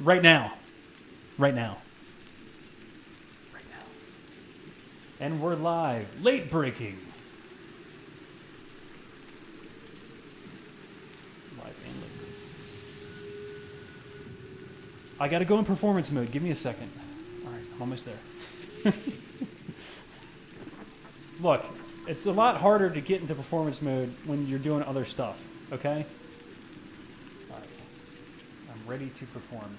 Right now. Right now. Right now. And we're live. Late breaking. Live and late. I gotta go in performance mode. Give me a second. Alright, I'm almost there. Look, it's a lot harder to get into performance mode when you're doing other stuff, okay? Alright. I'm ready to perform.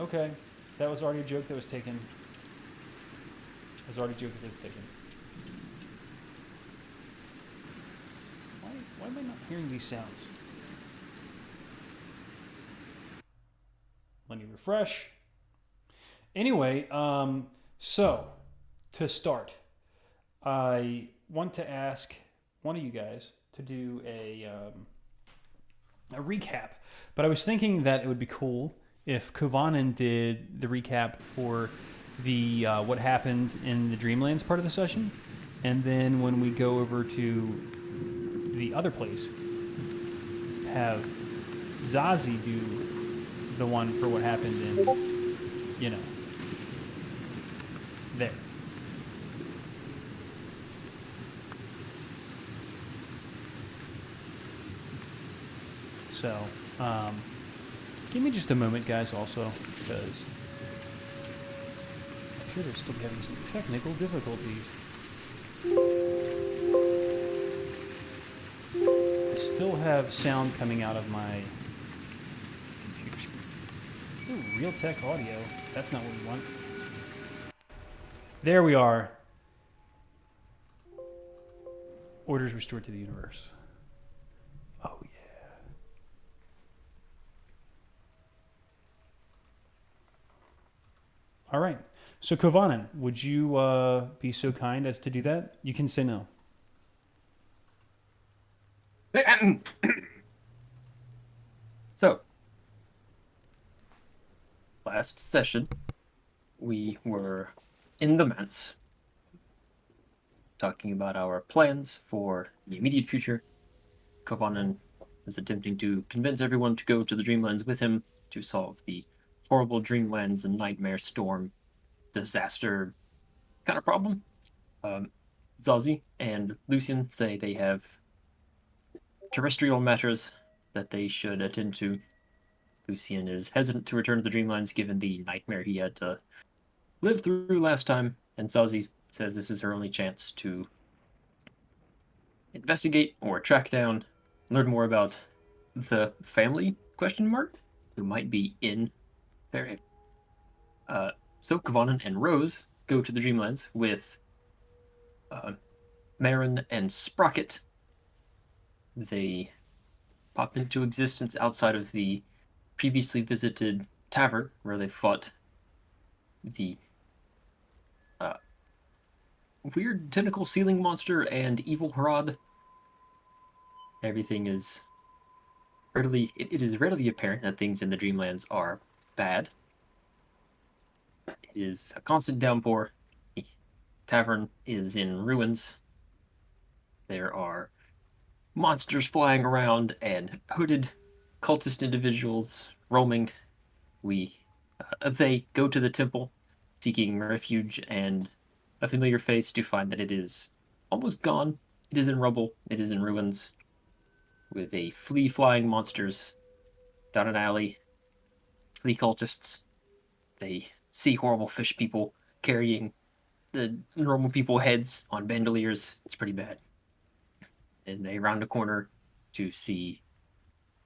Okay. That was already a joke that was taken. That was already a joke that was taken. Why am I not hearing these sounds? Let me refresh. Anyway, so to start, I want to ask one of you guys to do a recap. But I was thinking that it would be cool if Kovanen did the recap for the what happened in the Dreamlands part of the session, and then when we go over to the other place, have Zazie do the one for what happened in, you know, there. So, give me just a moment, guys, also, because I appear to still be having some technical difficulties. I still have sound coming out of my computer screen. Ooh, Realtek audio. That's not what we want. There we are. Orders restored to the universe. Oh, yeah. All right. So, Kovanen, would you be so kind as to do that? You can say no. So, last session, we were in the manse, talking about our plans for the immediate future. Kovanen is attempting to convince everyone to go to the Dreamlands with him to solve the horrible Dreamlands and Nightmare Storm disaster kind of problem. Zazie and Lucian say they have terrestrial matters that they should attend to. Lucian is hesitant to return to the Dreamlands given the nightmare he had to live through last time, and Zazie says this is her only chance to investigate or track down, learn more about the family question mark who might be in Fairhaven. So Kovanen and Rose go to the Dreamlands with Marin and Sprocket. They pop into existence outside of the previously visited tavern where they fought the weird tentacle ceiling monster and evil Harad. Everything is it is readily apparent that things in the Dreamlands are bad. It is a constant downpour. The tavern is in ruins. There are monsters flying around and hooded cultist individuals roaming. They go to the temple seeking refuge and a familiar face to find that it is almost gone. It is in rubble. It is in ruins with a flea flying monsters down an alley. Flea cultists. They see horrible fish people carrying the normal people heads on bandoliers. It's pretty bad. And they round a corner to see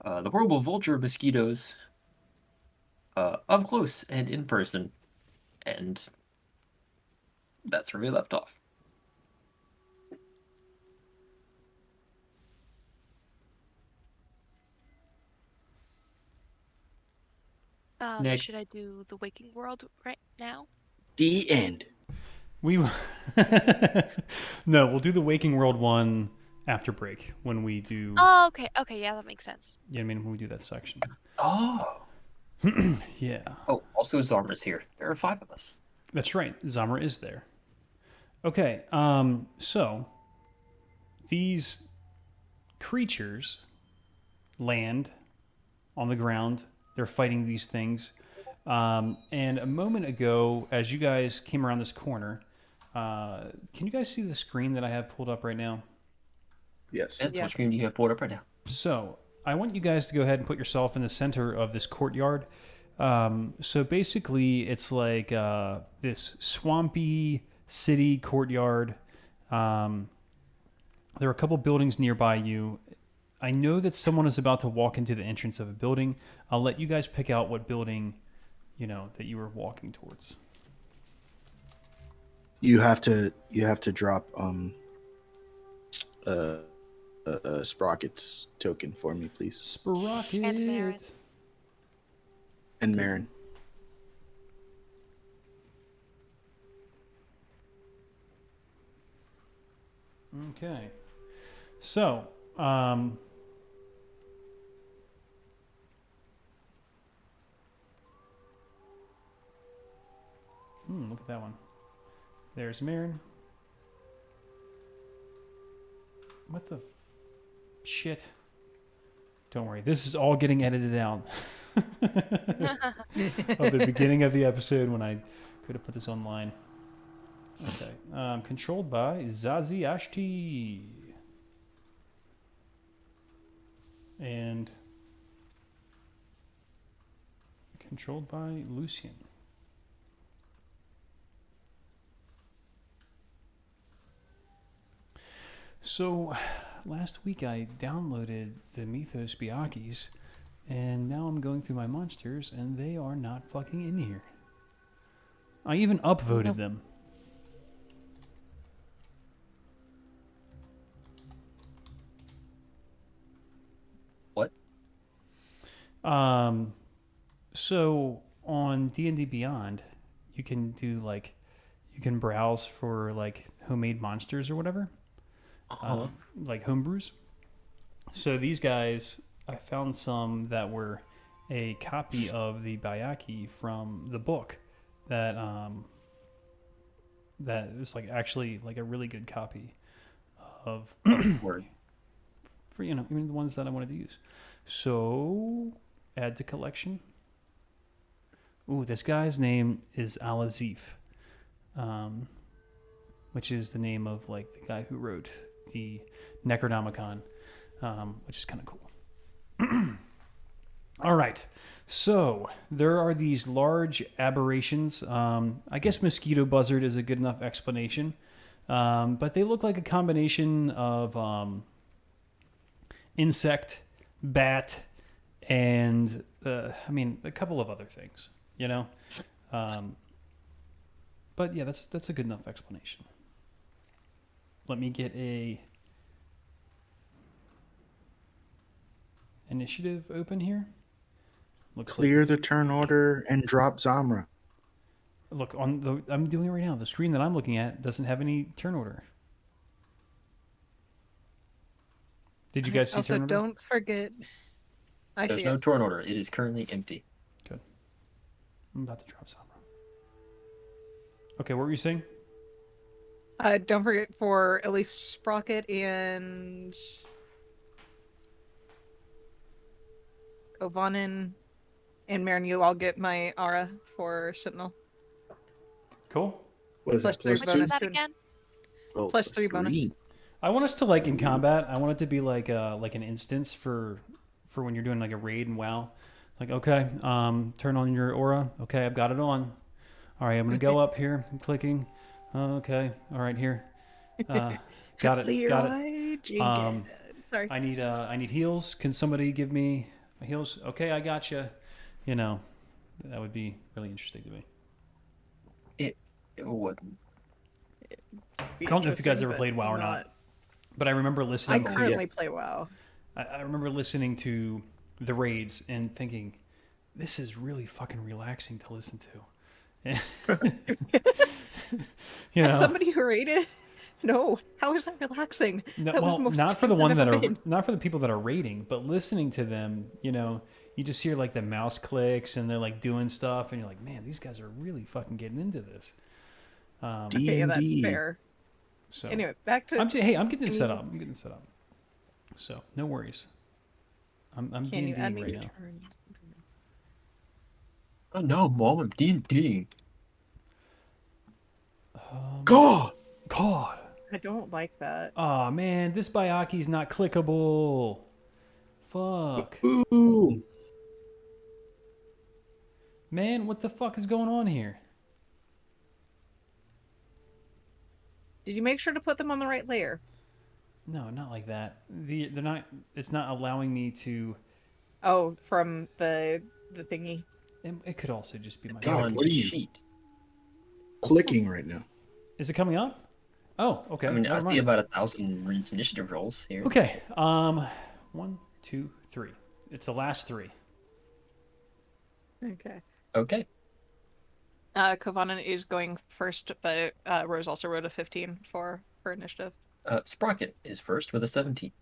the horrible vulture mosquitoes up close and in person. And that's where we left off. Nick. Should I do the waking world right now? The end. We no, we'll do the Waking World one after break when we do. Oh, okay. Okay, yeah, that makes sense. Yeah, I mean when we do that section. Oh. Yeah. Oh, also Zarma's here. There are 5 of us. That's right. Zamra is there. Okay. So these creatures land on the ground. They're fighting these things. And a moment ago, as you guys came around this corner, can you guys see the screen that I have pulled up right now? Yes. That's Yeah. what screen do you have pulled up right now? So I want you guys to go ahead and put yourself in the center of this courtyard. So basically, it's like this swampy city courtyard. There are a couple buildings nearby you. I know that someone is about to walk into the entrance of a building. I'll let you guys pick out what building, that you were walking towards. You have to drop Sprocket's token for me, please. Sprocket. And Marin. And Marin. Okay. So, look at that one. There's Marin. What the shit? Don't worry. This is all getting edited out. Of the beginning of the episode when I could have put this online. Okay. Controlled by Zazie Ashti. And controlled by Lucian. So, last week I downloaded the Mythos Biakis, and now I'm going through my monsters, and they are not fucking in here. I even upvoted them. What? So on D&D Beyond, you can do you can browse for homemade monsters or whatever. Like homebrews. So these guys, I found some that were a copy of the Bayaki from the book that was actually a really good copy of Word. for even the ones that I wanted to use. So add to collection. Ooh, this guy's name is Alazif, which is the name of the guy who wrote the Necronomicon, which is kind of cool. All right, so there are these large aberrations. I guess mosquito buzzard is a good enough explanation, but they look like a combination of insect, bat, and a couple of other things, But yeah, that's a good enough explanation. Let me get a initiative open here. Looks Clear the turn order and drop Zamra. Look I'm doing it right now. The screen that I'm looking at doesn't have any turn order. Did you guys see Also, turn order? don't forget. I There's see no it. turn order. It is currently empty. Good. I'm about to drop some. Okay, what were you saying? Don't forget for at least Sprocket and Ovanen and Marin, you all get my aura for Sentinel. Cool. What is Plus that? three Plus Which two? is bonus. that to- again? Oh, plus three bonus. I want us to in combat. I want it to be like an instance for when you're doing a raid and WoW. Okay, turn on your aura. Okay, I've got it on. All right, I'm gonna go up here. I'm clicking. Okay, all right here. Got it. Got it. Leroy Jenkins. Sorry. I need heals. Can somebody give me heals? Okay, I got you. That would be really interesting to me. It wouldn't. I don't know if you guys ever played WoW or not, but I remember I listening to. currently play WoW. I remember listening to the raids and thinking, this is really fucking relaxing to listen to. As somebody who raided, no, how is that relaxing? No, That was well, the most not for the tense one I've that ever are been. not for the people that are raiding, but listening to them, you just hear the mouse clicks and they're doing stuff, and you're like, man, these guys are really fucking getting into this. Okay, yeah, that's D&D. fair. So Anyway, back to I'm getting it set up. I'm getting it set up. So no worries. I'm can you D&Ing add me right to now. turn? Oh no, Mom, I'm D&D. God! God. I don't like that. Aw, man, this Byaki's not clickable. Fuck. Ooh! Man, what the fuck is going on here? Did you make sure to put them on the right layer? No, not like that. They're not. It's not allowing me to. Oh, from the thingy. It could also just be my. God, On what are you- sheet. Clicking right now. Is it coming up? Oh, okay. I mean, I never see mind. about 1,000 Reed's initiative rolls here. Okay. 1, 2, 3. It's the last 3. Okay. Okay. Kovanen is going first, but Rose also wrote a 15 for her initiative. Sprocket is first with a 17.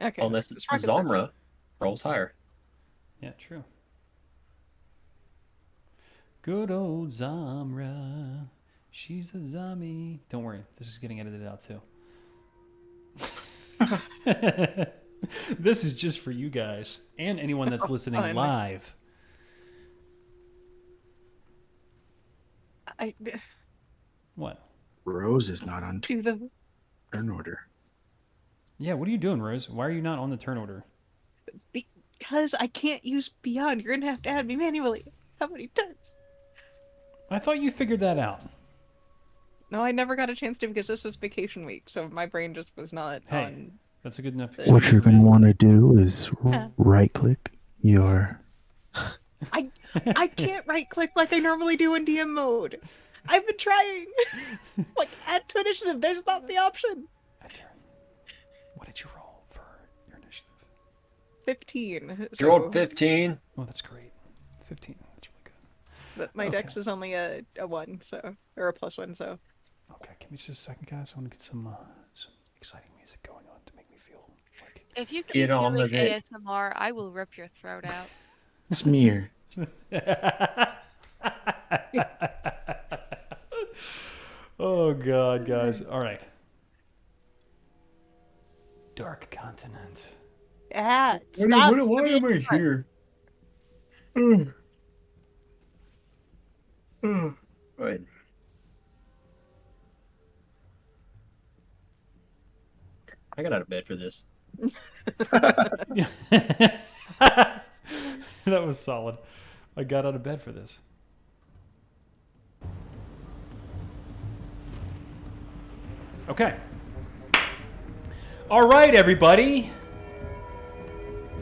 Okay. Unless Sprocket's Zamra rolls higher. Yeah, true. Good old Zamra. She's a zombie. Don't worry, this is getting edited out too. This is just for you guys and anyone that's listening fun. live. I What? Rose is not on do the turn order. Yeah, what are you doing, Rose? Why are you not on the turn order? because I can't use Beyond. You're gonna have to add me manually. How many times? I thought you figured that out. No, I never got a chance to because this was vacation week, so my brain just was not Hey. on. That's a good enough. What you're going to want to do is Yeah. right click your. I can't right click like I normally do in DM mode. I've been trying. Like add to initiative. There's not the option. What did you roll for your initiative? 15. You rolled 15. Oh, that's great. 15. That's really good. But my Okay. dex is only a 1, so or a +1, so. Okay, give me just a second, guys. I want to get some exciting music going on to make me feel like. If you keep Get on doing with it. ASMR, I will rip your throat out. Smear. Oh God, guys! All right. Dark Continent. Yeah. Stop. Why am I here? Right. I got out of bed for this. That was solid. I got out of bed for this. Okay. All right, everybody.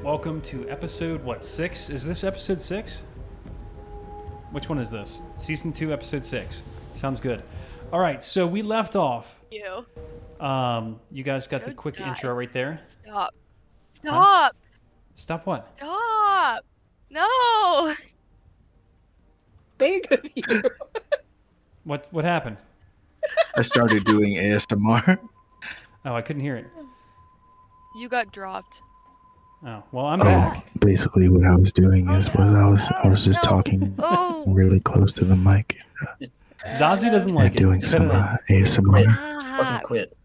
Welcome to episode, 6? Is this episode 6? Which one is this? Season 2, episode 6. Sounds good. All right, so we left off. You. You guys got the Go quick die. intro right there. Stop. Stop. Stop what? Stop. No. Big of you. What happened? I started doing ASMR. Oh, I couldn't hear it. You got dropped. Oh, well, I'm back. Basically, what I was doing is I was just talking Oh. really close to the mic Zazie doesn't and like it. doing Cut some it out. ASMR. Ah. Fucking quit.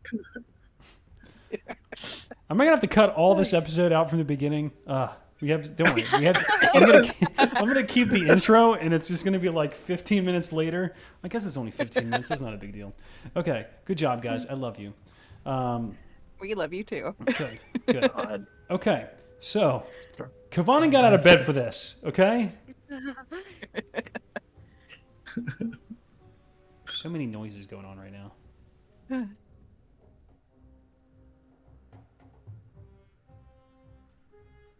Am I gonna have to cut all this episode out from the beginning? We have. Don't worry. We have. I'm gonna keep the intro, and it's just gonna be like 15 minutes later. I guess it's only 15 minutes. That's not a big deal. Okay. Good job, guys. I love you. We love you too. Good. Good. God. Okay. So, Kavanen got out of bed for this. Okay. So many noises going on right now.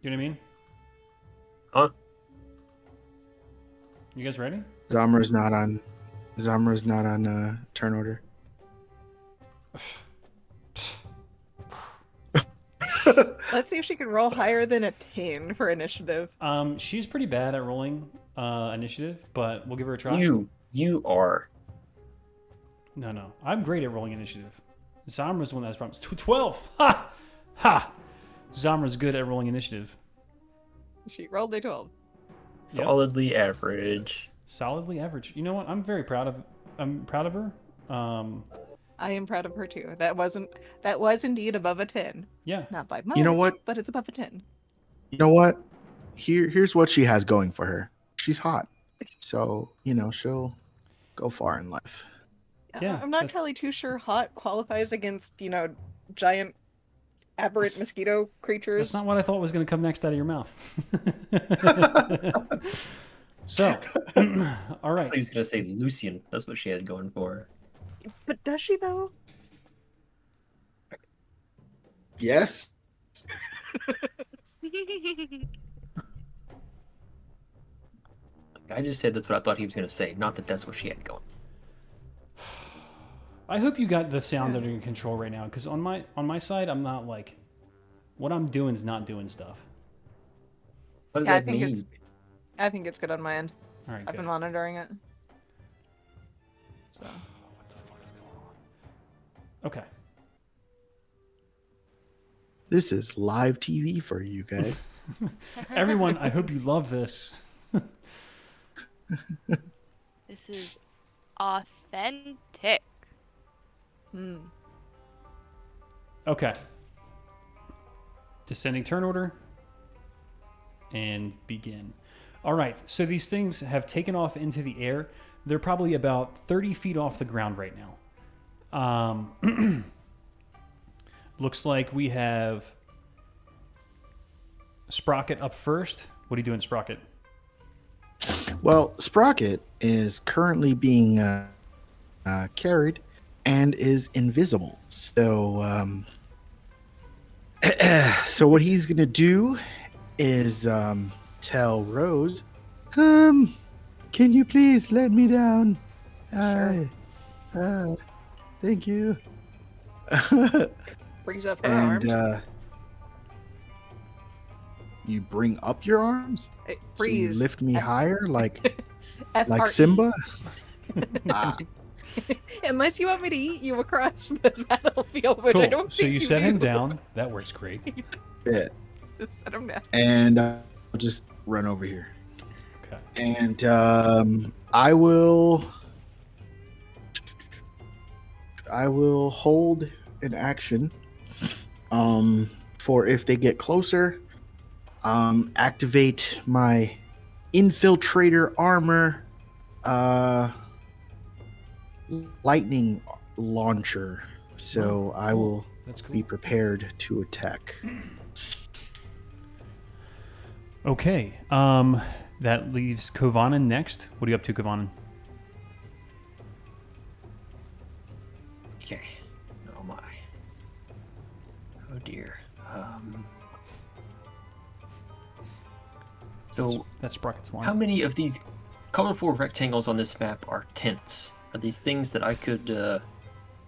You know what I mean? Huh? You guys ready? Zamra's not on turn order. Let's see if she can roll higher than a 10 for initiative. She's pretty bad at rolling initiative, but we'll give her a try. You are. No. I'm great at rolling initiative. Zamra's the one that has problems. 12! Ha! Ha! Zamra's good at rolling initiative. She rolled a 12. Solidly average. Solidly average. You know what? I'm proud of her. I am proud of her too. That was indeed above a 10. Yeah. Not by much, You know what? but it's above a 10. You know what? here's what she has going for her. She's hot, so she'll go far in life. Yeah, I'm not that's- totally too sure hot qualifies against, giant aberrant mosquito creatures. That's not what I thought was going to come next out of your mouth. So, all I right. thought he was gonna say Lucian. That's what she had going for her. But does she though? Yes. I just said that's what I thought he was gonna say, not that that's what she had going. I hope you got the sound under control right now, because on my side, I'm not like, what I'm doing is not doing stuff. What does Yeah, that mean? I think it's good on my end. All right, I've good. been monitoring it. So What the fuck is going on? Okay. This is live TV for you guys. Everyone, I hope you love this. This is authentic. Okay. Descending turn order. And begin. All right, so these things have taken off into the air. They're probably about 30 feet off the ground right now. Looks like we have Sprocket up first. What are you doing, Sprocket? Well, Sprocket is currently being carried and is invisible. So, so what he's gonna do is tell Rose, "Can you please let me down? Thank you." brings up her And arms. you bring up your arms, Hey, so you freeze. lift me higher, like F-R-E. Simba. Ah. Unless you want me to eat you across the battlefield, which I don't So think you set him do. down. That works great. Yeah. Set him down. And I'll just run over here. Okay. And I will hold an action for if they get closer, activate my infiltrator armor lightning launcher, so I will That's cool. be prepared to attack. Okay. That leaves Kovanen next. What are you up to, Kovanen? Okay. Oh my. Oh dear. So, That's Sprocket's line. how many of these colorful rectangles on this map are tents? Are these things that I could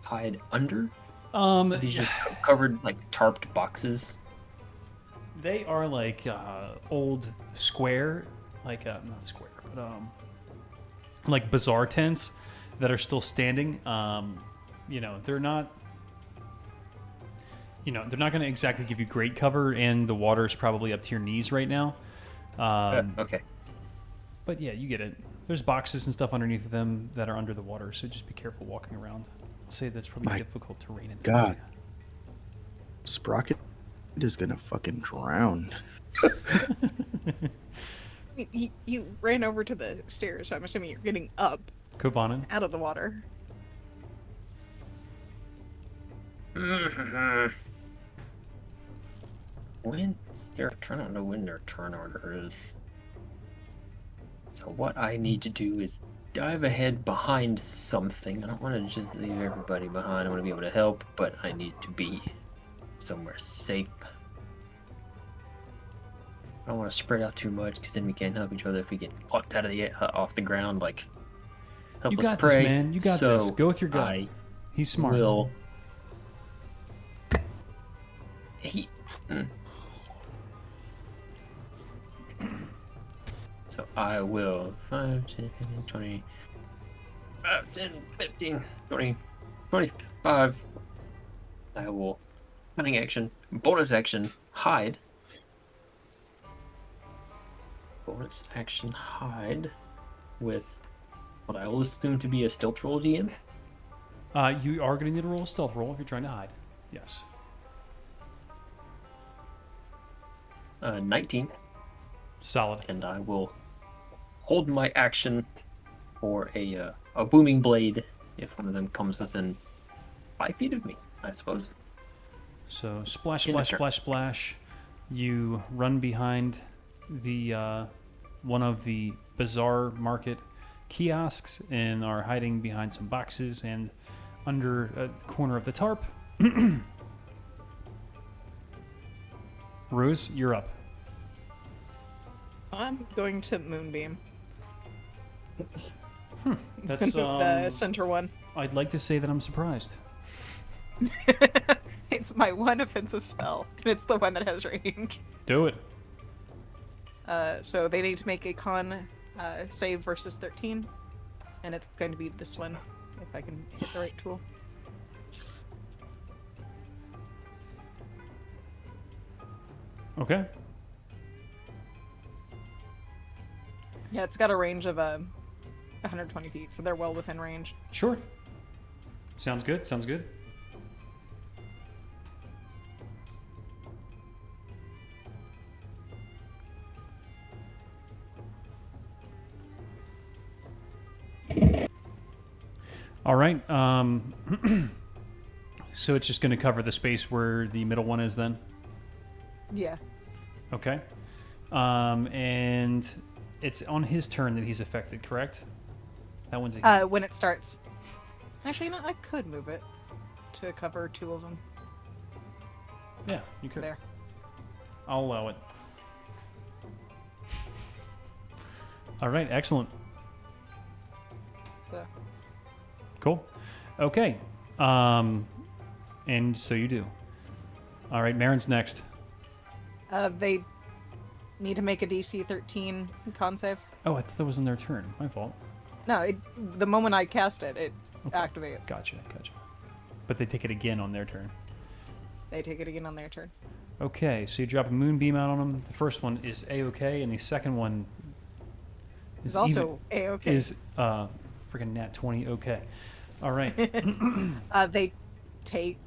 hide under? Are these just covered, like, tarped boxes? They are like old square, like not square, but like bazaar tents that are still standing. They're not. They're not going to exactly give you great cover, and the water is probably up to your knees right now. Okay. But yeah, you get it. There's boxes and stuff underneath of them that are under the water, so just be careful walking around. I'll say that's probably My difficult terrain. In God. area. Sprocket is gonna fucking drown. You ran over to the stairs, so I'm assuming you're getting up Kovanen. out of the water. When is their turn? I don't know when their turn order is. So what I need to do is dive ahead behind something. I don't want to just leave everybody behind. I want to be able to help, but I need to be somewhere safe. I don't want to spread out too much, because then we can't help each other if we get plucked out of the off the ground like You helpless got prey. this, man. You got So this. Go with your gut. I He's smart. will. So I will 5, 10, 15, 20, 5, 10, 15, 20, 25. I will cunning action, bonus action, hide. Bonus action, hide with what I will assume to be a stealth roll, DM. You are going to need to roll a stealth roll if you're trying to hide. Yes. 19. Solid. and I will hold my action for a booming blade if one of them comes within 5 feet of me, I suppose. So splash, In the splash, turn. splash, splash. You run behind the one of the bazaar market kiosks and are hiding behind some boxes and under a corner of the tarp. Rose, you're up. I'm going to Moonbeam. That's The center one. I'd like to say that I'm surprised. It's my one offensive spell, and it's the one that has range. Do it. So they need to make a con save versus 13, and it's going to be this one, if I can hit the right tool. Okay. Yeah, it's got a range of 120 feet, so they're well within range. Sure. Sounds good. Sounds good. All right. So it's just going to cover the space where the middle one is then? Yeah. Okay. And it's on his turn that he's affected, correct? That one's a When it starts. Actually, no, I could move it to cover 2 of them. Yeah, you could. There. I'll allow it. All right, excellent. So, Cool. Okay. And so you do. All right, Marin's next. they need to make a DC 13 con save. Oh, I thought that was on their turn. My fault. No, the moment I cast it, it Okay. activates. Gotcha. But they take it again on their turn. They take it again on their turn. Okay, so you drop a moonbeam out on them. The first one is A-okay, and the second one It's is also A-okay. is freaking nat 20 okay. All right. They take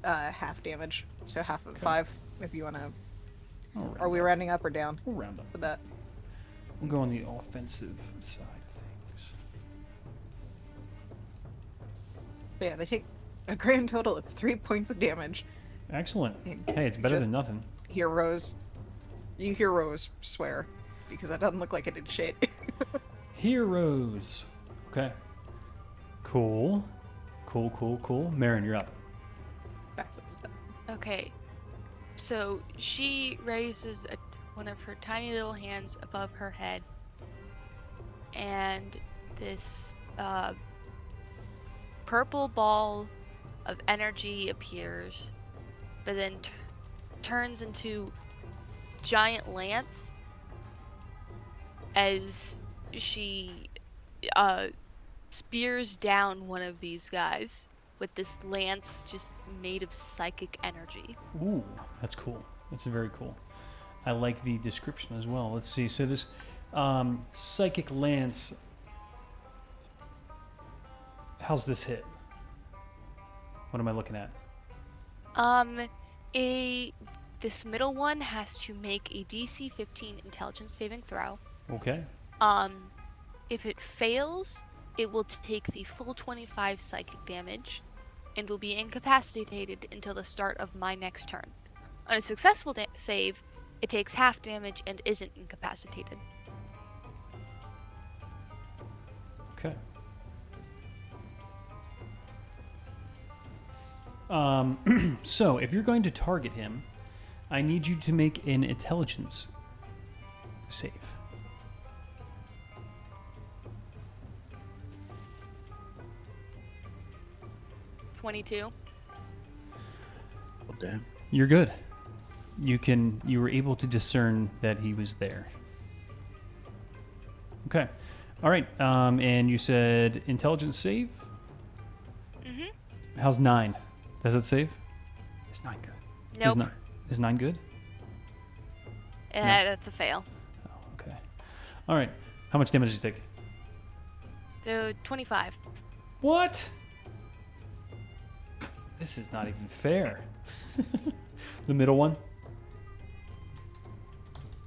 half damage, so half of 5 if you want to. I'll round Are we up. rounding up or down We'll round up. for that? We'll go on the offensive side of things. So yeah, they take a grand total of 3 points of damage. Excellent. You Hey, it's better just than nothing. hear Rose. You hear Rose swear because that doesn't look like it did shit. Heroes. Okay. Cool. Marin, you're up. Backs up step. Okay. So she raises one of her tiny little hands above her head, and this purple ball of energy appears, but then turns into giant lance as she spears down one of these guys with this lance just made of psychic energy. Ooh, that's cool. That's very cool. I like the description as well. Let's see. So this psychic lance. How's this hit? What am I looking at? This middle one has to make a DC 15 intelligence saving throw. Okay. If it fails, it will take the full 25 psychic damage and will be incapacitated until the start of my next turn. On a successful save, it takes half damage and isn't incapacitated. Okay. So if you're going to target him, I need you to make an intelligence save. $22. Oh, damn. You're good. You were able to discern that he was there. Okay. All right. And you said intelligence save? Mm-hmm. How's 9? Does it save? Is 9 good? Nope. Is 9 good? That's a fail. Oh, okay. All right. How much damage did you take? So 25. What? This is not even fair. The middle one?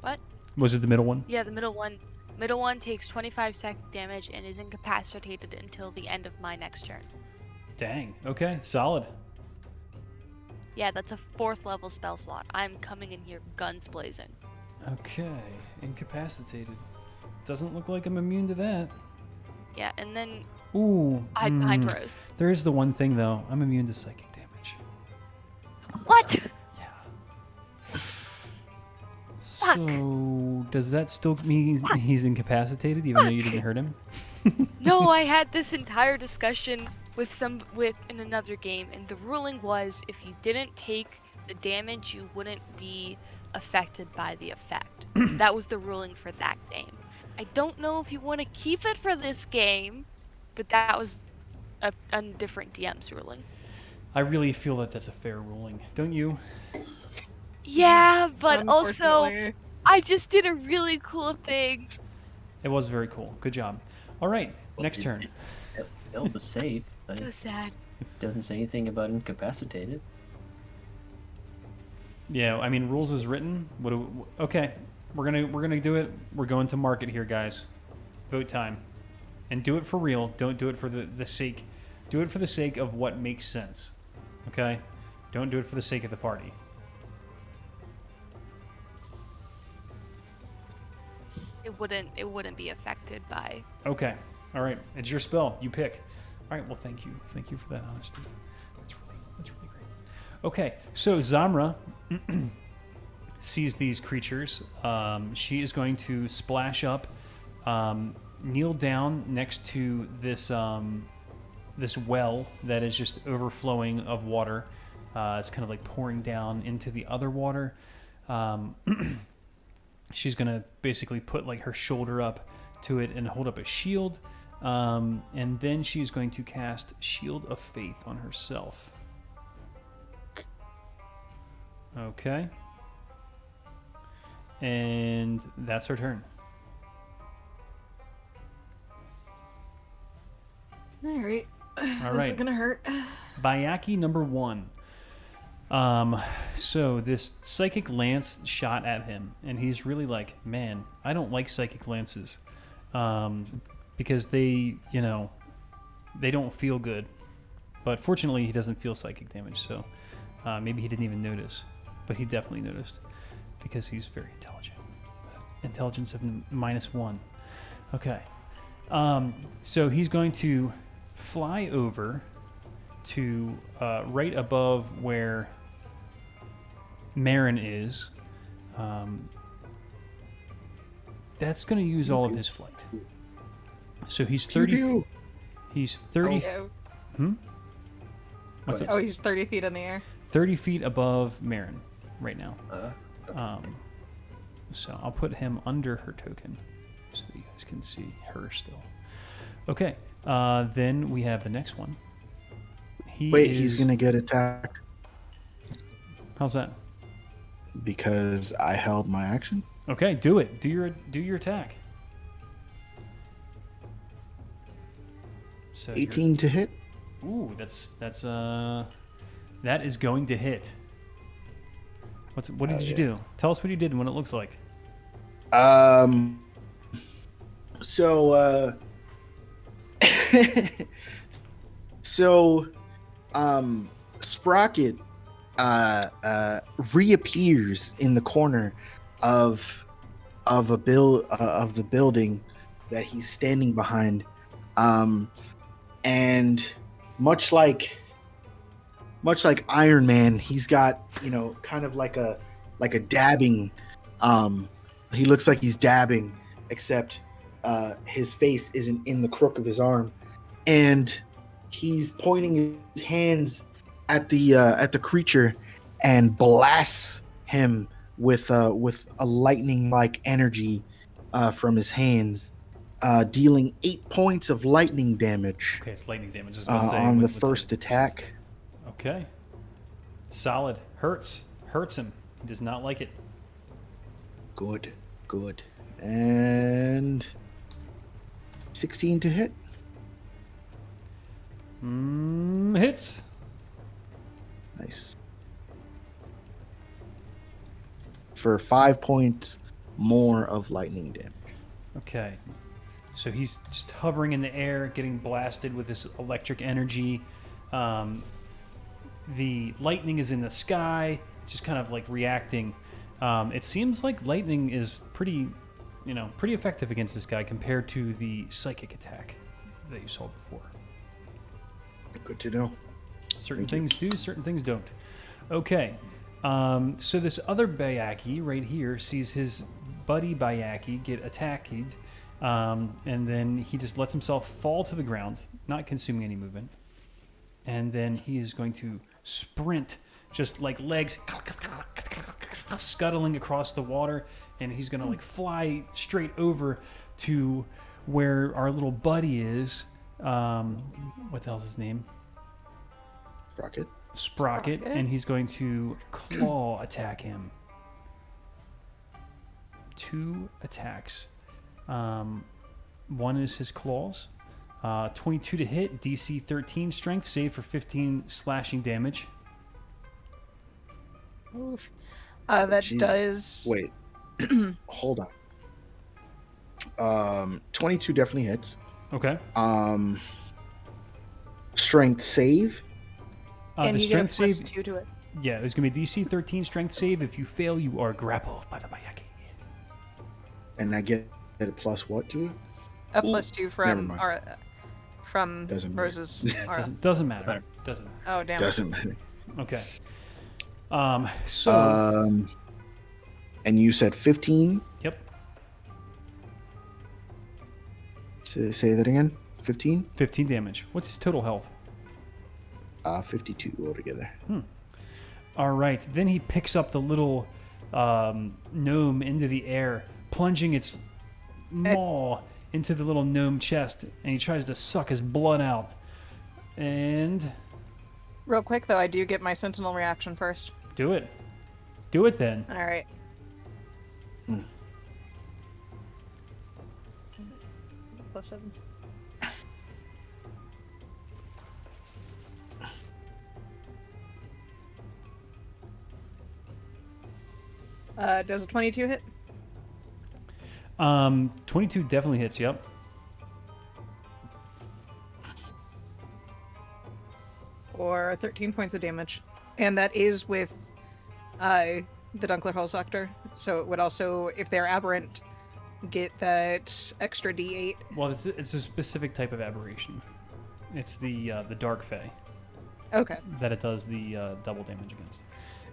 What? Was it the middle one? Yeah, the middle one. Middle one takes 25 psychic damage and is incapacitated until the end of my next turn. Dang. Okay. Solid. Yeah, that's a 4th level spell slot. I'm coming in here guns blazing. Okay. Incapacitated. Doesn't look like I'm immune to that. Yeah, and then Ooh. hide behind Rose. There is the one thing though. I'm immune to psychic damage. What? Yeah. So does that still mean he's incapacitated even though you didn't hurt him? No, I had this entire discussion with in another game, and the ruling was if you didn't take the damage, you wouldn't be affected by the effect. That was the ruling for that game. I don't know if you want to keep it for this game, but that was a different DM's ruling. I really feel that that's a fair ruling, don't you? Yeah, but also Unfortunately. I just did a really cool thing. It was very cool. Good job. All right, Well, next it- turn. It failed the save, but So it sad. doesn't say anything about incapacitated. Yeah, I mean, rules is written. Okay, we're gonna do it. We're going to market here, guys. Vote time, and do it for real. Don't do it for the sake. Do it for the sake of what makes sense. Okay, don't do it for the sake of the party. It wouldn't be affected by. Okay, all right. It's your spell. You pick. All right. Well, thank you. Thank you for that honesty. That's really great. Okay, so Zamra sees these creatures. She is going to splash up, kneel down next to this this well that is just overflowing of water. It's kind of like pouring down into the other water. She's going to basically put like her shoulder up to it and hold up a shield. And then she's going to cast Shield of Faith on herself. Okay. And that's her turn. All right. All This right. is gonna hurt. Bayaki number 1. So this psychic lance shot at him, and he's really like, man, I don't like psychic lances, because they, they don't feel good. But fortunately, he doesn't feel psychic damage, so maybe he didn't even notice, but he definitely noticed because he's very intelligent. Intelligence of -1. Okay. So he's going to fly over to right above where Marin is. That's going to use all of his flight. So he's 30. He's 30. Oh, What's it? oh, he's 30 feet in the air. 30 feet above Marin right now. Okay. So I'll put him under her token so that you guys can see her still. Okay. Then we have the next one. He's gonna get attacked How's that? because I held my action. Okay, do it. Do your attack. So you're- 18 to hit. Ooh, that is going to hit. What did you do? Tell us what you did and what it looks like. So Sprocket reappears in the corner of the building that he's standing behind, and much like Iron Man, he's got kind of like a dabbing. He looks like he's dabbing, except his face isn't in the crook of his arm, and he's pointing his hands at the creature and blasts him with a lightning-like energy from his hands, dealing 8 points of lightning damage Okay, it's lightning damage. I was about to say, on the with first attack. Okay. Solid. Hurts him. He does not like it. Good. And 16 to hit. Hits. Nice. For 5 points more of lightning damage. Okay. So he's just hovering in the air, getting blasted with this electric energy. The lightning is in the sky, it's just kind of like reacting. It seems like lightning is pretty effective against this guy compared to the psychic attack that you saw before. Good to know. Certain Thank things do, certain things don't. Okay. So this other Bayaki right here sees his buddy Bayaki get attacked, and then he just lets himself fall to the ground, not consuming any movement. And then he is going to sprint, just like legs scuttling across the water, and he's going to like fly straight over to where our little buddy is. What the hell's his name? Rocket. Sprocket, and he's going to claw attack him. 2 attacks. One is his claws. 22 to hit, DC 13 strength, save for 15 slashing damage. Oof. That Jesus. does. Wait. Hold on. 22 definitely hits. Okay. Strength save. And The you get a strength plus save, 2 to it. yeah, there's going to be DC 13 strength save. If you fail, you are grappled by the Bayaki. And I get a plus what to it? A plus 2 Never from mind. from Doesn't matter. Rose's aura. Doesn't matter. Matter. Doesn't matter. Oh damn. Doesn't matter. Okay. So, And you said 15? yep, Say that again. 15? 15 damage. What's his total health? 52 altogether. All right. Then he picks up the little gnome into the air, plunging its maw into the little gnome chest, and he tries to suck his blood out. And Real quick though, I do get my sentinel reaction first. do it. Do it then. All right. Plus 7. Does a 22 hit? 22 definitely hits. Yep. Or 13 points of damage. And that is with the Dunkler Hull Sector. So it would also, if they're aberrant, get that extra D8. Well, it's a specific type of aberration. It's the Dark Fae Okay. that it does the double damage against.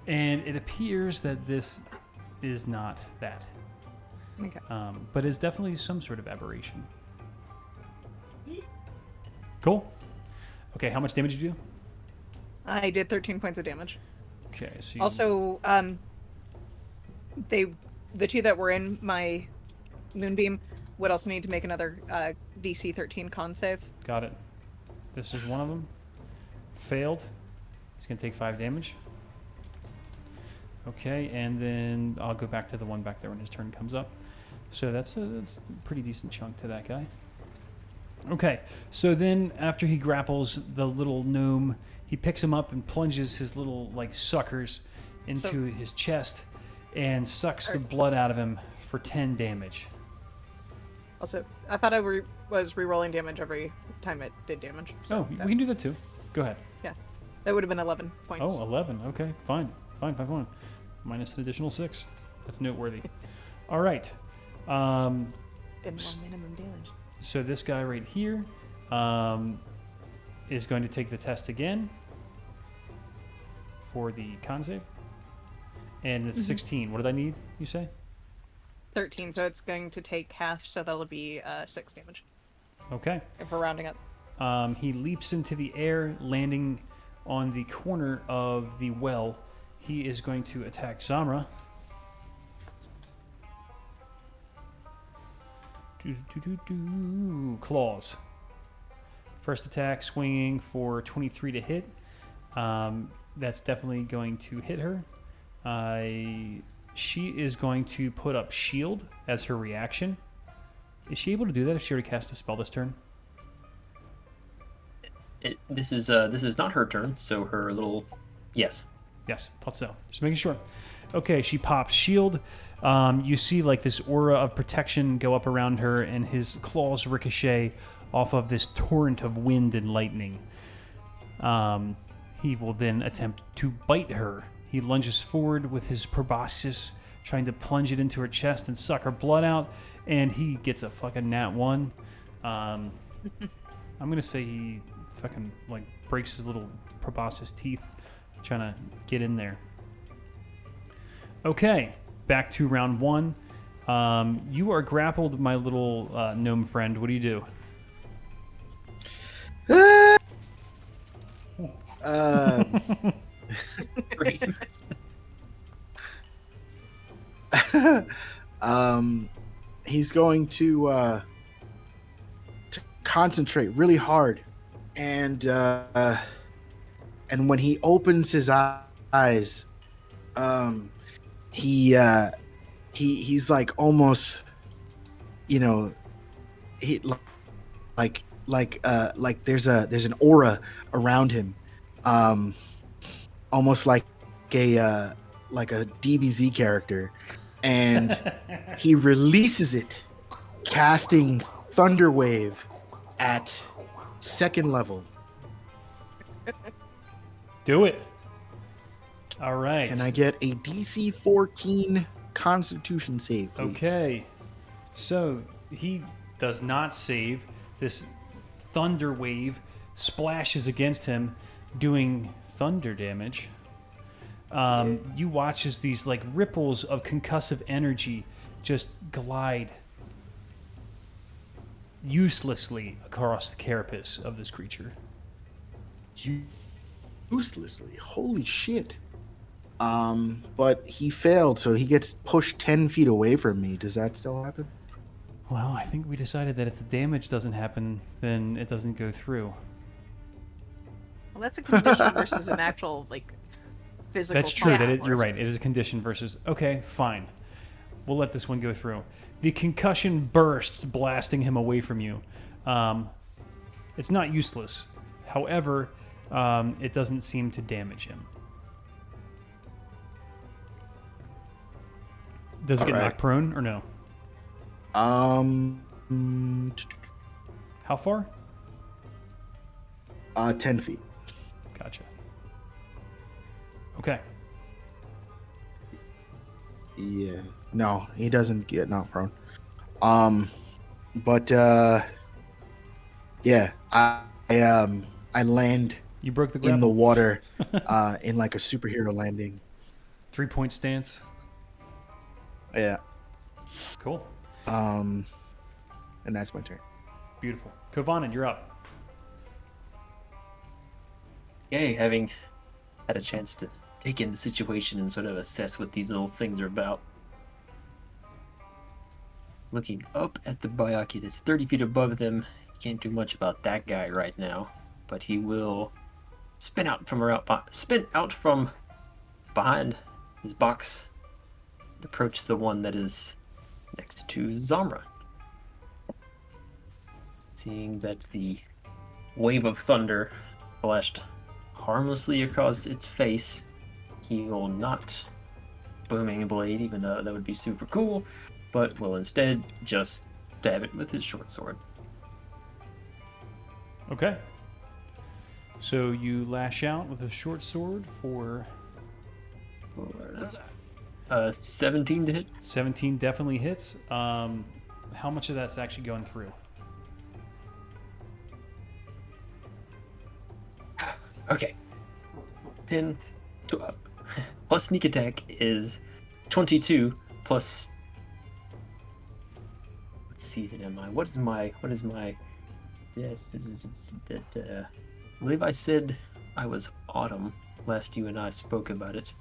And it appears that this is not that. Okay. But it's definitely some sort of aberration. Cool. Okay, how much damage did you do? I did 13 points of damage. Okay, so you, Also, the two that were in my moonbeam would also need to make another DC 13 con save. got it. This is one of them. Failed. He's gonna take 5 damage. Okay, and then I'll go back to the one back there when his turn comes up. So that's a pretty decent chunk to that guy. Okay, so then after he grapples the little gnome, he picks him up and plunges his little like suckers into his chest and sucks the blood out of him for 10 damage. Also, I thought I was re-rolling damage every time it did damage. So Oh, we can do that too. Go ahead. that would have been 11 points. Oh, 11. Okay, fine. Fine. Minus an additional 6. That's noteworthy. All right. Did more minimum damage. So this guy right here is going to take the test again for the con save. And it's 16. What did I need, you say? 13, so it's going to take half, so that'll be 6 damage Okay. if we're rounding up. He leaps into the air, landing on the corner of the well. He is going to attack Zamra. Claws. First attack swinging for 23 to hit. That's definitely going to hit her. She is going to put up shield as her reaction. Is she able to do that if she already cast a spell this turn? This is not her turn, so her little yes. Yes, thought so. Just making sure. Okay, she pops shield. You see like this aura of protection go up around her, and his claws ricochet off of this torrent of wind and lightning. He will then attempt to bite her. He lunges forward with his proboscis, trying to plunge it into her chest and suck her blood out, and he gets a fucking nat 1. I'm gonna say he fucking like breaks his little proboscis teeth, trying to get in there. Okay, back to round 1. You are grappled, my little gnome friend. What do you do? Great. He's going to concentrate really hard, and when he opens his eyes, he's like almost, you know, he like there's an aura around him, almost like a DBZ character, and he releases it, casting Thunder Wave at 2nd level. Do it. All right. Can I get a DC 14 Constitution save, please? Okay. So he does not save. This thunder wave splashes against him, doing thunder damage. You watch as these like ripples of concussive energy just glide uselessly across the carapace of this creature. Uselessly. Holy shit. But he failed, so he gets pushed 10 feet away from me. Does that still happen? Well, I think we decided that if the damage doesn't happen, then it doesn't go through. Well, that's a condition versus an actual like physical. That's true. slap You're or right. It is a condition versus. Okay, fine. We'll let this one go through. The concussion bursts, blasting him away from you. It's not useless. However, it doesn't seem to damage him. Does it get knocked prone or no? How far? 10 feet. Gotcha. Okay. Yeah. No, he doesn't get knocked prone. But yeah, I land You broke the in the grapple. water, in like a superhero landing. 3-point stance. Yeah. Cool. And that's my turn. Beautiful. Kovanen, you're up. Yay, having had a chance to take in the situation and sort of assess what these little things are about. Looking up at the Bayaki that's 30 feet above them, he can't do much about that guy right now, but he will spin out from behind his box and approach the one that is next to Zamra. Seeing that the wave of thunder flashed harmlessly across its face, he will not Booming Blade, even though that would be super cool, but will instead just stab it with his short sword. Okay. So you lash out with a short sword for 17 to hit. 17 definitely hits. How much of that's actually going through? Okay. 10 to, plus sneak attack is 22 plus. What season am I? What is my? I believe I said I was autumn last you and I spoke about it.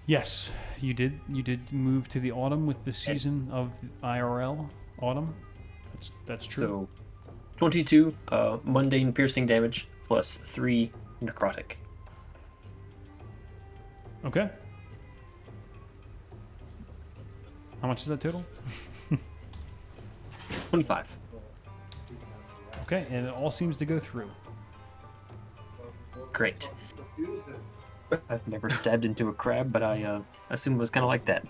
Yes, you did. You did move to the autumn with the season of IRL autumn. That's true. So 22 mundane piercing damage plus 3 necrotic. Okay. How much is that total? 25. Okay, and it all seems to go through. Great. I've never stabbed into a crab, but I assume it was kind of like that.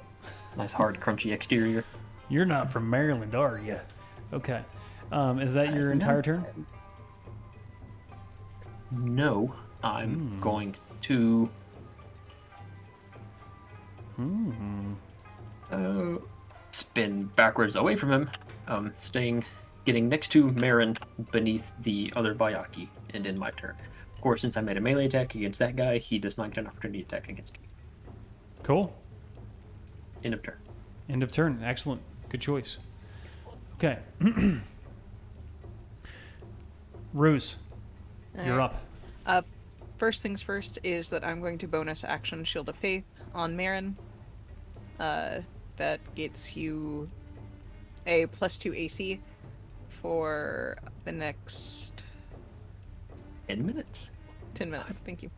Nice, hard, crunchy exterior. You're not from Maryland, are you? Okay. Is that your entire turn? No, I'm going to spin backwards away from him, getting next to Marin beneath the other Bayaki, and in my turn. Of course, since I made a melee attack against that guy, he does not get an opportunity attack against me. Cool. End of turn. End of turn. Excellent. Good choice. Okay. Ruse, you're Alright. up. First things first is that I'm going to bonus action Shield of Faith on Marin. That gets you a +2 AC for the next 10 minutes. 10 minutes. Thank you.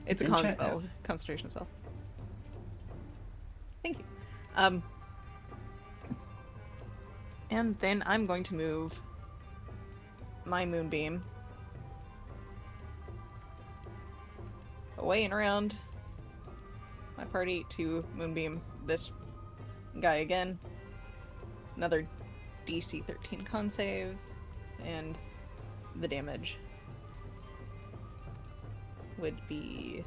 It's It's a in con chat spell, now. concentration spell. Thank you. And then I'm going to move my Moonbeam away and around my party to Moonbeam this guy again. Another DC 13 con save, and the damage would be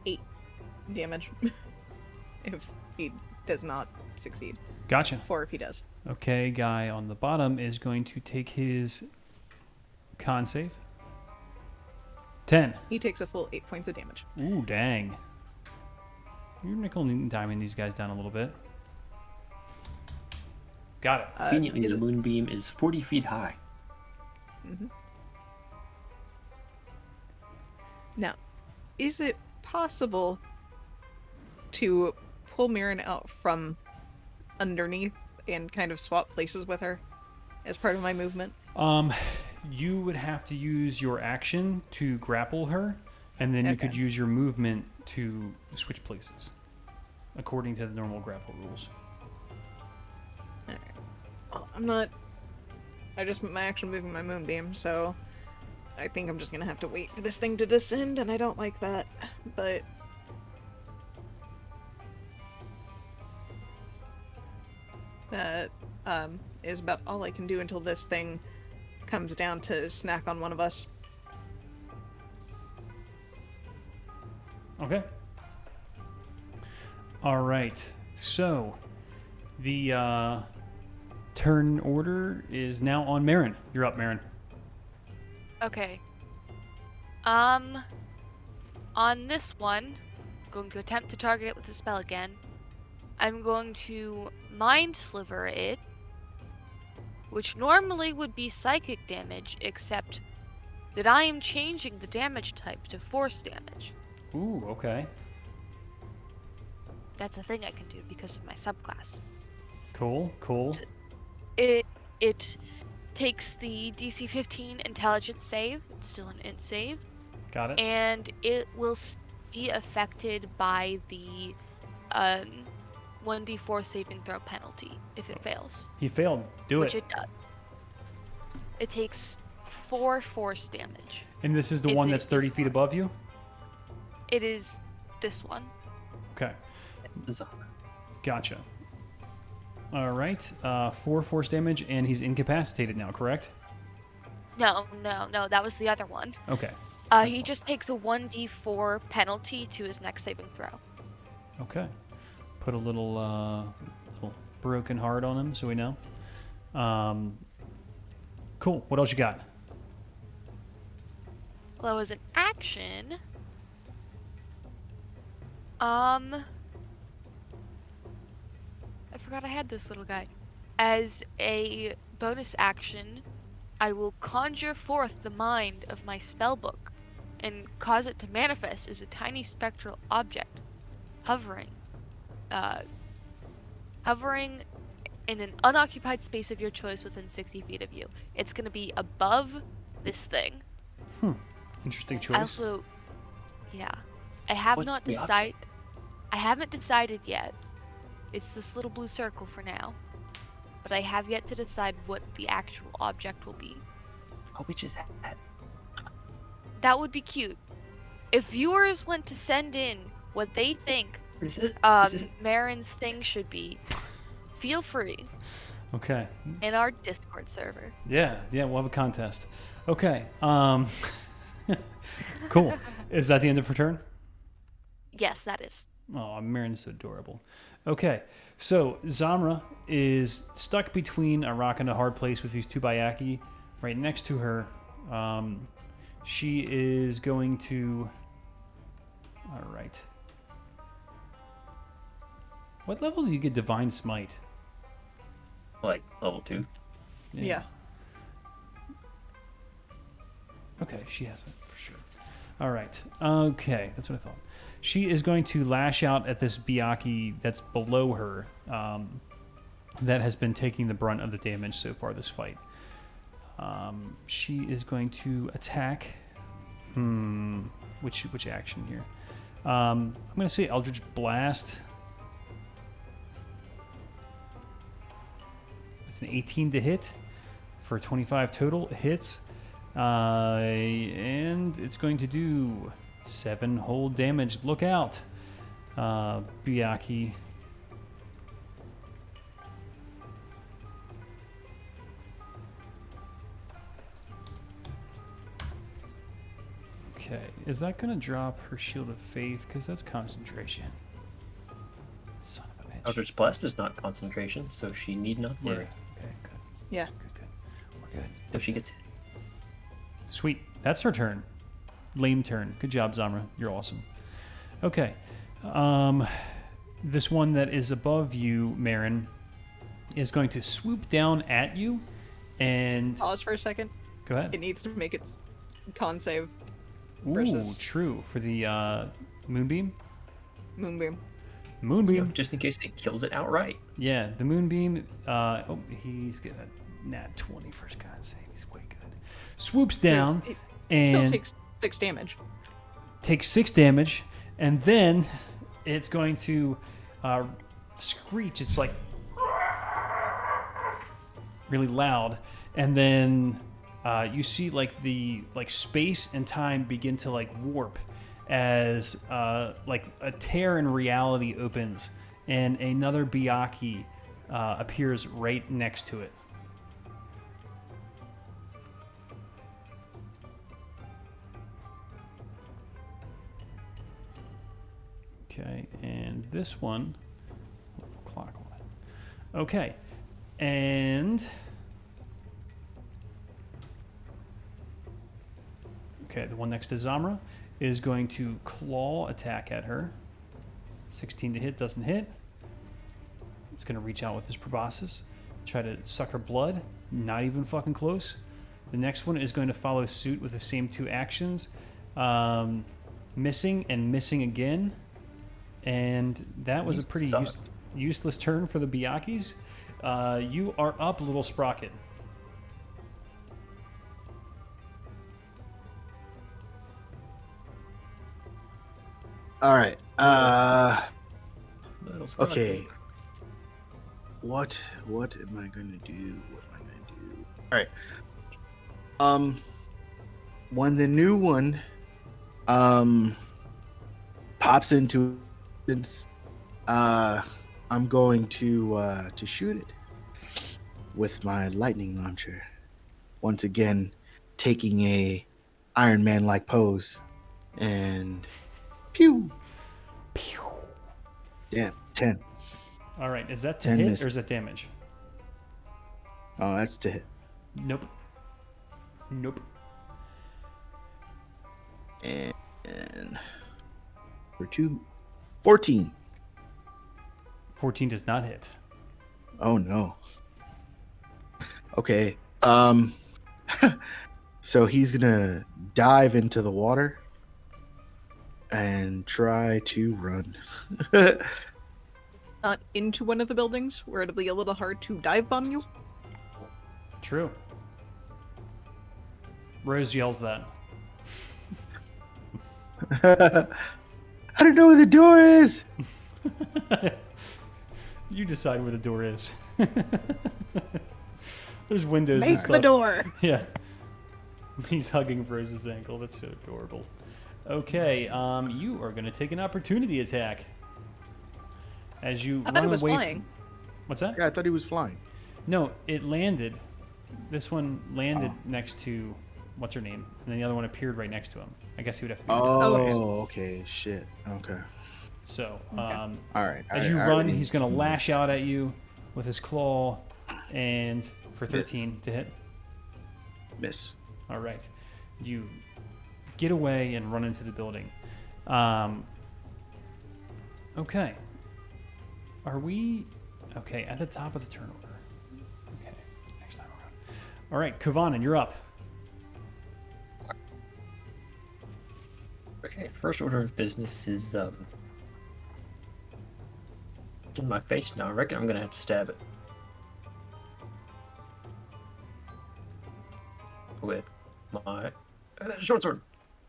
8 damage if he does not succeed. Gotcha. 4 if he does. Okay, guy on the bottom is going to take his con save. 10. He takes a full 8 points of damage. Ooh, dang. You're nickel and diming these guys down a little bit. Got it. Conveniently, is the it- moonbeam is 40 feet high. Now, is it possible to pull Mirren out from underneath and kind of swap places with her as part of my movement? You would have to use your action to grapple her, and then you could Okay. use your movement to switch places, according to the normal grapple rules. Alright. Well, I'm not. I just my action moving my moonbeam, so I think I'm just gonna have to wait for this thing to descend, and I don't like that. But that is about all I can do until this thing comes down to snack on one of us. Okay. All right. So, the turn order is now on Marin. You're up, Marin. Okay. On this one, I'm going to attempt to target it with a spell again. I'm going to Mind Sliver it, which normally would be psychic damage, except that I am changing the damage type to force damage. Ooh, okay. That's a thing I can do because of my subclass. Cool, cool. It takes the DC 15 intelligence save, it's still an int save, Got it. and it will be affected by the 1d4 saving throw penalty if it fails, He failed. Do which it. it does. It takes 4 force damage. And this is the if one it that's is 30 feet above you? It is this one. Okay. Huzzah. Gotcha. All right. 4 force damage, and he's incapacitated now, correct? No, that was the other one. Okay. He just takes a 1d4 penalty to his next saving throw. Okay. Put a little broken heart on him so we know. Cool. What else you got? Well, as an action, I forgot I had this little guy. As a bonus action, I will conjure forth the mind of my spellbook and cause it to manifest as a tiny spectral object, hovering in an unoccupied space of your choice within 60 feet of you. It's going to be above this thing. Interesting I choice. also, yeah, I have What's not the decided. I haven't decided yet. It's this little blue circle for now, but I have yet to decide what the actual object will be. Oh, which is that? That would be cute. If viewers want to send in what they think Is it? Marin's thing should be, feel free Okay. in our Discord server. Yeah, we'll have a contest. Okay. Cool. Is that the end of her turn? Yes, that is. Oh, Marin's so adorable. Okay, so Zamra is stuck between a rock and a hard place with these two Bayaki right next to her. She is going to... All right. What level do you get Divine Smite? Like level 2. Yeah. Okay, she has it for sure. All right. Okay, that's what I thought. She is going to lash out at this Byakuya that's below her, that has been taking the brunt of the damage so far this fight. She is going to attack. Which action here? I'm going to say Eldritch Blast. With an 18 to hit for 25 total hits. And it's going to do 7 whole damage. Look out, Byakuya. Okay, is that going to drop her Shield of Faith? Because that's concentration. Son of a bitch. Eldritch Blast is not concentration, so she need not Yeah. worry. Okay, good. Yeah. Good. We're good. If she gets hit. Sweet. That's her turn. Lame turn. Good job, Zamra. You're awesome. Okay. This one that is above you, Marin, is going to swoop down at you and... Pause for a second. Go ahead. It needs to make its con save. Ooh, versus- true. For the Moonbeam? Moonbeam. Moonbeam. Just in case it kills it outright. Yeah, the Moonbeam. He's got a nat 20 for his con save. He's way good. Swoops down It and still takes 6 damage. takes 6 damage, and then it's going to screech. It's like really loud, and then you see like the space and time begin to like warp as like a tear in reality opens, and another Byakuya appears right next to it. Okay, and this one, clock on it. Okay, and okay, the one next to Zamra is going to claw attack at her. 16 to hit, doesn't hit. It's going to reach out with his proboscis, try to suck her blood. Not even fucking close. The next one is going to follow suit with the same 2 actions. Missing and missing again. And that was a pretty suck. useless turn for the Byakis. You are up, little Sprocket. All right. Little sprocket. Okay. What am I gonna do? What am I gonna do? All right. When the new one pops into it, I'm going to shoot it with my lightning launcher. Once again, taking a Iron Man like pose, and pew. Pew. Damn, 10. All right, is that to 10 hit miss. or is that damage? Oh, that's to hit. Nope. Nope. And for 14. 14 does not hit. Oh no. Okay. So he's gonna dive into the water and try to run. Not into one of the buildings, where it'll be a little hard to dive bomb you. True. Rose yells that. I don't know where the door is. You decide where the door is. There's windows and Make stuff. the door. Yeah. He's hugging Rose's ankle. That's so adorable. Okay, you are going to take an opportunity attack. As you I thought run it was away flying. What's that? Yeah, I thought he was flying. No, it landed. This one landed next to what's her name, and then the other one appeared right next to him. I guess he would have to be. in a different Oh, place. okay. Shit. Okay. So, All right. as you run, he's going to lash out at you with his claw, and for 13 to hit. Miss. All right, you get away and run into the building. Okay. Are we okay at the top of the turn order? Okay, next time around. All right, Kovanen, you're up. Okay, first order of business is it's in my face now. I reckon I'm gonna have to stab it with my short sword.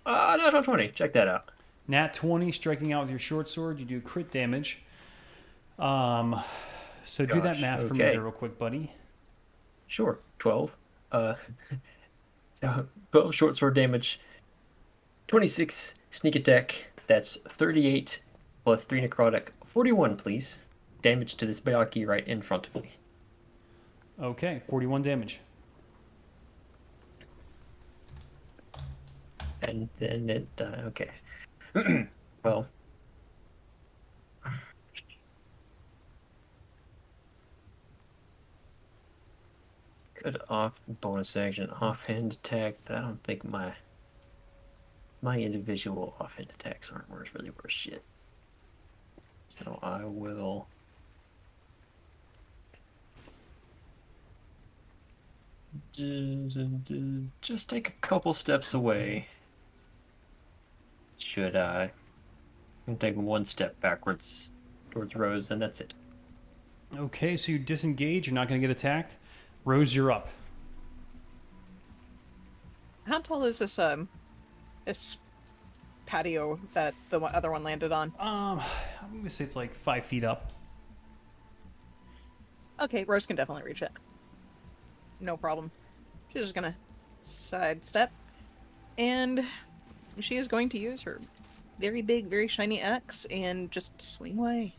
Natural 20. Check that out. Nat 20, striking out with your short sword. You do crit damage. So do that Gosh, math for me okay. there real quick, buddy. Sure, 12. So 12 short sword damage, 26 sneak attack. That's 38 plus 3 necrotic. 41, please. Damage to this Bayaki right in front of me. Okay, 41 damage. And then it okay. Well, good off bonus action offhand attack, but I don't think my individual offhand attacks aren't really worth shit. So I will just take a couple steps away. Should I? I'm gonna take one step backwards towards Rose, and that's it. Okay, so you disengage. You're not going to get attacked. Rose, you're up. How tall is this patio that the other one landed on? I'm going to say it's like 5 feet up. Okay, Rose can definitely reach it. No problem. She's just gonna sidestep, and she is going to use her very big, very shiny axe and just swing away.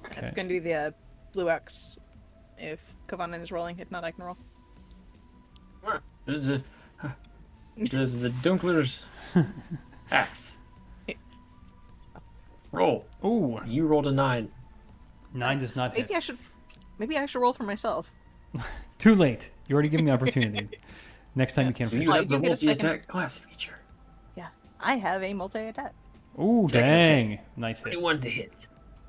Okay. It's going to be the blue axe. If Kovanen is rolling, if not, I can roll. There's the Dunkler's axe. Roll. Ooh, You rolled a 9. 9 does not hit. Maybe I should roll for myself. Too late. You already given me the opportunity. Next time you can You finish. Well, have the you get a second- multi-attack class feature. Yeah, I have a multi-attack. Ooh, Second dang. Nice hit. 21 to hit.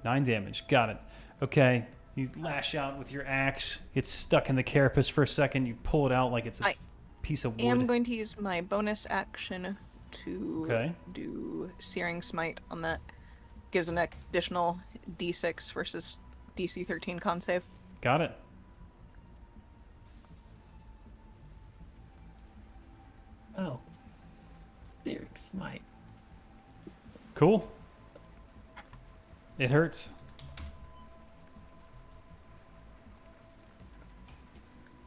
9 damage. Got it. Okay. You lash out with your axe. It's stuck in the carapace for a second. You pull it out like it's a I piece of wood. am going to use my bonus action to Okay. do Searing Smite on that. Gives an additional D6 versus DC 13 con save. Got it. Oh. Searing Smite. Cool. It hurts.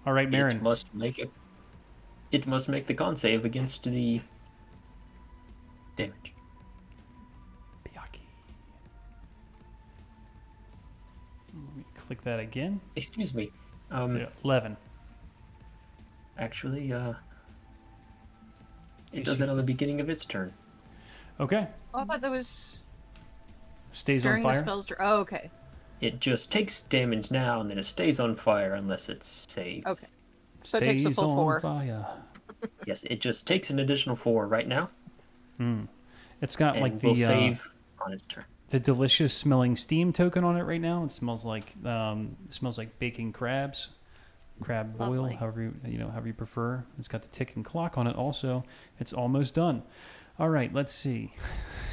All right, It Marin. must make the con save against the damage. Byaku. Let me click that again. Excuse me. Yeah, 11. Actually, it does that on the beginning of its turn. Okay. Oh, I thought that was Stays on during the fire. spell's turn. Oh, okay. It just takes damage now, and then it stays on fire unless it's saved. Okay. So it takes a Stays full on 4. fire. Yes, it just takes an additional 4 right now, It's got and like will the save on its turn. the delicious smelling steam token on it right now. It smells like baking crabs, crab boil, Lovely. however you prefer. It's got the ticking clock on it. Also, it's almost done. All right, let's see.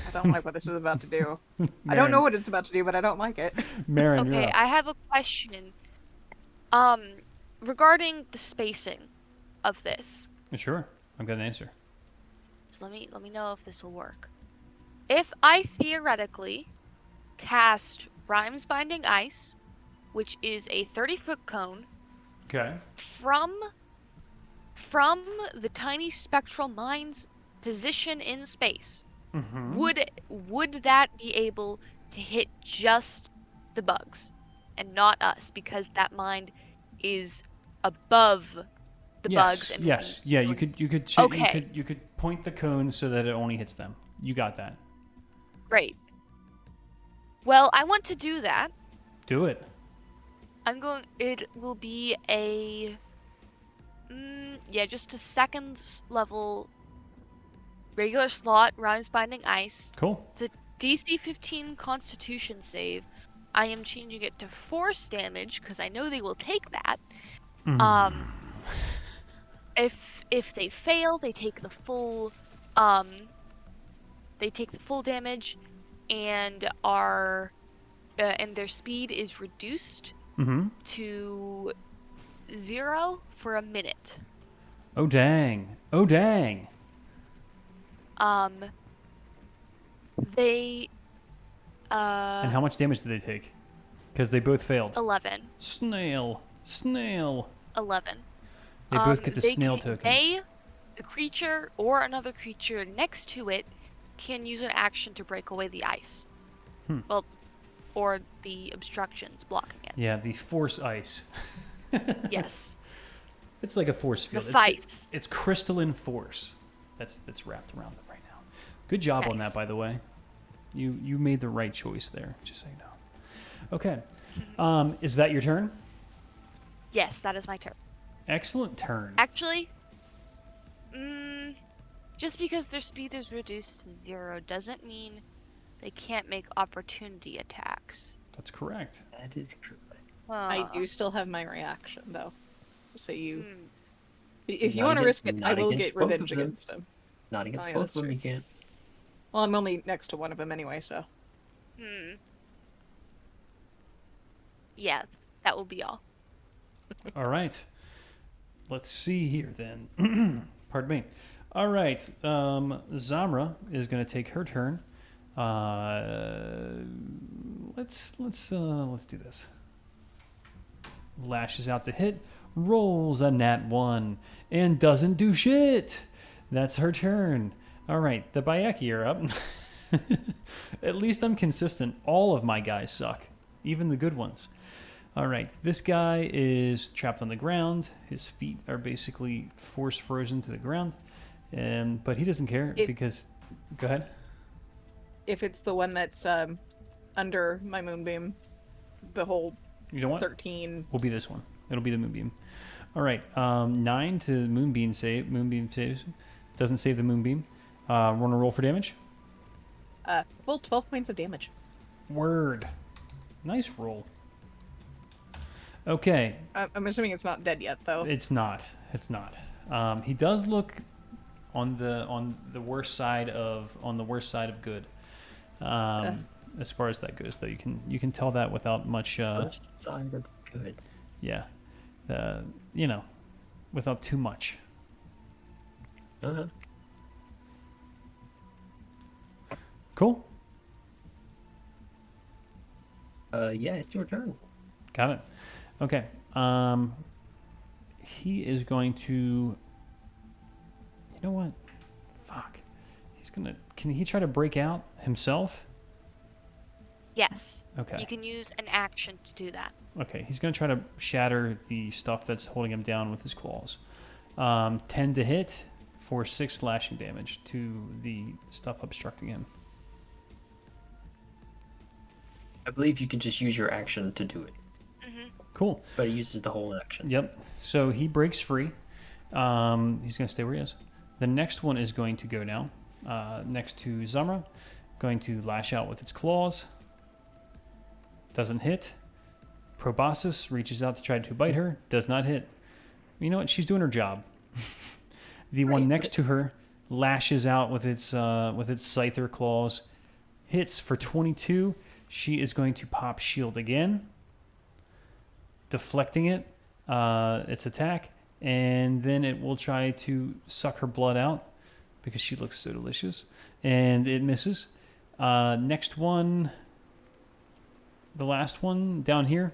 I don't like what this is about to do. I don't know what it's about to do, but I don't like it. Marin, you're Okay, up. I have a question. Regarding the spacing of this. Sure, I've got an answer. So let me know if this will work. If I theoretically cast Rhymes Binding Ice, which is a 30-foot cone, Okay. from the tiny spectral mines position in space, Mm-hmm. would that be able to hit just the bugs and not us, because that mind is above the bugs and would Yes. be Yeah. going- You Okay. could point the cone so that it only hits them. You got that. Great. Well, I want to do that. Do it. It will be a just a second level regular slot Rhymes Binding Ice. Cool. The DC 15 Constitution save. I am changing it to force damage because I know they will take that. Mm. If they fail, they take the full damage, and and their speed is reduced Mm-hmm. to 0 for a minute. Oh dang. Oh dang. They And how much damage did they take? Because they both failed. 11. Snail. Snail. 11. They both get the They snail can- token. They, the creature, or another creature next to it can use an action to break away the ice. Hmm. Well, or the obstructions blocking it. Yeah, the force ice. Yes. It's like a force The field. fights. It's crystalline force. That's wrapped around it right now. Good job on that, Nice. by the way. You made the right choice there. Just so you know. Okay. Is that your turn? Yes, that is my turn. Excellent turn. Actually, just because their speed is reduced to 0 doesn't mean they can't make opportunity attacks. That's correct. That is correct. I do still have my reaction, though. So you, Hmm. if you Not want to against- risk it, I not will against get both of revenge them. against him. Not against Oh, yeah, both that's of them, true. you can't. Well, I'm only next to one of them anyway, so. Yeah, that will be all. All right. Let's see here then. Pardon me. All right. Zamra is going to take her turn. Let's do this. Lashes out to hit, rolls a nat 1, and doesn't do shit. That's her turn. All right, the Bayeki are up. At least I'm consistent. All of my guys suck, even the good ones. All right, this guy is trapped on the ground. His feet are basically force frozen to the ground, but he doesn't care because. Go ahead. If it's the one that's under my moonbeam, the whole You know what? 13. Will be this one. It'll be the moonbeam. All right, 9 to moonbeam save. Moonbeam saves. Doesn't save the moonbeam. Want to roll for damage? Well, 12 points of damage. Word. Nice roll. Okay, I'm assuming it's not dead yet, though. it's not. It's not. He does look on the worst side of good. As far as that goes, though, you can tell that without much. First side of good. Yeah, without too much. Uh-huh. Cool. Yeah, it's your turn. Got it. Okay. He is going to. You know what? Fuck. He's gonna. Can he try to break out himself? Yes. Okay. You can use an action to do that. Okay. He's gonna try to shatter the stuff that's holding him down with his claws. 10 to hit for 6 slashing damage to the stuff obstructing him. I believe you can just use your action to do it, Cool. but it uses the whole action. Yep. So he breaks free. He's going to stay where he is. The next one is going to go now, next to Zamra. Going to lash out with its claws. Doesn't hit. Proboscis reaches out to try to bite her. Does not hit. You know what? She's doing her job. The one next to her lashes out with its scyther claws. Hits for 22. She is going to pop shield again, deflecting its attack, and then it will try to suck her blood out because she looks so delicious, and it misses. Next one, the last one down here,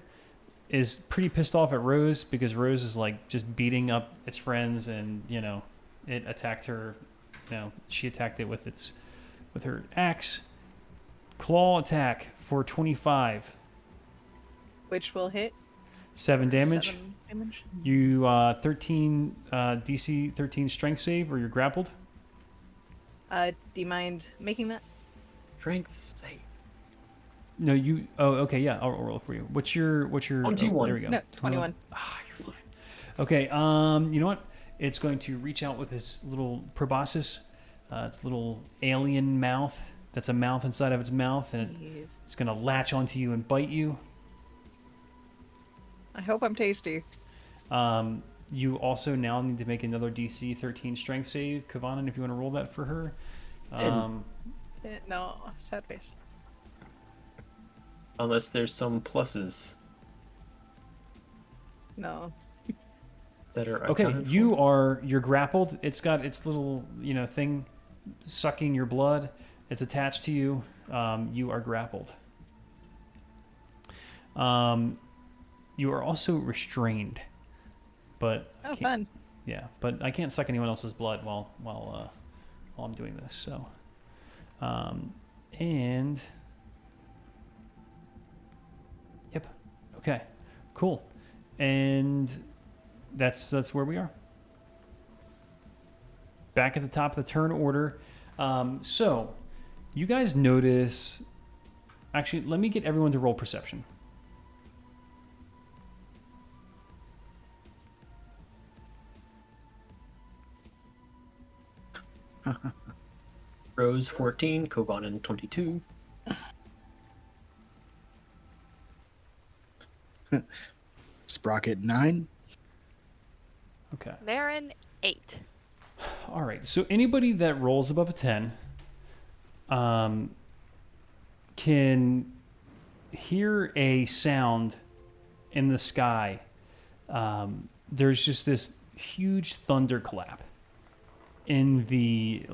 is pretty pissed off at Rose because Rose is like just beating up its friends, and it attacked her she attacked it with her axe. Claw attack for 25. Which will hit 7 damage. 7 damage. You 13 DC 13 strength save, or you're grappled. Do you mind making that? Strength save. No, you. Oh, okay, yeah. I'll roll for you. What's your? 21. There we go. No, 21. Ah, you're fine. Okay. You know what? It's going to reach out with its little proboscis, its little alien mouth. That's a mouth inside of its mouth, and Yes. it's going to latch onto you and bite you. I hope I'm tasty. You also now need to make another DC 13 strength save, Kavanan, if you want to roll that for her. No, sad face. Unless there's some pluses No. that are Okay, accounted for. you're grappled. It's got its little thing sucking your blood. It's attached to you. You are grappled. You are also restrained, but I Oh, can't- fun. yeah, but I can't suck anyone else's blood while I'm doing this. So, and yep, okay, cool, and that's where we are. Back at the top of the turn order. So, you guys notice. Actually, let me get everyone to roll perception. Rose 14, Kovanen 22. Sprocket 9. Okay. Marin 8. All right. So anybody that rolls above a 10 can hear a sound in the sky. There's just this huge thunderclap in the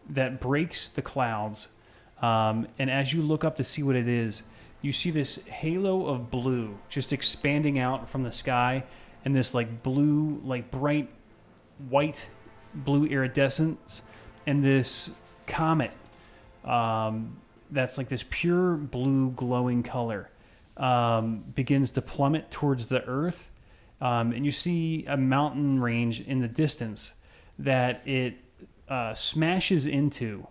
that breaks the clouds. And as you look up to see what it is, you see this halo of blue just expanding out from the sky, and this blue, bright white blue iridescence, and this comet that's this pure blue glowing color begins to plummet towards the earth, and you see a mountain range in the distance that it smashes into,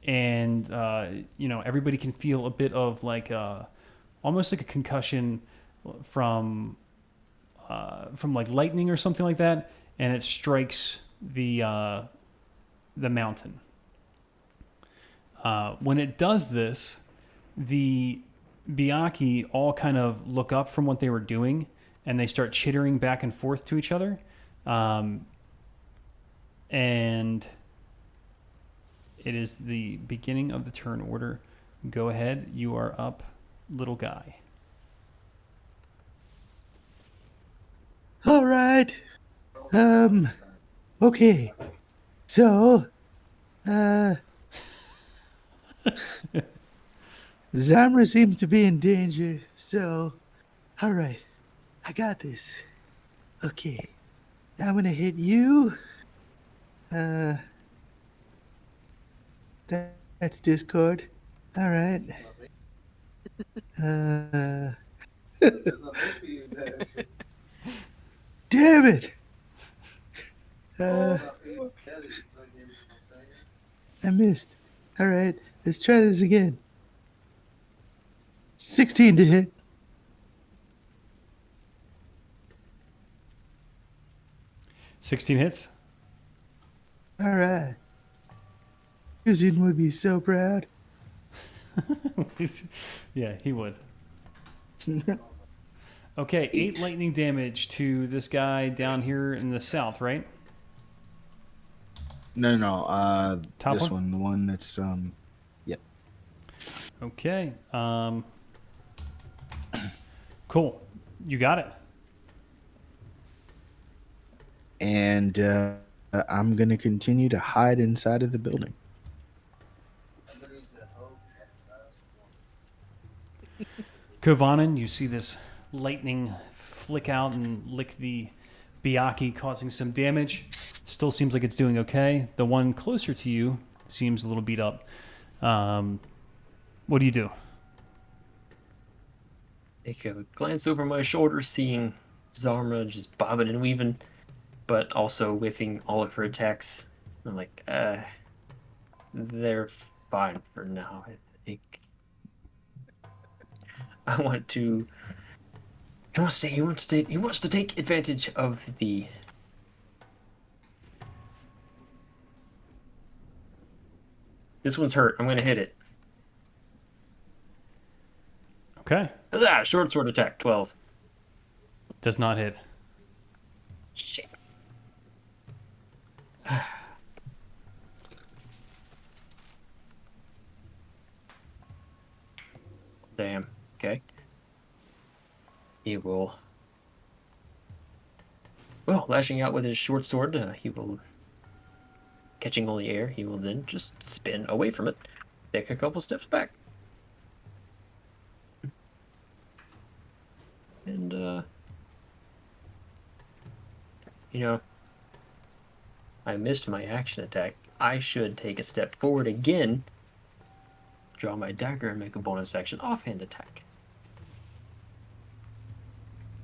and everybody can feel a bit of almost like a concussion from lightning or something like that, and it strikes the mountain. When it does this, the Biaki all kind of look up from what they were doing, and they start chittering back and forth to each other. And it is the beginning of the turn order. Go ahead. You are up, little guy. All right. Okay. So, Zamra seems to be in danger, so, all right. I got this. Okay. I'm gonna hit you. That's Discord. All right. Damn it! I missed. All right, let's try this again. 16 to hit. $16 hits. All right. Yuzin would be so proud. Yeah, he would. Okay, 8 lightning damage to this guy down here in the south, right? No. Top This one? one, the one that's Yep. Okay. Cool. You got it. And I'm gonna continue to hide inside of the building. Kovanen, you see this lightning flick out and lick the Biaki causing some damage. Still seems like it's doing okay. The one closer to you seems a little beat up. What do you do? Take a glance over my shoulder, seeing Zarma just bobbing and weaving, but also whiffing all of her attacks. I'm like, they're fine for now, I think. I want to. He wants to take advantage of the. This one's hurt. I'm gonna hit it. Okay. Short sword attack, 12. Does not hit. Shit. Damn. Okay. He will. Well, lashing out with his short sword, he will. Catching only air, he will then just spin away from it, take a couple steps back. And, I missed my action attack. I should take a step forward again, draw my dagger, and make a bonus action offhand attack.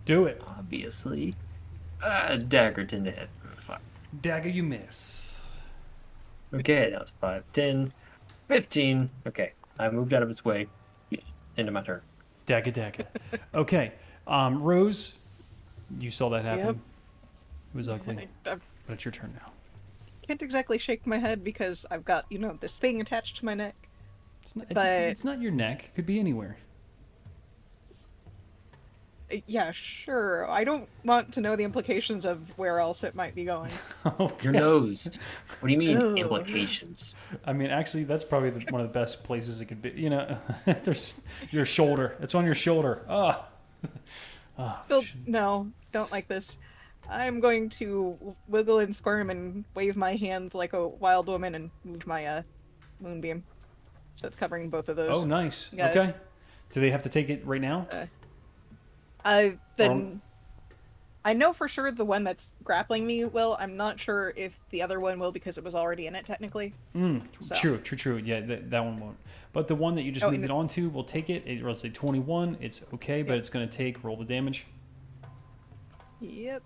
Do it. Obviously. Dagger 10 to hit. Fuck. Dagger, you miss. Okay, that was 5, 10, 15. Okay, I moved out of its way. End of my turn. Dagger, dagger. Okay. Rose, you saw that happen. Yep. It was ugly. I But it's your turn now. can't exactly shake my head because I've got, this thing attached to my neck. But- It's not your neck. It could be anywhere. Yeah, sure. I don't want to know the implications of where else it might be going. Your nose. What do you mean, Ugh. implications? I mean, actually, that's probably one of the best places it could be. There's your shoulder. It's on your shoulder. Still, no, don't like this. I'm going to wiggle and squirm and wave my hands like a wild woman and move my moonbeam. So it's covering both of those. Oh, nice. Guys. Okay. Do they have to take it right now? Then I know for sure the one that's grappling me will. I'm not sure if the other one will because it was already in it technically. So. True. Yeah, that one won't. But the one that you just Oh, moved and it onto will take it. It rolls a 21. It's okay, but it's going to roll the damage. Yep.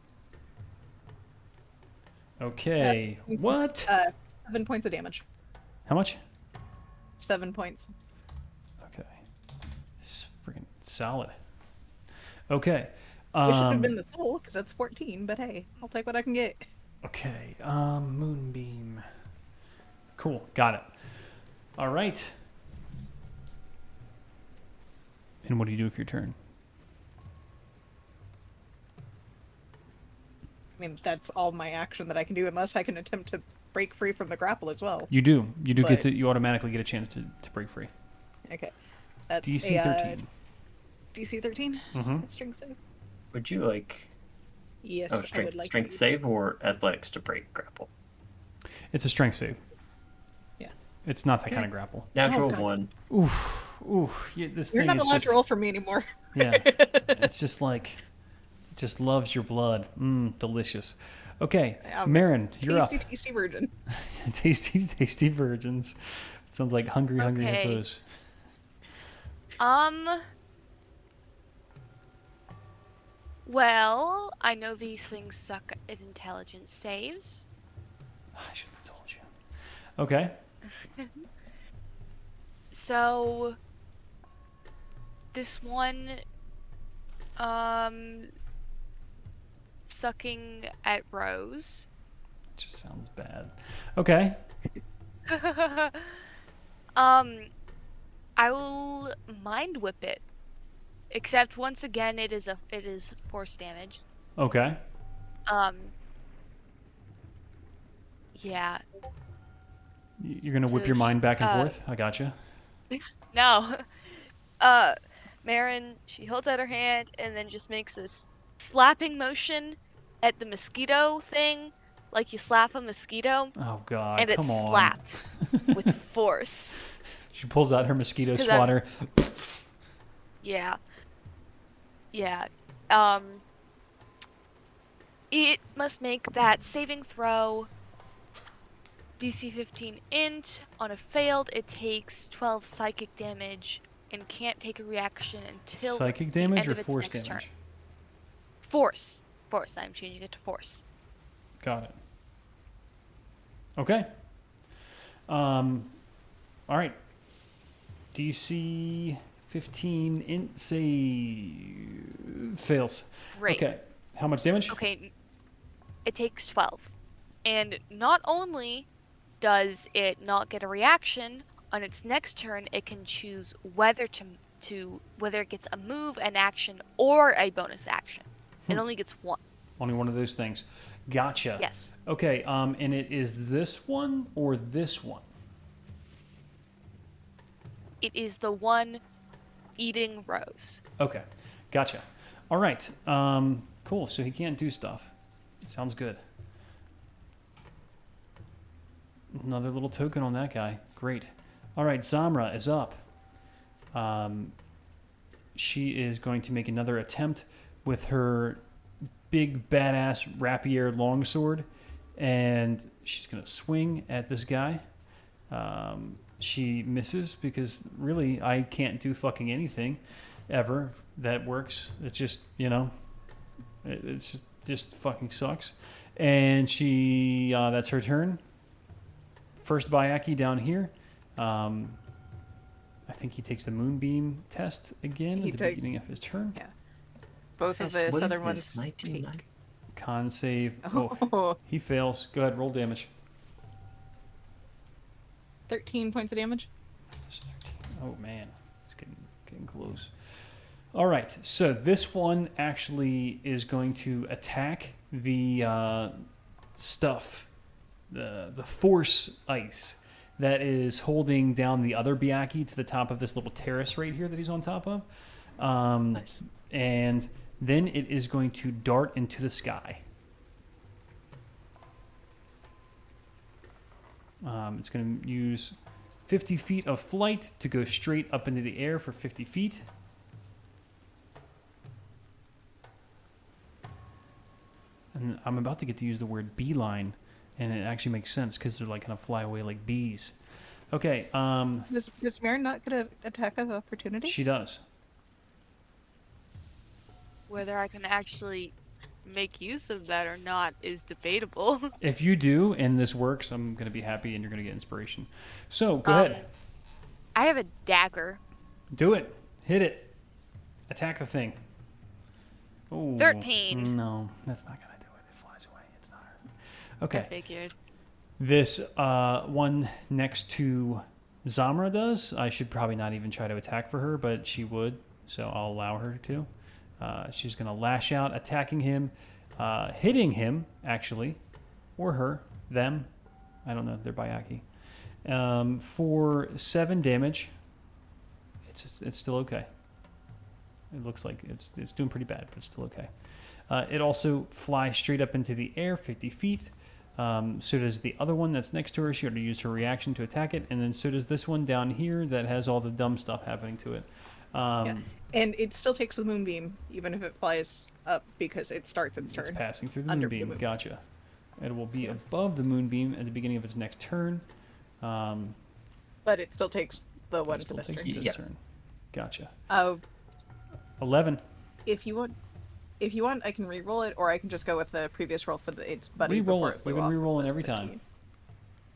Okay. What? 7 points of damage. How much? 7 points. Okay. It's freaking solid. Okay. It should have been the full because that's 14, but hey, I'll take what I can get. Okay. Moonbeam. Cool. Got it. All right. And what do you do with your turn? I mean, that's all my action that I can do unless I can attempt to break free from the grapple as well. You do. You do But- you automatically get a chance to break free. Okay. That's DC a, 13. DC 13? Mm-hmm. Strength save? Would you like Yes, I strength would like strength to. save or athletics to break grapple? It's a strength save. Yeah. It's not that kind of grapple. Natural God. 1. Oof. Yeah, this You're thing not is allowed just... to roll for me anymore. Yeah. It's just like... It just loves your blood. Delicious. Okay. Marin, you're up. Tasty virgin. tasty virgins. Sounds like hungry Okay. hippos. Well, I know these things suck at intelligence saves. I shouldn't have told you. Okay. So this one sucking at Rose. Just sounds bad. Okay. I will mind whip it. Except once again it is force damage. Okay. Yeah. You're gonna whip So your mind back and uh, forth? I gotcha. No. Marin, she holds out her hand and then just makes this slapping motion at the mosquito thing, like you slap a mosquito, Oh god, and it come on. slapped with force. She pulls out her mosquito 'Cause I'm- swatter. Yeah. Yeah. It must make that saving throw DC 15 int. On a failed, it takes 12 psychic damage and can't take a reaction until Psychic the damage end or of its force next damage? turn. Force. Force. I'm changing it to force. Got it. Okay. All right. DC 15 int save fails. Great. Okay. How much damage? Okay, it takes 12. And not only does it not get a reaction, on its next turn it can choose whether to whether it gets a move, an action, or a bonus action. It only gets one. Only one of those things. Gotcha. Yes. Okay. And it is this one or this one? It is the one eating Rose. Okay. Gotcha. All right. Cool. So he can't do stuff. Sounds good. Another little token on that guy. Great. All right. Zamra is up. She is going to make another attempt with her big badass rapier longsword, and she's going to swing at this guy. She misses because really I can't do fucking anything ever that works. It's just, it's just fucking sucks. And she, that's her turn. First Bayaki down here. I think he takes the Moonbeam test again at the beginning of his turn. Yeah. Both of Test, the what is southern this? ones 1990? take. Con save. Oh, Oh, he fails. Go ahead, roll damage. 13 points of damage. It's 13. Oh man, it's getting close. All right, so this one actually is going to attack the stuff, the force ice that is holding down the other Byaki to the top of this little terrace right here that he's on top of. Nice. And then it is going to dart into the sky. It's going to use 50 feet of flight to go straight up into the air for 50 feet. And I'm about to get to use the word beeline, and it actually makes sense because they're like kind of fly away like bees. Okay, Does Maren not get an attack of opportunity? she does. Whether I can actually make use of that or not is debatable. If you do, and this works, I'm going to be happy, and you're going to get inspiration. So, go ahead. I have a dagger. Do it. Hit it. Attack the thing. Ooh, 13. No, that's not going to do it. It flies away. It's not her. I Okay. figured. This one next to Zamra does. I should probably not even try to attack for her, but she would, so I'll allow her to. She's going to lash out, attacking him, hitting him, actually, or her, them. I don't know. They're Bayaki. For 7 damage. It's still okay. It looks like it's doing pretty bad, but it's still okay. It also flies straight up into the air, 50 feet. So does the other one that's next to her. She already used her reaction to attack it. And then so does this one down here that has all the dumb stuff happening to it. Yeah. And it still takes the moonbeam, even if it flies up, because it starts its turn. It's passing through the Under moonbeam. the moonbeam. Gotcha. It will be above the moonbeam at the beginning of its next turn. But it still takes the one It for still this takes turn. this turn. Gotcha. 11. If you want, I can re-roll it, or I can just go with the previous roll for its buddy. Re-roll before it. flew We've been off, re-rolling which every was time. 13.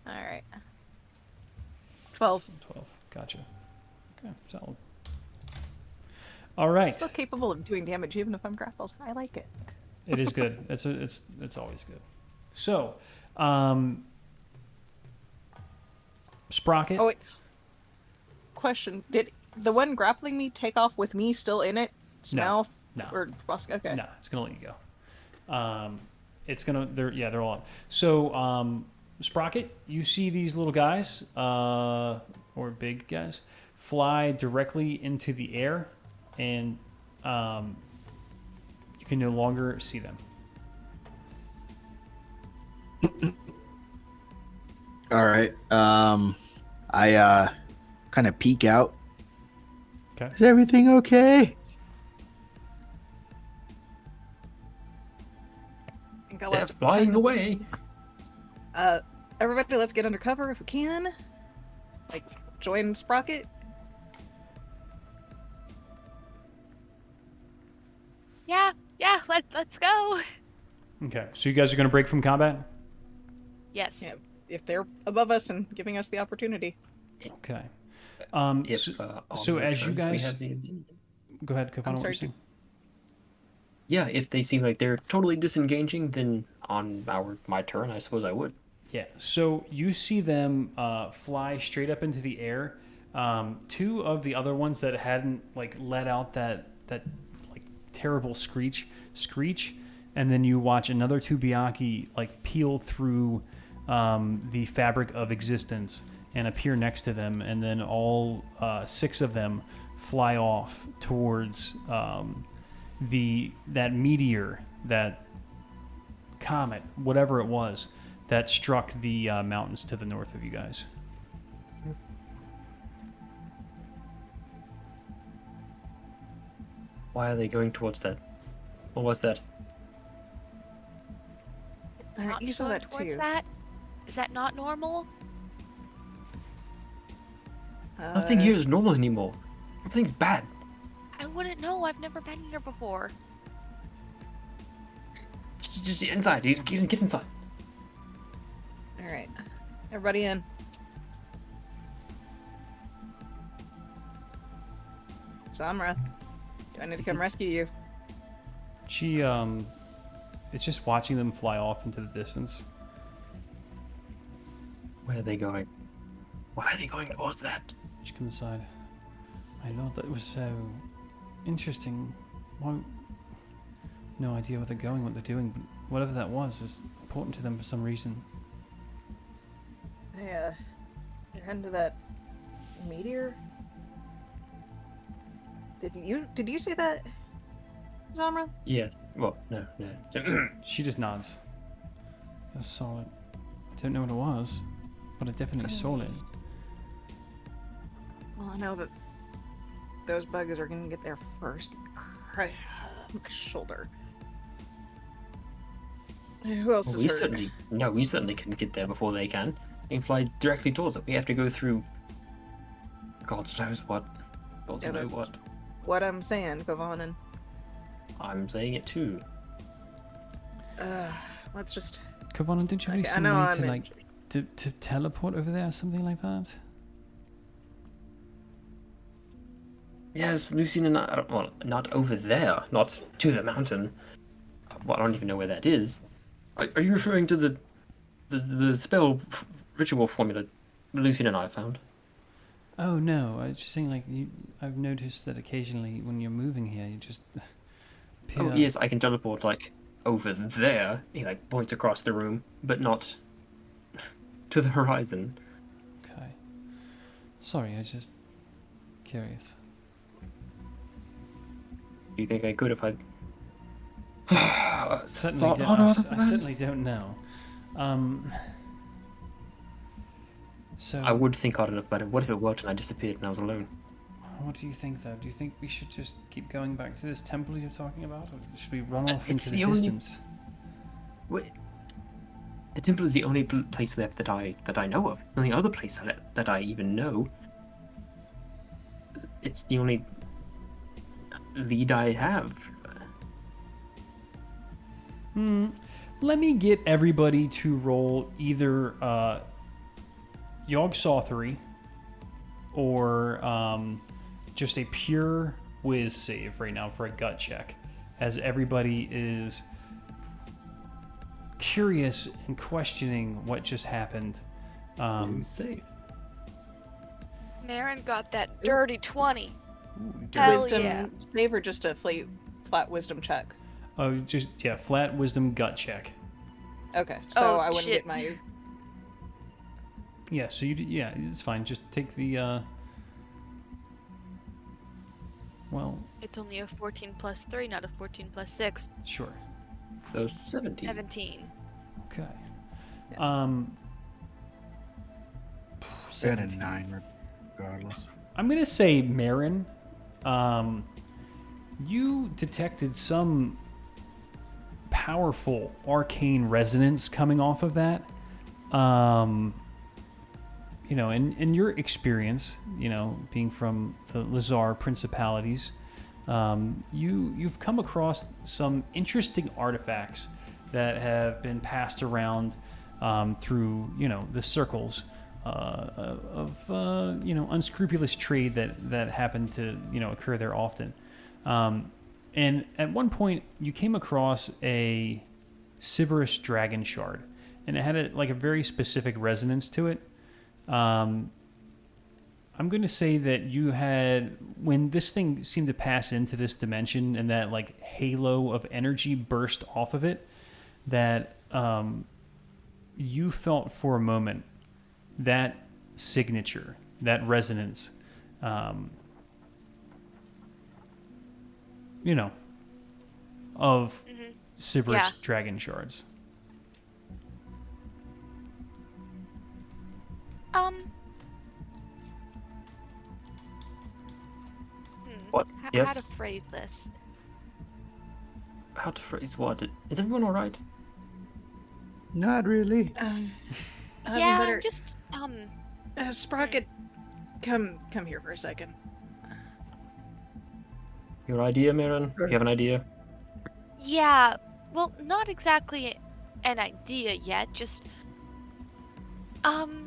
All right. 12. 12. Gotcha. Okay, solid. All right. Still capable of doing damage even if I'm grappled. I like it. It is good. It's always good. So, Sprocket. Oh wait. Question: did the one grappling me take off with me still in it? Smell? No. Or okay. No, it's gonna let you go. It's gonna. They're all up. So, Sprocket, you see these little guys, or big guys, fly directly into the air, and you can no longer see them. All right. I kind of peek out. Okay. Is everything okay? Got They're lots of flying away. Everybody, let's get under cover if we can. Like, join Sprocket. Yeah, let's go. Okay, so you guys are going to break from combat? Yes. Yeah, if they're above us and giving us the opportunity. Okay. If, So, on so their as you turns, we guys... have the advantage. Go ahead, Kavana, what sorry, you're saying? Yeah, if they seem like they're totally disengaging, then on my turn, I suppose I would. Yeah, so you see them fly straight up into the air. Two of the other ones that hadn't like let out that like terrible screech, and then you watch another two Byakhee like peel through the fabric of existence and appear next to them, and then all 6 of them fly off towards that meteor, that comet, whatever it was, that struck the mountains to the north of you guys. Why are they going towards that? What was that? Not You saw going that towards too. that? Is that not normal? Nothing here is normal anymore. Everything's bad. I wouldn't know. I've never been here before. Just get inside. Get inside. All right, everybody in. Samra, do I need to come rescue you? She it's just watching them fly off into the distance. Where are they going? Why are they going towards that? She comes aside. I know that was so interesting. Why? No idea where they're going, what they're doing, but whatever that was is important to them for some reason. They're heading to that meteor. Did you say that, Zamra? Yes. Well, no. She just nods. I saw it. I don't know what it was, but I definitely saw it. Well, I know that those buggers are gonna get there first. My shoulder. Who else Well, is hurt? we certainly can get there before they can. They can fly directly towards it. We have to go through God knows what. God Yeah, knows that's what. what I'm saying, Kavanen. I'm saying it too. Let's just. Kavana, didn't you have Okay, I some know way I'm to in- like to teleport over there or something like that? Yes, Lucian and I. Well, not over there. Not to the mountain. Well, I don't even know where that is. Are you referring to the spell ritual formula Lucian and I found? Oh no, I was just saying like I've noticed that occasionally when you're moving here, you just appear. Oh yes, I can teleport like over there. He like points across the room, but not to the horizon. Okay. Sorry, I was just curious. Do you think I could if I? Certainly thought don't. harder I out of that? certainly don't know. So I would think hard enough, but what if it worked and I disappeared and I was alone? what do you think, though? Do you think we should just keep going back to this temple you're talking about, or should we run off It's into the the only- distance? Wait. The temple is the only place left that I know of. The only other place that I even know. It's the only lead I have. Let me get everybody to roll either Yogg Sothory or just a pure whiz save right now for a gut check, as everybody is curious and questioning what just happened. Safe. Marin got that dirty 20. Dirty. Hell Wisdom yeah. save or just a flat wisdom check? Oh, just yeah, flat wisdom gut check. Okay, so Oh, I wouldn't shit. get my. Yeah, so yeah, it's fine. Just take the well, It's only a 14 plus 3, not a 14 plus 6. sure. So 17. 17. Okay. Yeah. I got a 17. 9 regardless. I'm gonna say Marin. You detected some powerful arcane resonance coming off of that. You know, in your experience, you know, being from the Lazar principalities, you've come across some interesting artifacts that have been passed around through, you know, the circles of you know, unscrupulous trade that happen to, you know, occur there often. And at one point, you came across a Sybaris dragon shard, and it had a very specific resonance to it. I'm going to say that you had, when this thing seemed to pass into this dimension and that like halo of energy burst off of it, that you felt for a moment that signature, that resonance, you know, of Sybaris Yeah. dragon shards. What? How Yes? to phrase this? How to phrase what? Is everyone all right? Not really. Yeah, better. I'm just Sprocket, come here for a second. Your idea, Marin? You have an idea? Yeah, well, not exactly an idea yet, just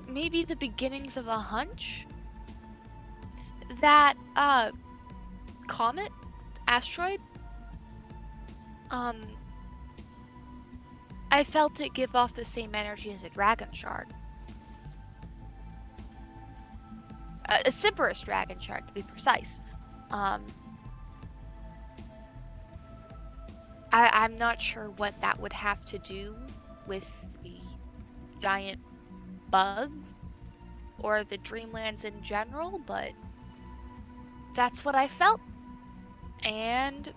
maybe the beginnings of a hunch. That comet, asteroid, I felt it give off the same energy as a dragon shard. A Sybaris dragon shard, to be precise. I'm not sure what that would have to do with the giant bugs or the Dreamlands in general, but that's what I felt. And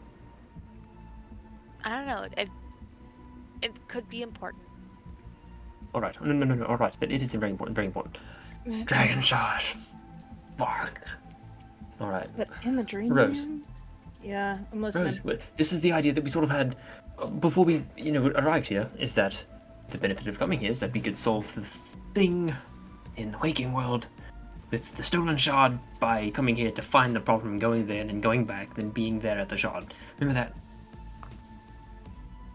I don't know, it could be important. All right. No. All right. It is very important. Very important. Dragon shot. Fuck. All right. But in the dream. Rose. Yeah, I'm listening. Rose, this is the idea that we sort of had before we, you know, arrived here. Is that the benefit of coming here is that we could solve the thing in the waking world with the stolen shard by coming here to find the problem, going there, and then going back, then being there at the shard. Remember that?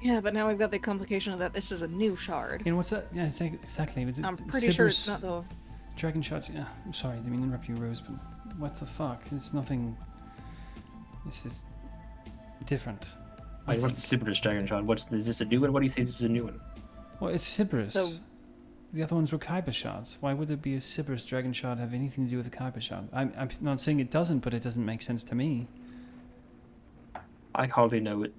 Yeah, but now we've got the complication of that this is a new shard. You know what's that? Yeah, exactly. I'm pretty sure it's not the. Dragon shots. Yeah, I'm sorry, I didn't mean to interrupt you, Rose, but what the fuck? It's nothing. This is different. Wait, what's the Sybaris dragon shard? Is this a new one? What do you say this is a new one? Well, it's Sybaris. So- The other ones were Kyber shards. Why would there be a Sybaris dragon shard have anything to do with a Kyber shard? I'm not saying it doesn't, but it doesn't make sense to me. I hardly know it.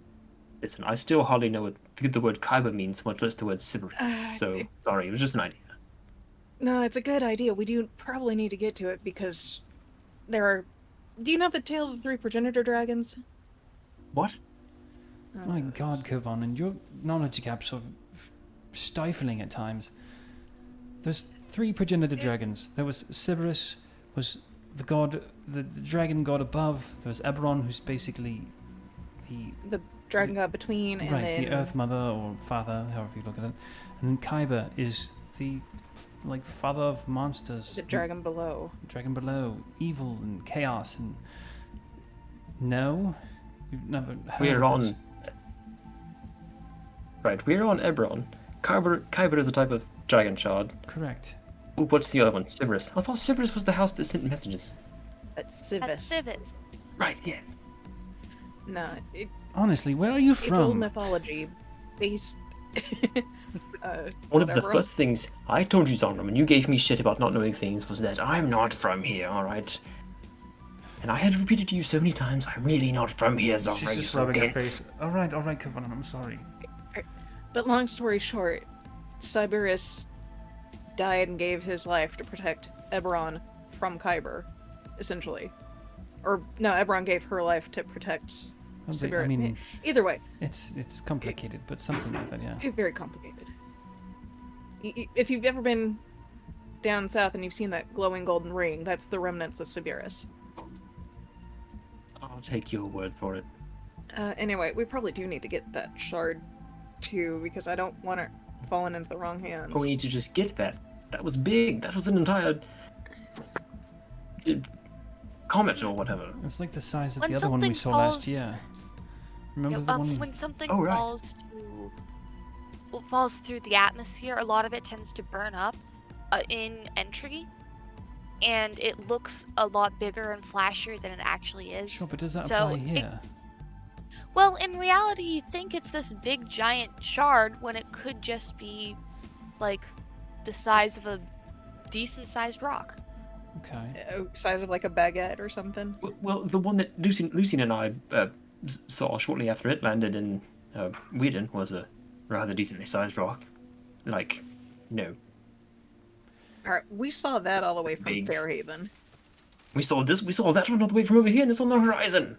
Listen, I still hardly know what the word Kyber means, much less the word Sybaris. So, sorry, it was just an idea. No, it's a good idea. We do probably need to get to it because there are. Do you know the tale of the three progenitor dragons? What? Oh, My God, Kovan, and your knowledge gap's sort of stifling at times. There's three progenitor dragons. There was Sybaris, was the god, the dragon god above. There was Eberron, who's basically The dragon god between, and right, then the Earth Mother or Father, however you look at it. And then Kyber is the father of monsters. the dragon below. Dragon below, evil and chaos and no, you've never heard We're of this. on. Right, we're on Eberron. Kyber is a type of dragon shard. Correct. Ooh, what's the other one? Sybaris. I thought Sybaris was the house that sent messages. That's That's Civis. Civis. Right, yes. No, Honestly, where are you it's old from? mythology based. One of the whatever. first things I told you, Zonram, when you gave me shit about not knowing things, was that I'm not from here, alright? And I had repeated to you so many times, I'm really not from here, Zonram. She's you just so rubbing her dense. face. All right, Kovan, I'm sorry. But long story short, Sybaris died and gave his life to protect Eberron from Kyber, essentially. Or no, Eberron gave her life to protect I Sybaris. mean, Either way, it's complicated, but something like that, yeah. it's very complicated. If you've ever been down south and you've seen that glowing golden ring, that's the remnants of Sybaris. I'll take your word for it. Anyway, we probably do need to get that shard too, because I don't want it falling into the wrong hands. Oh, we need to just get that. That was big. That was an entire comet or whatever. It's like the size of When the other one we something saw last falls- year. Remember the one? When something Oh, right. falls through the atmosphere, a lot of it tends to burn up in entry, and it looks a lot bigger and flashier than it actually is. Sure, but does that So, apply here? Well, in reality, you think it's this big giant shard when it could just be like the size of a decent sized rock. Okay. Size of like a baguette or something. Well, the one that Lucian and I saw shortly after it landed in Whedon was a rather decently sized rock. Like, no. Alright, we saw that all the way from Big. Fairhaven. We saw this, we saw that one all the way from over here, and it's on the horizon.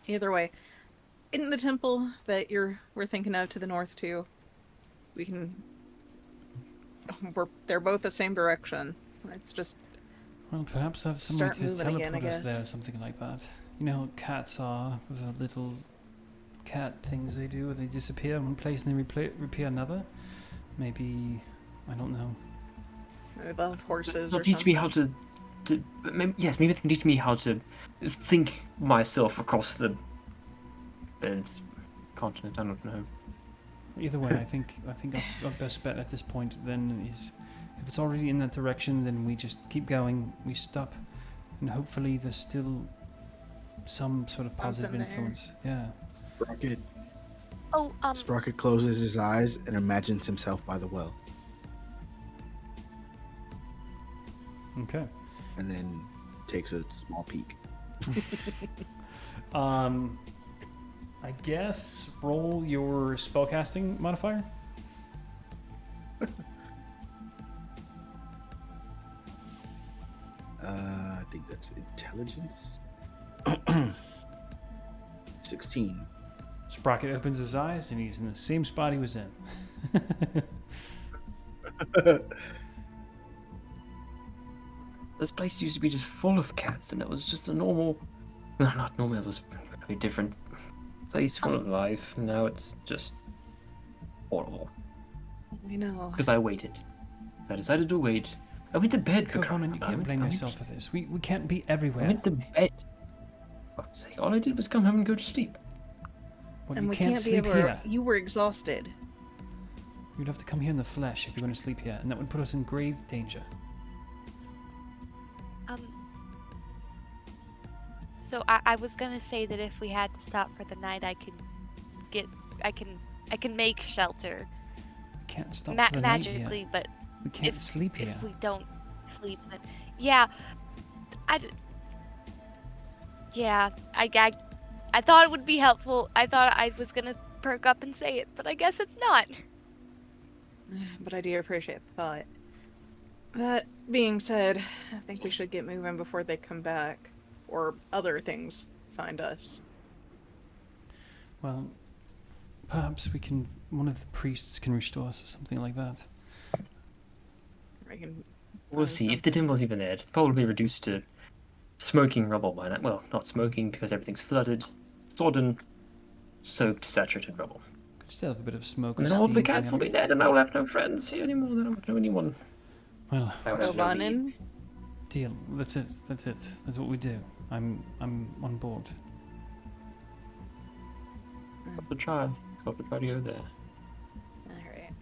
Either way, in the temple that we're thinking of to the north too, we can. They're both the same direction. It's just Well, perhaps I have some way Start to moving teleport again, I us there, or guess. something like that. You know how cats are with the little cat things they do, where they disappear in one place and they reappear another. Maybe I don't know. they'll have horses They'll or teach me something. how to yes, maybe they can teach me how to think myself across the continent. I don't know. Either way, I think our best bet at this point then is, if it's already in that direction, then we just keep going. We stop, and hopefully there's still some sort of positive Something there. influence. Yeah. Sprocket, Oh, Sprocket closes his eyes and imagines himself by the well, Okay. and then takes a small peek. I guess roll your spellcasting modifier. I think that's intelligence. 16. Sprocket opens his eyes and he's in the same spot he was in. This place used to be just full of cats, and it was just a normal. No, not normal. It was a very different place full of life. And now it's just horrible. We know. Because I waited. I decided to wait. I went to bed for crying Conan, you out can't loud. blame I went- yourself for this. We can't be I everywhere. went to bed. For fuck's sake, all I did was come home and go to sleep. Well, And you we can't can't be sleep able. here. You were exhausted. You'd have to come here in the flesh if you're going to sleep here, and that would put us in grave danger. So I was gonna say that if we had to stop for the night, I can make shelter We can't stop for the night here. magically, but We can't sleep here. if we don't sleep, then yeah, yeah, I thought it would be helpful. I thought I was gonna perk up and say it, but I guess it's not. But I do appreciate the thought. That being said, I think we should get moving before they come back, or other things find us. Well, perhaps we can. One of the priests can restore us or something like that. We can We'll find see. If the temple's even there, it's probably reduced to smoking rubble by now. Well, not smoking because everything's flooded. Sodden, soaked, saturated rubble. Could still have a bit of smoke. And or then all of the steam cats will coming be dead, and I will have no friends here anymore. Then I won't know anyone. out. Well, I will Go have no on in. needs. deal. That's it. That's it. That's what we do. I'm on board. Got to try. Got to try to go there. Alright.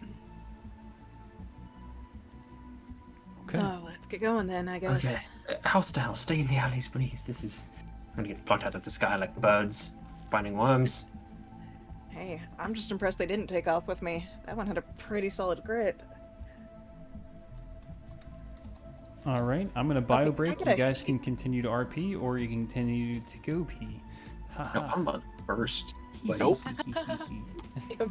Okay. Oh, let's get going then, I guess. Okay. House to house. Stay in the alleys, please. This is. I'm gonna get plucked out of the sky like the birds, finding worms. Hey, I'm just impressed they didn't take off with me. That one had a pretty solid grip. All right. I'm gonna bio I break. gotta- You guys can continue to RP, or you can continue to go P. No, Haha. I'm on first. Nope.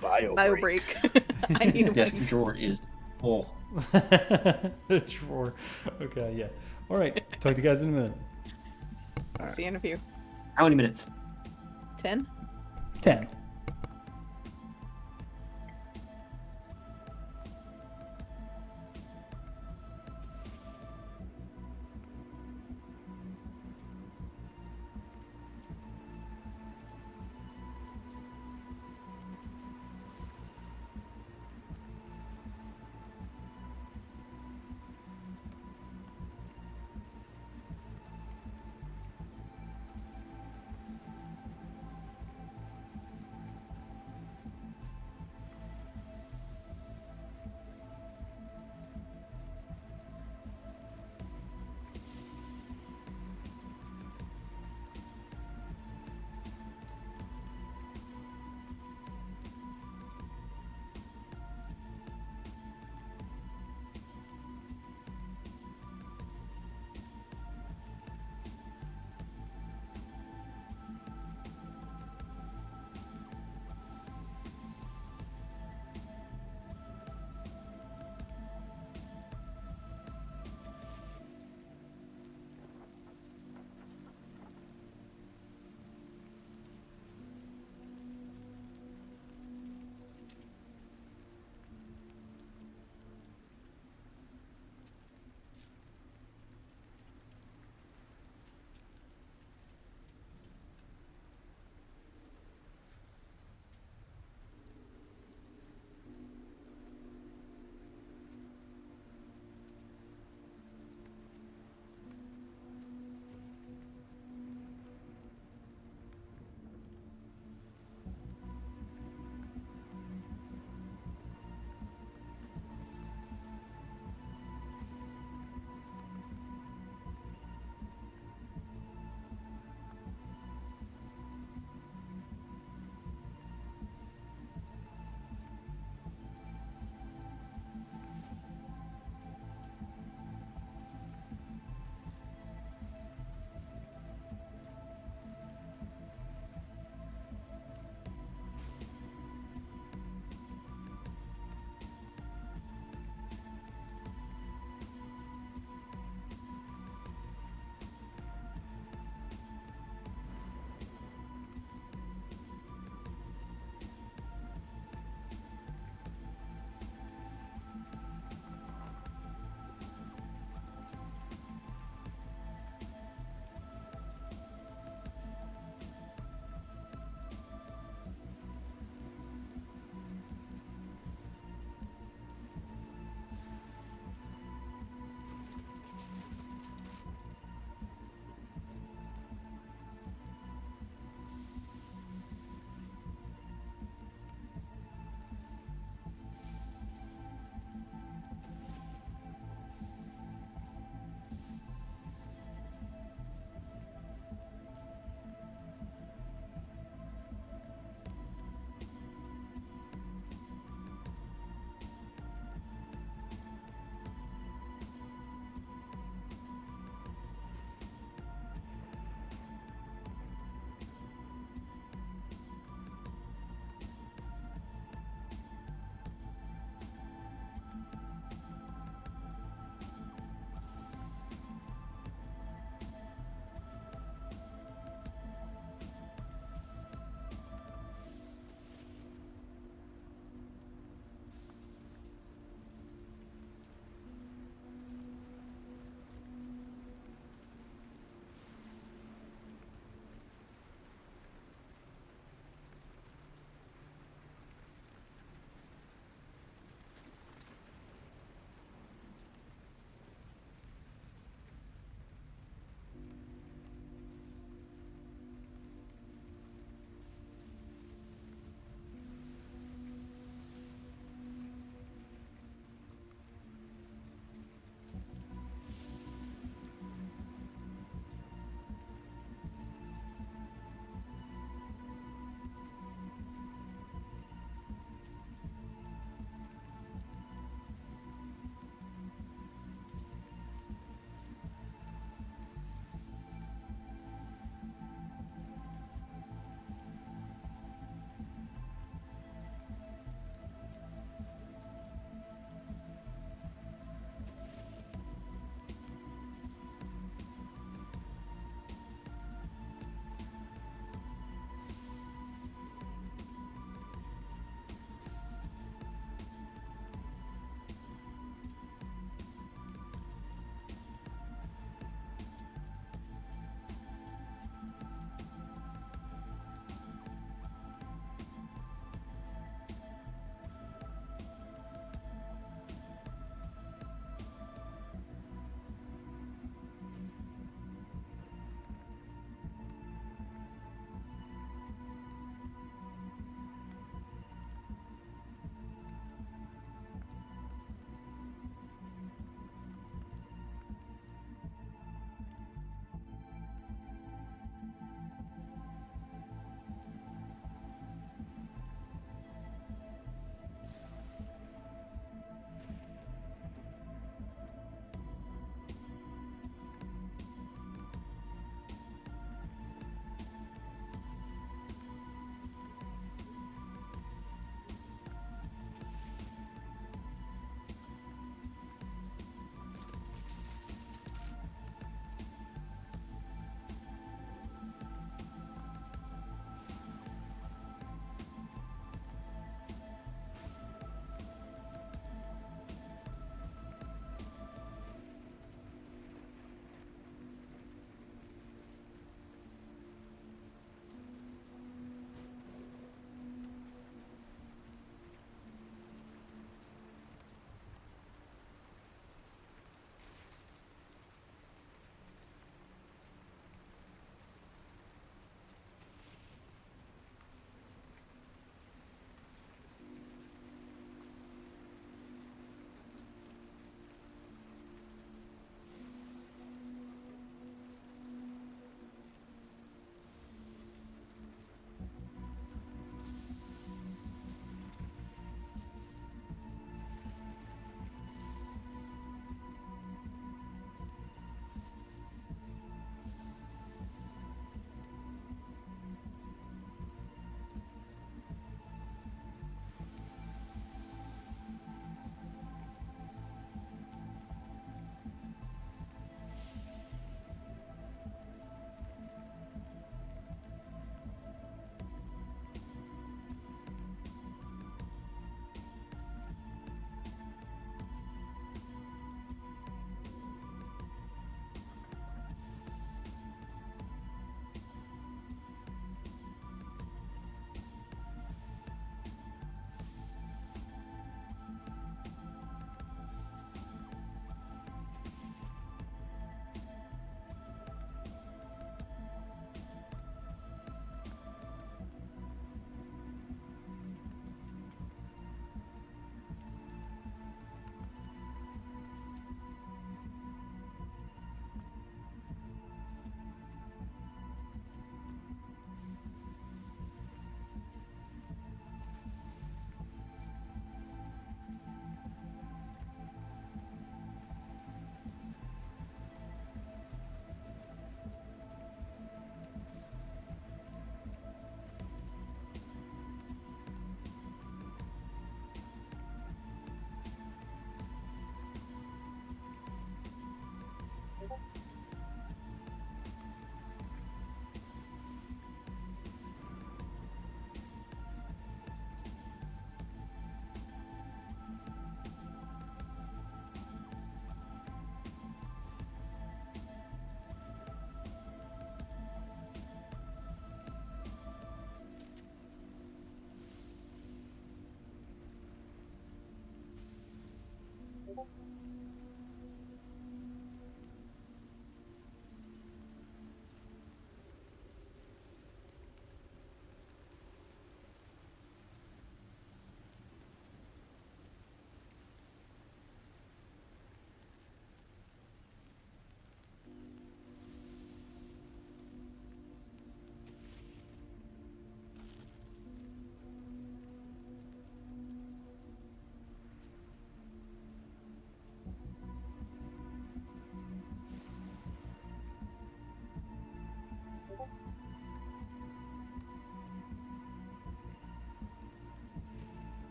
Bio Bio break. break. I need a Yes, win. drawer is full. The drawer. Okay. Yeah. All right. Talk to you guys in a minute. See you in a few. How many minutes? 10? 10.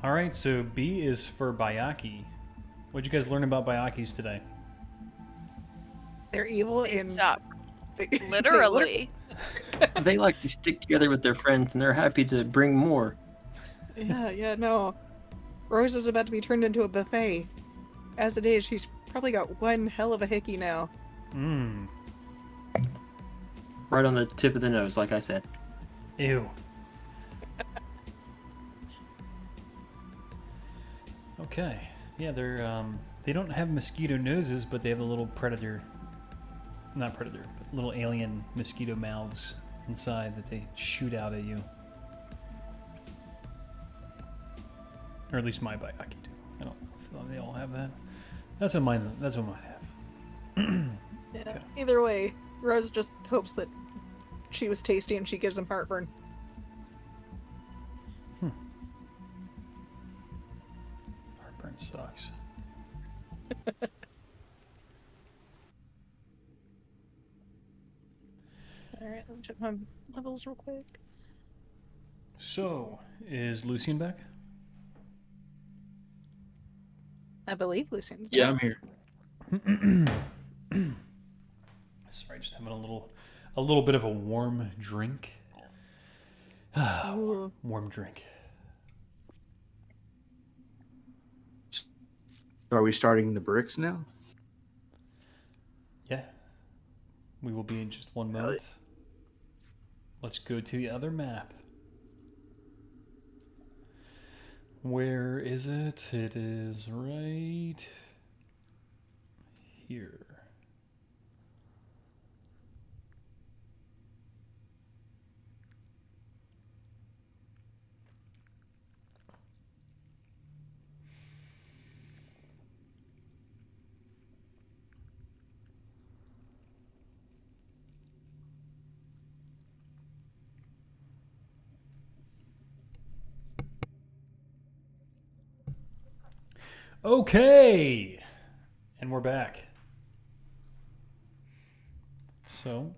All right, so B is for Bayaki. What'd you guys learn about Bayakis today? They're evil They and suck. they Literally. They like to stick together with their friends, and they're happy to bring more. Yeah, no. Rose is about to be turned into a buffet. As it is, she's probably got one hell of a hickey now. Mmm. Right on the tip of the nose, like I said. Ew. Okay. Yeah, they don't have mosquito noses, but they have a little predator. Not predator, but little alien mosquito mouths inside that they shoot out at you. Or at least my Bayaki do. I don't know if they all have that. That's what mine have. Yeah. Okay. Either way, Rose just hopes that she was tasty and she gives him heartburn. Heartburn sucks. Alright, let me check my levels real quick. So, is Lucian back? I believe Lucian's Yeah, back. I'm here. Sorry, just having a little bit of a warm drink. Ooh. Warm drink. Are we starting the bricks now? Yeah. We will be in just one Hell moment. Let's go to the other map. Where is it? It is right here. Okay, and we're back. So,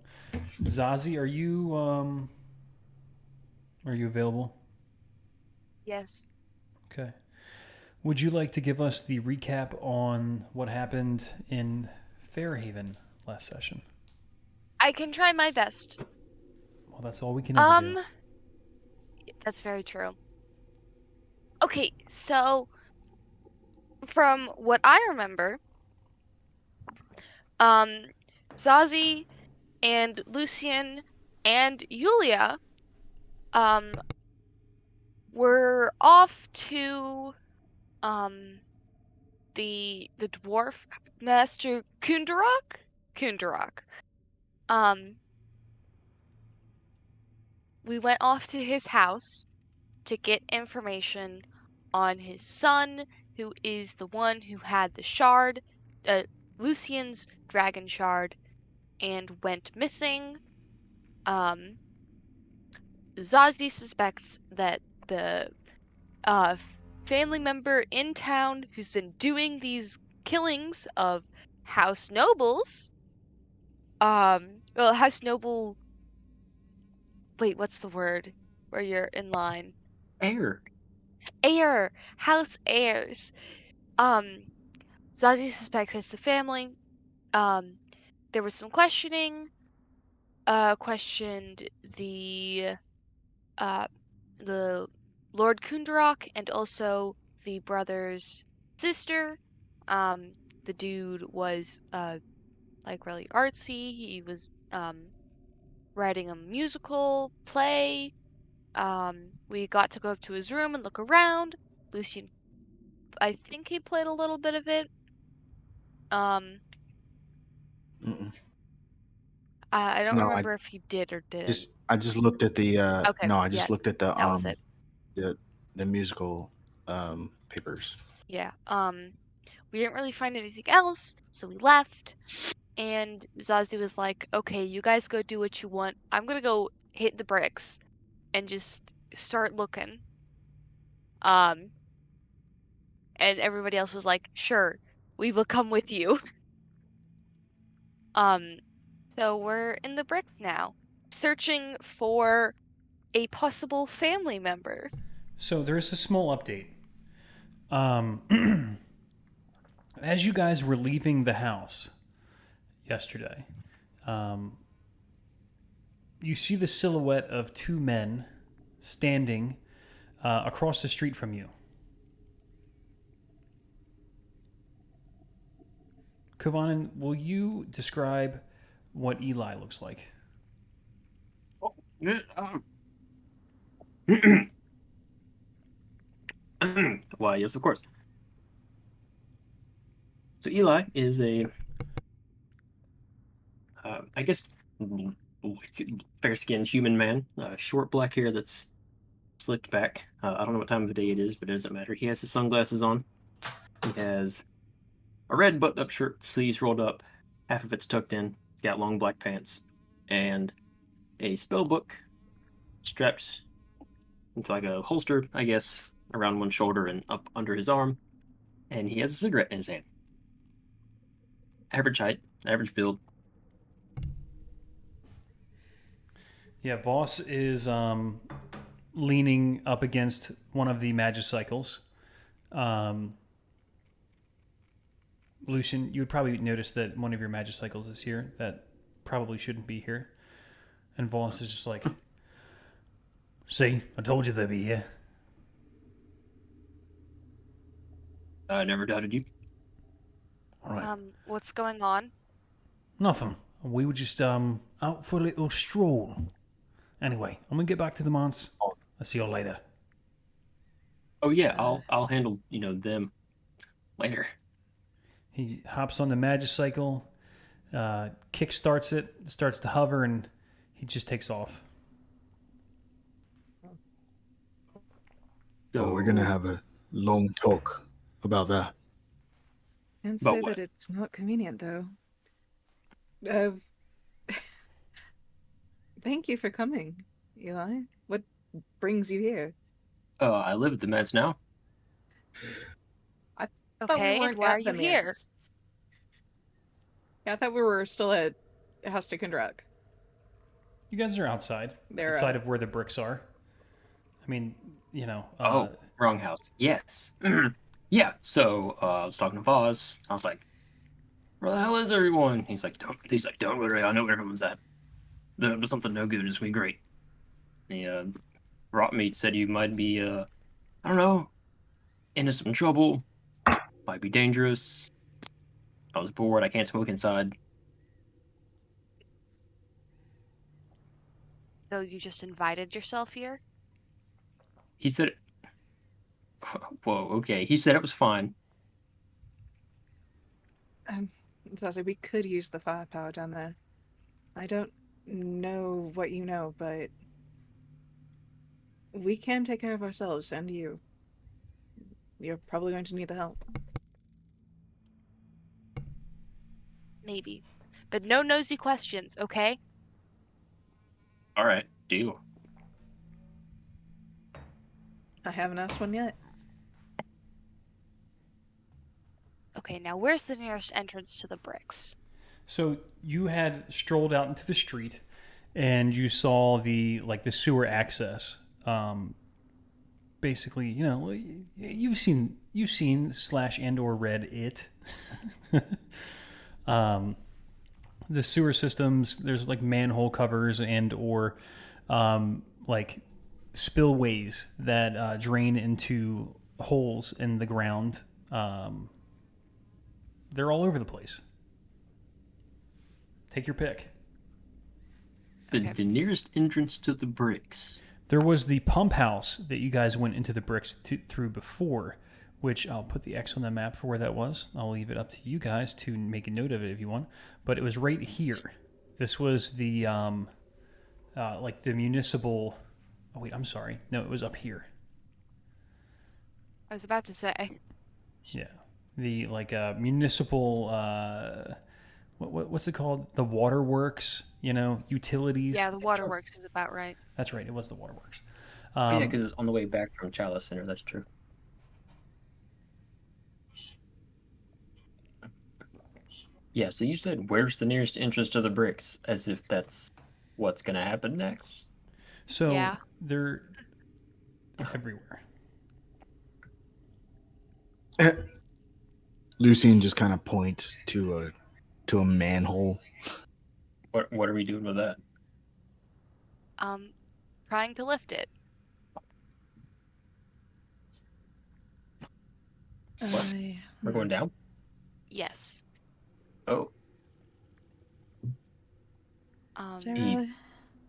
Zazie, are you available? Yes. Okay. Would you like to give us the recap on what happened in Fairhaven last session? I can try my best. Well, that's all we can ever do. That's very true. Okay, so from what I remember, Zazie and Lucian and Yulia were off to the dwarf master Kundarak. We went off to his house to get information on his son, who is the one who had the shard, Lucian's dragon shard, and went missing. Zazie suspects that the family member in town who's been doing these killings of house nobles, house noble. Wait, what's the word where you're in line? Air. House heirs. Zazie suspects it's the family. There was some questioning. Questioned the Lord Kundarak and also the brother's sister. The dude was like really artsy. He was writing a musical play. We got to go up to his room and look around. Lucian, I think he played a little bit of it. I don't No, remember if he did or didn't. I just looked at the Okay, no, I yeah, just looked at that was it. the musical papers. Yeah. We didn't really find anything else, so we left. And Zazdu was like, "Okay, you guys go do what you want. I'm gonna go hit the bricks and just start looking." Um, and everybody else was like, "Sure, we will come with you." Um, so we're in the bricks now, searching for a possible family member. So there is a small update. Um, as you guys were leaving the house yesterday, you see the silhouette of two men standing across the street from you. Kovanen, will you describe what Eli looks like? Why, yes, of course. So Eli is a, I guess, fair-skinned human man. Short black hair that's slicked back. I don't know what time of the day it is, but it doesn't matter. He has his sunglasses on. He has a red button-up shirt, sleeves rolled up, half of it's tucked in. He's got long black pants, and a spell book strapped into like a holster, I guess, around one shoulder and up under his arm. And he has a cigarette in his hand. Average height, average build. Yeah, Voss is leaning up against one of the Magicycles. Lucian, you would probably notice that one of your Magicycles is here. That probably shouldn't be here. And Voss is just like, "See, I told you they'd be here." I never doubted you. All right. What's going on? Nothing. We were just out for a little stroll. Anyway, I'm gonna get back to the manse. I'll see you all later. Oh yeah, I'll handle them later. He hops on the Magicycle, kick starts it, starts to hover, and he just takes off. So we're gonna have a long talk about that. And About say what? that it's not convenient, though. Thank you for coming, Eli. What brings you here? I live at the manse now. Thought we Okay, weren't and why at are the you here? manse. Yeah, I thought we were still at Hastic and Drak. You guys are outside, They're, outside of where the bricks are. I mean, you know. Oh, wrong house. Yes. Yeah. So I was talking to Voz. I was like, "Where the hell is everyone?" He's like, "Don't worry. I know where everyone's at. They're up to something no good. It's gonna be great." He brought me. Said you might be I don't know, into some trouble. Might be dangerous. I was bored. I can't smoke inside. So you just invited yourself here? He said, "Whoa, okay." He said it was fine. Zazie, we could use the firepower down there. I don't know what you know, but we can take care of ourselves and you. You're probably going to need the help. Maybe. But no nosy questions, okay? All right, deal. I haven't asked one yet. Okay, now where's the nearest entrance to the bricks? So you had strolled out into the street, and you saw the sewer access. Basically, you've seen slash and or read it. The sewer systems. There's like manhole covers and or like spillways that drain into holes in the ground. They're all over the place. Take your pick. The nearest entrance to the bricks. There was the pump house that you guys went into the bricks through before, which I'll put the X on the map for where that was. I'll leave it up to you guys to make a note of it if you want. But it was right here. This was the like the municipal. Oh wait, I'm sorry. No, it was up here. I was about to say. Yeah, the like municipal. What's it called? The waterworks. You know, utilities. Yeah, the waterworks is about right. That's right. It was the waterworks. Yeah, because it was on the way back from Chalice Center. That's true. Yeah, so you said, where's the nearest entrance to the bricks? As if that's what's going to happen next. So Yeah. they're everywhere. Lucian just kind of points to a manhole. What are we doing with that? Trying to lift it. We're going down? Yes. Oh, Is there, He-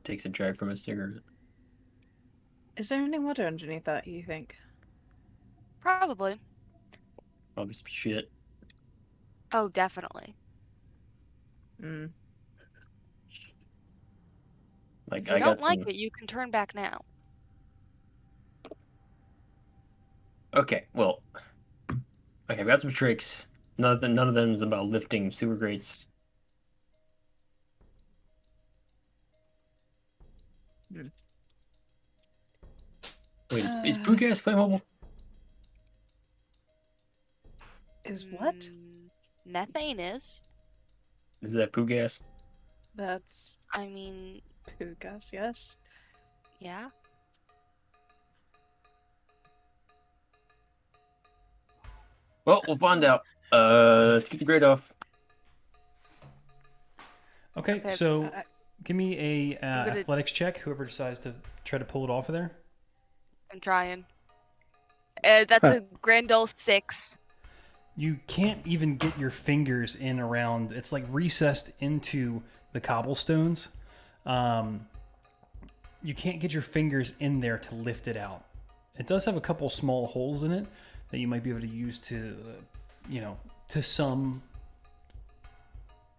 takes a drag from his cigarette. is there any water underneath that, you think? Probably. Probably some shit. Oh, definitely. Mm. Like, If you I don't got like some... it, you can turn back now. Okay, well... Okay, I've got some tricks. None of them is about lifting sewer grates. Wait, is poo gas flammable? Is what? Methane is. Is that poo gas? That's I mean, poo gas, yes. yeah. Well, we'll find out. Let's get the grate off. Okay, Okay, so I- give me a I'm gonna- athletics check. Whoever decides to try to pull it off of there. I'm trying. That's a grand old 6. You can't even get your fingers in around. It's like recessed into the cobblestones. You can't get your fingers in there to lift it out. It does have a couple small holes in it that you might be able to use to, to some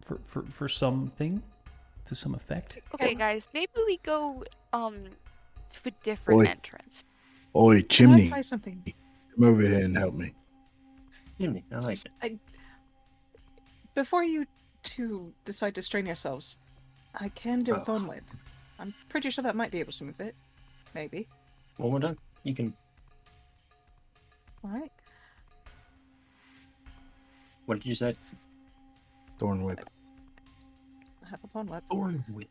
for something, to some effect. Okay, guys, maybe we go to a different Oi. entrance. Oi, Can I Chimney, try something? come over here and help me. Chimney, I like it. Before you two decide to strain yourselves, I can do a Oh. phone whip. I'm pretty sure that might be able to move it. Maybe. One more time. You can... Alright. What did you say? Thorn whip. I have a phone whip. Thorn whip.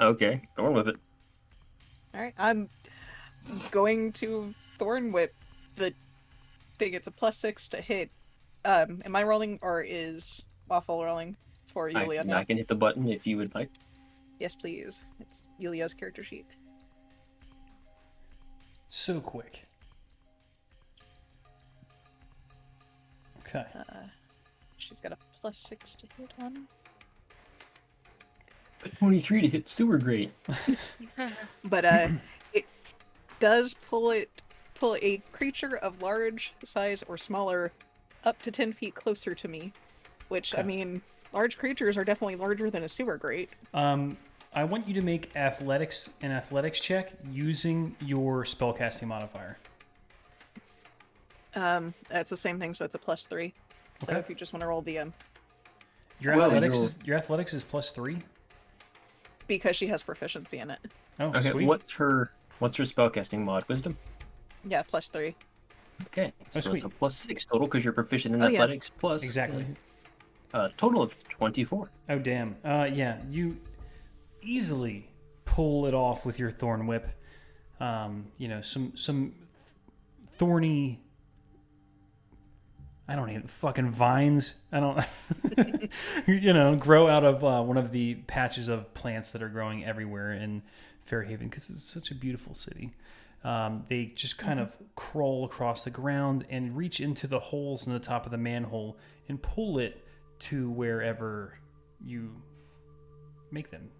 Okay, thorn whip it. Alright, I'm going to thorn whip the thing. It's a +6 to hit. Am I rolling or is Waffle rolling for Yulia now? I can hit the button if you would like. Yes, please. It's Yulia's character sheet. So quick. Okay. She's got a +6 to hit on. 23 to hit sewer grate. But it does pull a creature of large size or smaller up to 10 feet closer to me, which I Okay. mean, large creatures are definitely larger than a sewer grate. I want you to make an athletics check using your spellcasting modifier. That's the same thing, so it's a +3. So Okay. if you just want to roll the Your Well, athletics is +3. because she has proficiency in it. Oh, Okay, sweet. what's her spellcasting mod? Wisdom? Yeah, +3. Okay, Oh, so sweet. it's a +6 total because you're proficient in Oh, yeah. athletics plus Exactly. total of 24. Oh damn. Yeah, you easily pull it off with your thorn whip. Some thorny. I don't even fucking vines. I don't. Grow out of one of the patches of plants that are growing everywhere in Fairhaven because it's such a beautiful city. They just kind of crawl across the ground and reach into the holes in the top of the manhole and pull it to wherever you make them.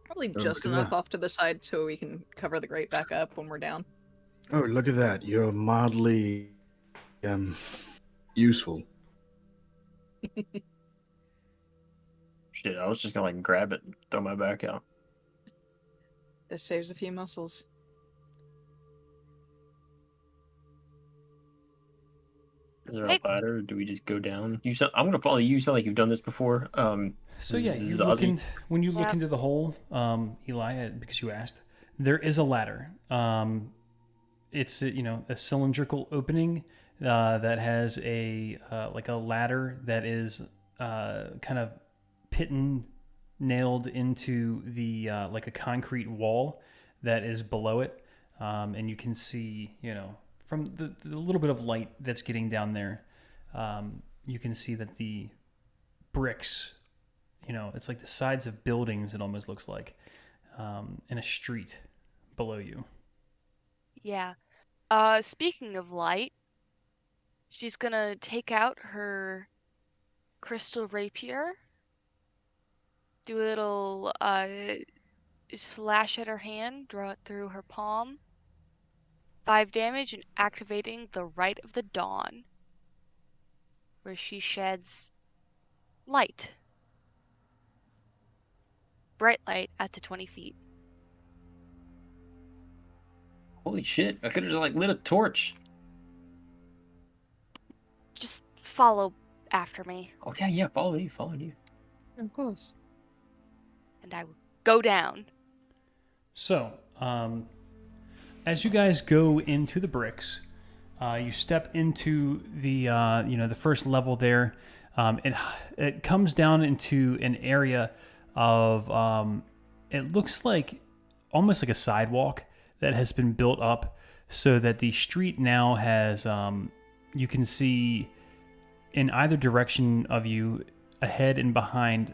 Probably Oh, just look at enough that. off to the side so we can cover the grate back up when we're down. Oh, look at that. You're mildly useful. Shit, I was just gonna like grab it and throw my back out. This saves a few muscles. Is there a Hey. ladder? Or do we just go down? I'm gonna follow you. You sound like you've done this before. So yeah, This you is look Ozzy. when you look Yep. into the hole, Eli, because you asked, there is a ladder. It's a cylindrical opening that has a like a ladder that is kind of nailed into the like a concrete wall that is below it, and you can see from the little bit of light that's getting down there, you can see that the bricks, it's like the sides of buildings. It almost looks like, in a street below you. Yeah. Speaking of light, she's gonna take out her crystal rapier, do a little slash at her hand, draw it through her palm. 5 damage and activating the Rite of the Dawn, where she sheds light. Bright light at to 20 feet. Holy shit! I could have like lit a torch. Just follow after me, Okay, yeah, follow you, follow you. Of course. and I will go down. So, as you guys go into the bricks, you step into the the first level there. It comes down into an area of it looks like almost like a sidewalk that has been built up so that the street now has you can see in either direction of you, ahead and behind,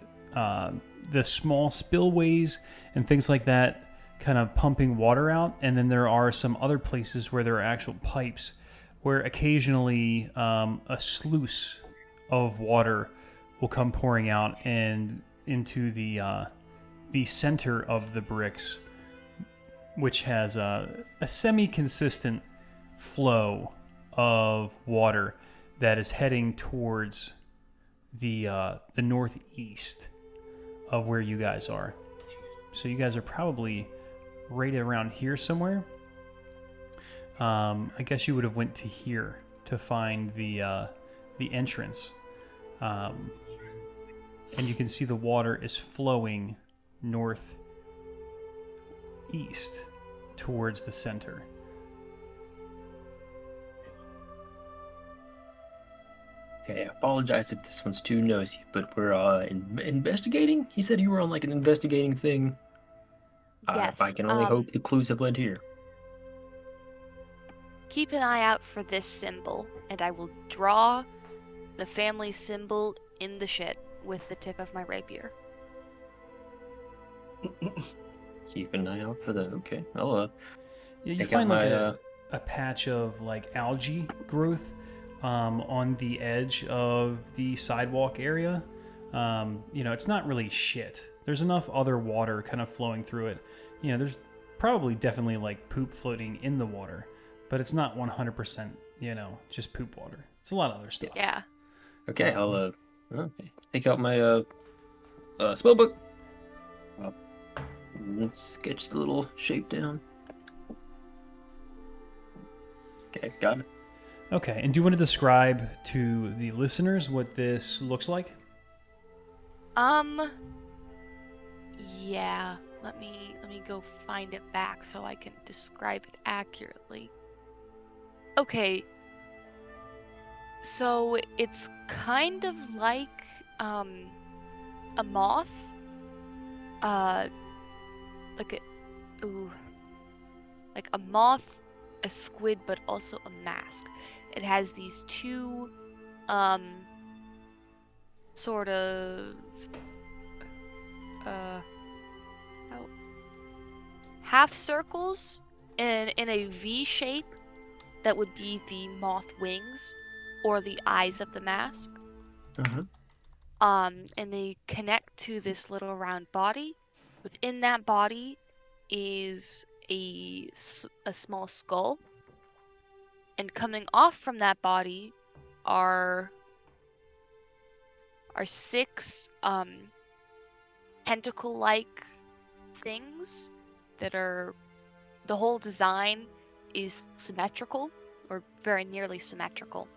the small spillways and things like that, kind of pumping water out. And then there are some other places where there are actual pipes where occasionally a sluice of water will come pouring out and into the center of the bricks, which has a semi-consistent flow of water that is heading towards the northeast of where you guys are. So you guys are probably right around here somewhere. I guess you would have went to here to find the entrance, and you can see the water is flowing northeast towards the center. Okay, I apologize if this one's too nosy, but we're investigating. He said you were on like an investigating thing. Yes, I can only hope the clues have led here. Keep an eye out for this symbol, and I will draw the family symbol in the shit with the tip of my rapier. Keep an eye out for the. Okay, I'll Yeah, you take out find like my. a patch of like algae growth on the edge of the sidewalk area. It's not really shit. There's enough other water kind of flowing through it. There's probably definitely like poop floating in the water, but it's not 100%, just poop water. It's a lot of other stuff. Yeah. Okay, I'll okay. Take out my spell book. Sketch the little shape down. Okay, got it. Okay, and do you want to describe to the listeners what this looks like? Yeah. Let me go find it back so I can describe it accurately. Okay. So it's kind of like a moth. Like a moth, a squid, but also a mask. It has these two sort of half circles in a V shape that would be the moth wings or the eyes of the mask. Uh-huh. And they connect to this little round body, Within that body is a small skull, and coming off from that body are 6 tentacle-like things that are, the whole design is symmetrical, or very nearly symmetrical.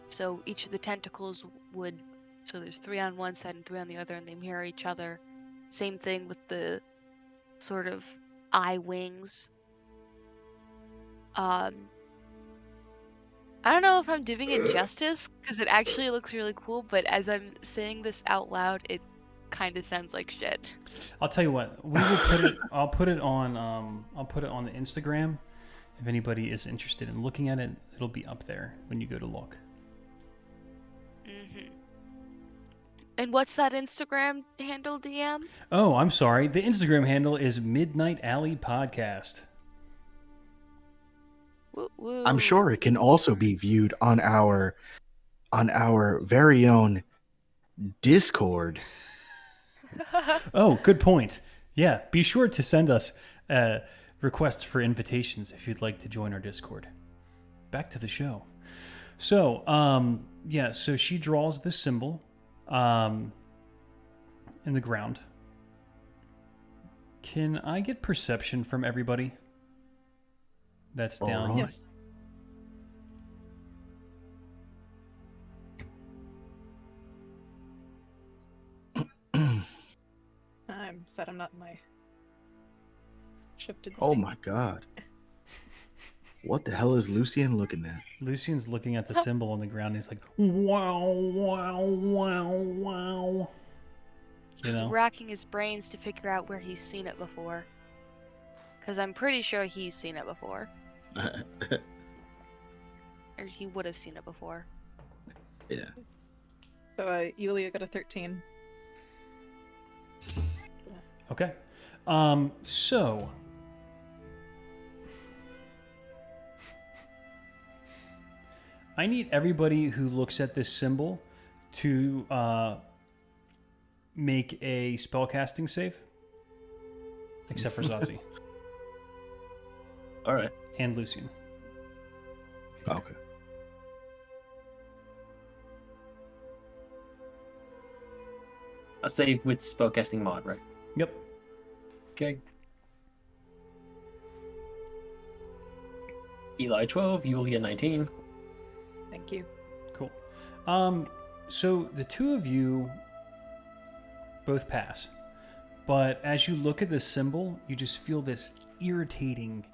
So each of the tentacles would, so there's 3 on one side and 3 on the other, and they mirror each other. Same thing with the sort of eye wings. I don't know if I'm doing it justice, because it actually looks really cool, but as I'm saying this out loud, it kind of sounds like shit. I'll tell you what. We will put it. I'll put it on. I'll put it on the Instagram. If anybody is interested in looking at it, it'll be up there when you go to look. Mm-hmm. And what's that Instagram handle, DM? Oh, I'm sorry. The Instagram handle is Midnight Alley Podcast. Woo woo. I'm sure it can also be viewed on our very own Discord. Oh, good point. Yeah, be sure to send us requests for invitations if you'd like to join our Discord. Back to the show. So, so she draws this symbol in the ground. Can I get perception from everybody that's All down? right. Yes. I'm sad I'm not in my shifted Oh state. my god. What the hell is Lucian looking at? Lucian's looking at the symbol on the ground. And he's like, wow, wow, wow, wow. You He's know? racking his brains to figure out where he's seen it before. Because I'm pretty sure he's seen it before. Or he would have seen it before. Yeah. So Yulia got a 13. Okay. So I need everybody who looks at this symbol to make a spellcasting save, except for Zazie All right. and Lucian. Okay. A save with spellcasting mod, right? Yep. Okay. Eli 12, Yulia 19. Thank you. Cool. So the two of you both pass, but as you look at this symbol, you just feel this irritating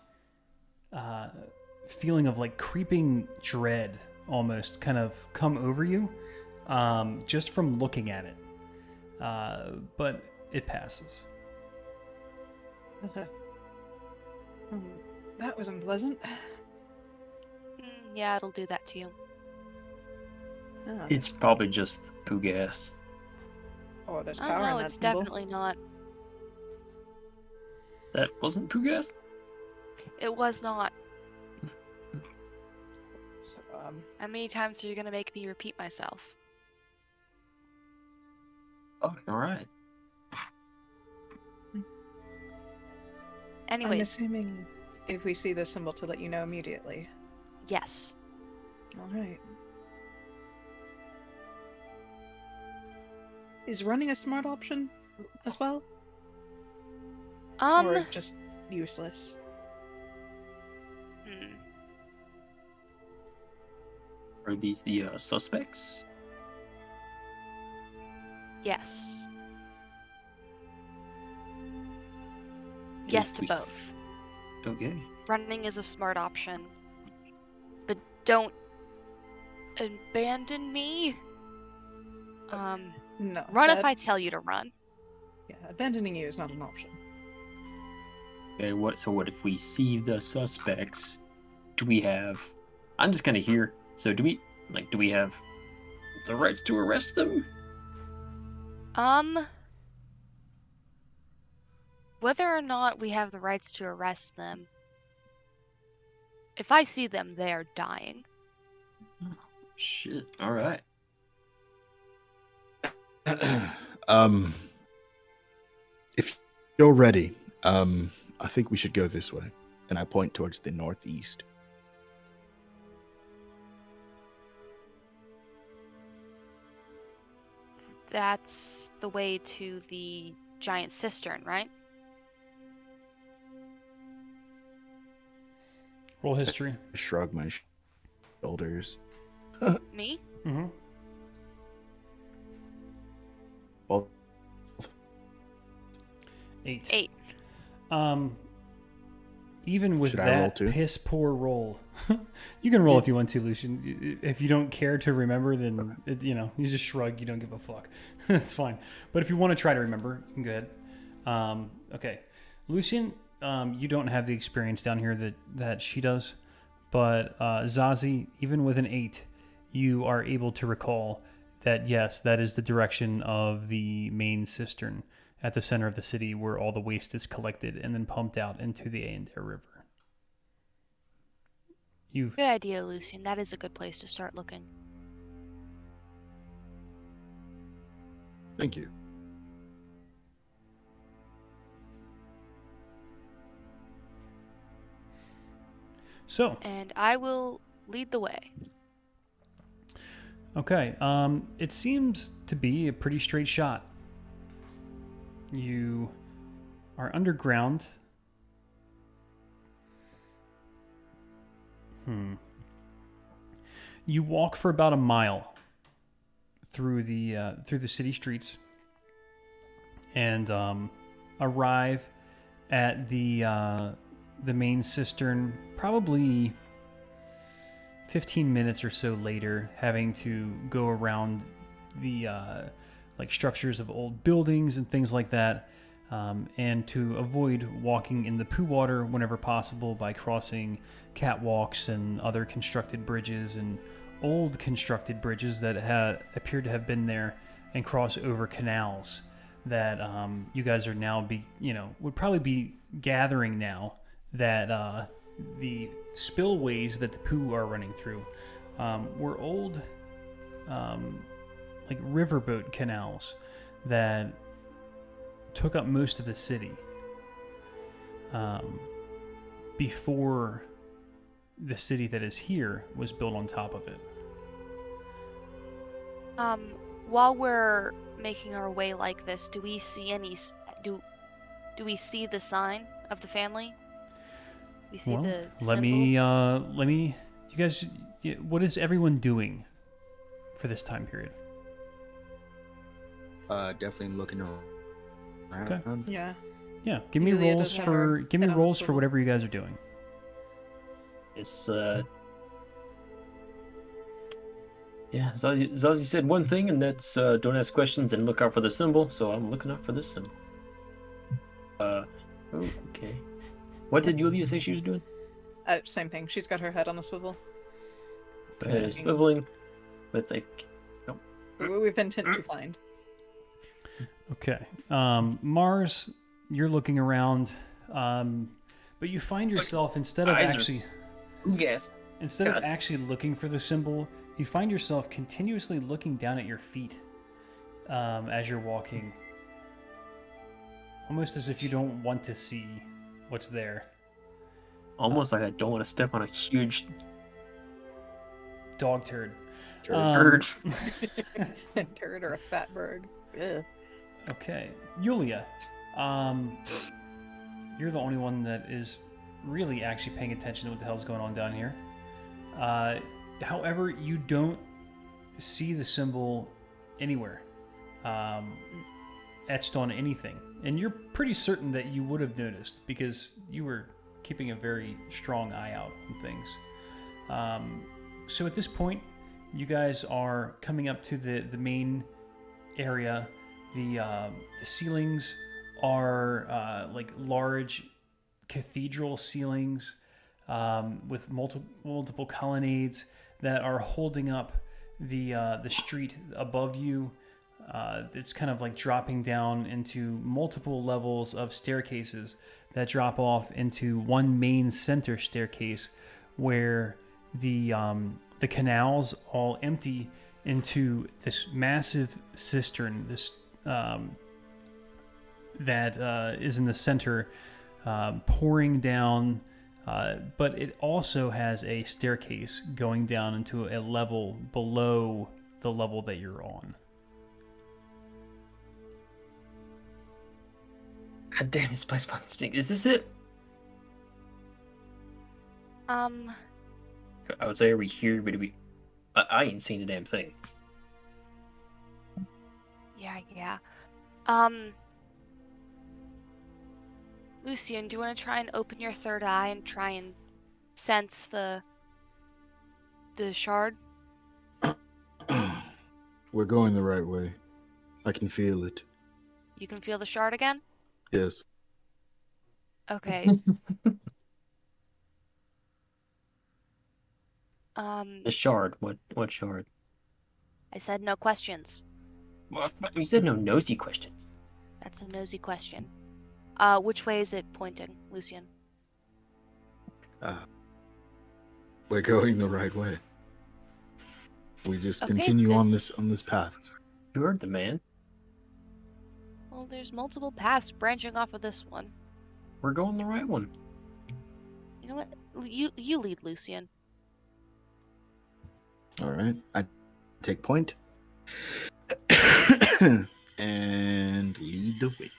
feeling of like creeping dread almost kind of come over you just from looking at it. But it passes. That was unpleasant. Yeah, it'll do that to you. Oh, It's probably just poo gas. oh there's Oh power no, in that it's symbol. definitely not. That wasn't poo gas? It was not. So, How many times are you gonna make me repeat myself? Oh, alright. I'm Anyways, assuming if we see this symbol to let you know immediately. yes. Alright. Is running a smart option as well? Or just useless? Hmm. Are these the suspects? Yes. Yes to we s- both. Okay. Running is a smart option. But don't abandon me. No. Run if I that's- tell you to run. Yeah, abandoning you is not an option. Okay, what if we see the suspects? Do we have I'm just kinda here. So do we have the rights to arrest them? Whether or not we have the rights to arrest them, if I see them, they are dying. Shit. Alright. If you're ready, I think we should go this way. And I point towards the northeast. That's the way to the giant cistern, right? Roll history. Shrug my shoulders. Me? Mm-hmm. Well, 8. 8. Even with Should I roll that too? piss poor roll, you can roll if you want to, Lucian. If you don't care to remember, then you just shrug. You don't give a fuck. That's fine. But if you want to try to remember, you can go ahead. Okay, Lucian, you don't have the experience down here that she does, but Zazie, even with an 8, you are able to recall that yes, that is the direction of the main cistern at the center of the city where all the waste is collected and then pumped out into the Aendair River. Good idea, Lucian. That is a good place to start looking. thank you. So, And I will lead the way. okay, it seems to be a pretty straight shot. You are underground. You walk for about a mile through the city streets, and arrive at the main cistern probably 15 minutes or so later, having to go around the like structures of old buildings and things like that, and to avoid walking in the poo water whenever possible by crossing catwalks and other constructed bridges and old constructed bridges that appeared to have been there, and cross over canals that you guys are now would probably be gathering now that the spillways that the poo are running through were old like riverboat canals that took up most of the city before the city that is here was built on top of it. While we're making our way like this, do we see do we see the sign of the family? We see the let symbol? me you guys, what is everyone doing for this time period? Definitely looking around. Okay. Yeah. Yeah, give me Yulia rolls doesn't have her give me head on a rolls for swivel. whatever you guys are doing. It's yeah, Zazie said one thing, and that's don't ask questions and look out for the symbol. So I'm looking out for this symbol. Oh, okay. What did Yulia say she was doing? Same thing. She's got her head on a swivel. Okay. Swiveling with like. We've intent to find. Okay. Mars, you're looking around, but you find yourself instead of eyes are- actually Yes. instead of God. actually looking for the symbol, you find yourself continuously looking down at your feet as you're walking, almost as if you don't want to see what's there. Almost like I don't want to step on a huge Dog turd. bird. A turd or a fat bird. Ugh. Okay, Yulia, you're the only one that is really actually paying attention to what the hell's going on down here. However, you don't see the symbol anywhere etched on anything, and you're pretty certain that you would have noticed because you were keeping a very strong eye out on things. So at this point, you guys are coming up to the main area. The ceilings are like large cathedral ceilings with multiple colonnades that are holding up the street above you. It's kind of like dropping down into multiple levels of staircases that drop off into one main center staircase where the canals all empty into this massive cistern, this that is in the center, pouring down, but it also has a staircase going down into a level below the level that you're on. God damn, this place fucking stinks. Is this it? I would say, are we here? But I ain't seen a damn thing. Yeah. Lucian, do you want to try and open your third eye and try and sense the shard? We're going the right way. I can feel it. You can feel the shard again? Yes. Okay. The shard. What shard? I said no questions. What? You said no nosy questions. That's a nosy question. Which way is it pointing, Lucian? We're going the right way. We just Okay, continue good. on this path. You heard the man. Well, there's multiple paths branching off of this one. We're going the right one. You know what? You lead, Lucian. All right. I take point and lead the way.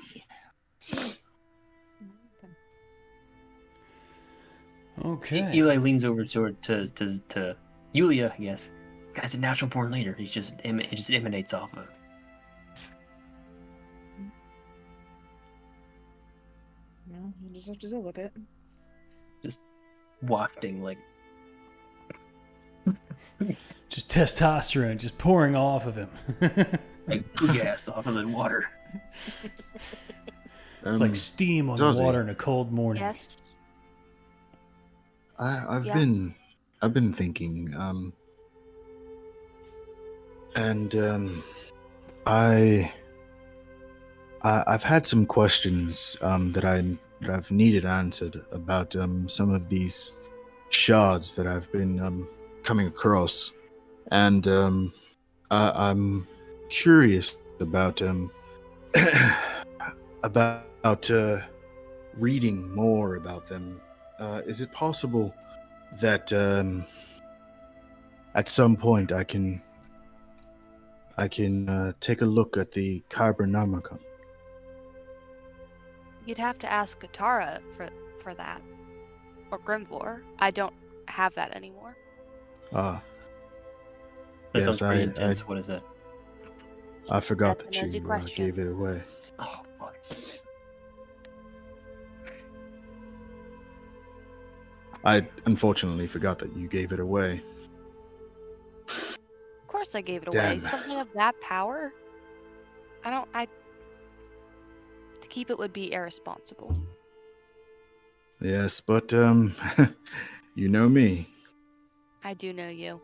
Okay. Eli leans over to Yulia. Yes, guy's a natural born leader. He just emanates off of. Well, you just have to deal with it. Just wafting like. Just testosterone just pouring off of him. Like gas off of the water. It's like steam on the Dozzy. water in a cold morning. Yes. I've Yeah. been thinking, I've had some questions that I've needed answered about some of these shards that I've been coming across, and I'm curious about about reading more about them. Is it possible that at some point I can take a look at the Carbonomicon? You'd have to ask Katara for that. Or Grimvor. I don't have that anymore. Ah, That Yes, sounds pretty I- intense. What is that? I forgot That's a that nosy you question. gave it away. Oh fuck. I unfortunately forgot that you gave it away. Of course I gave it Damn. away. Something of that power? To keep it would be irresponsible. Yes, but you know me. I do know you.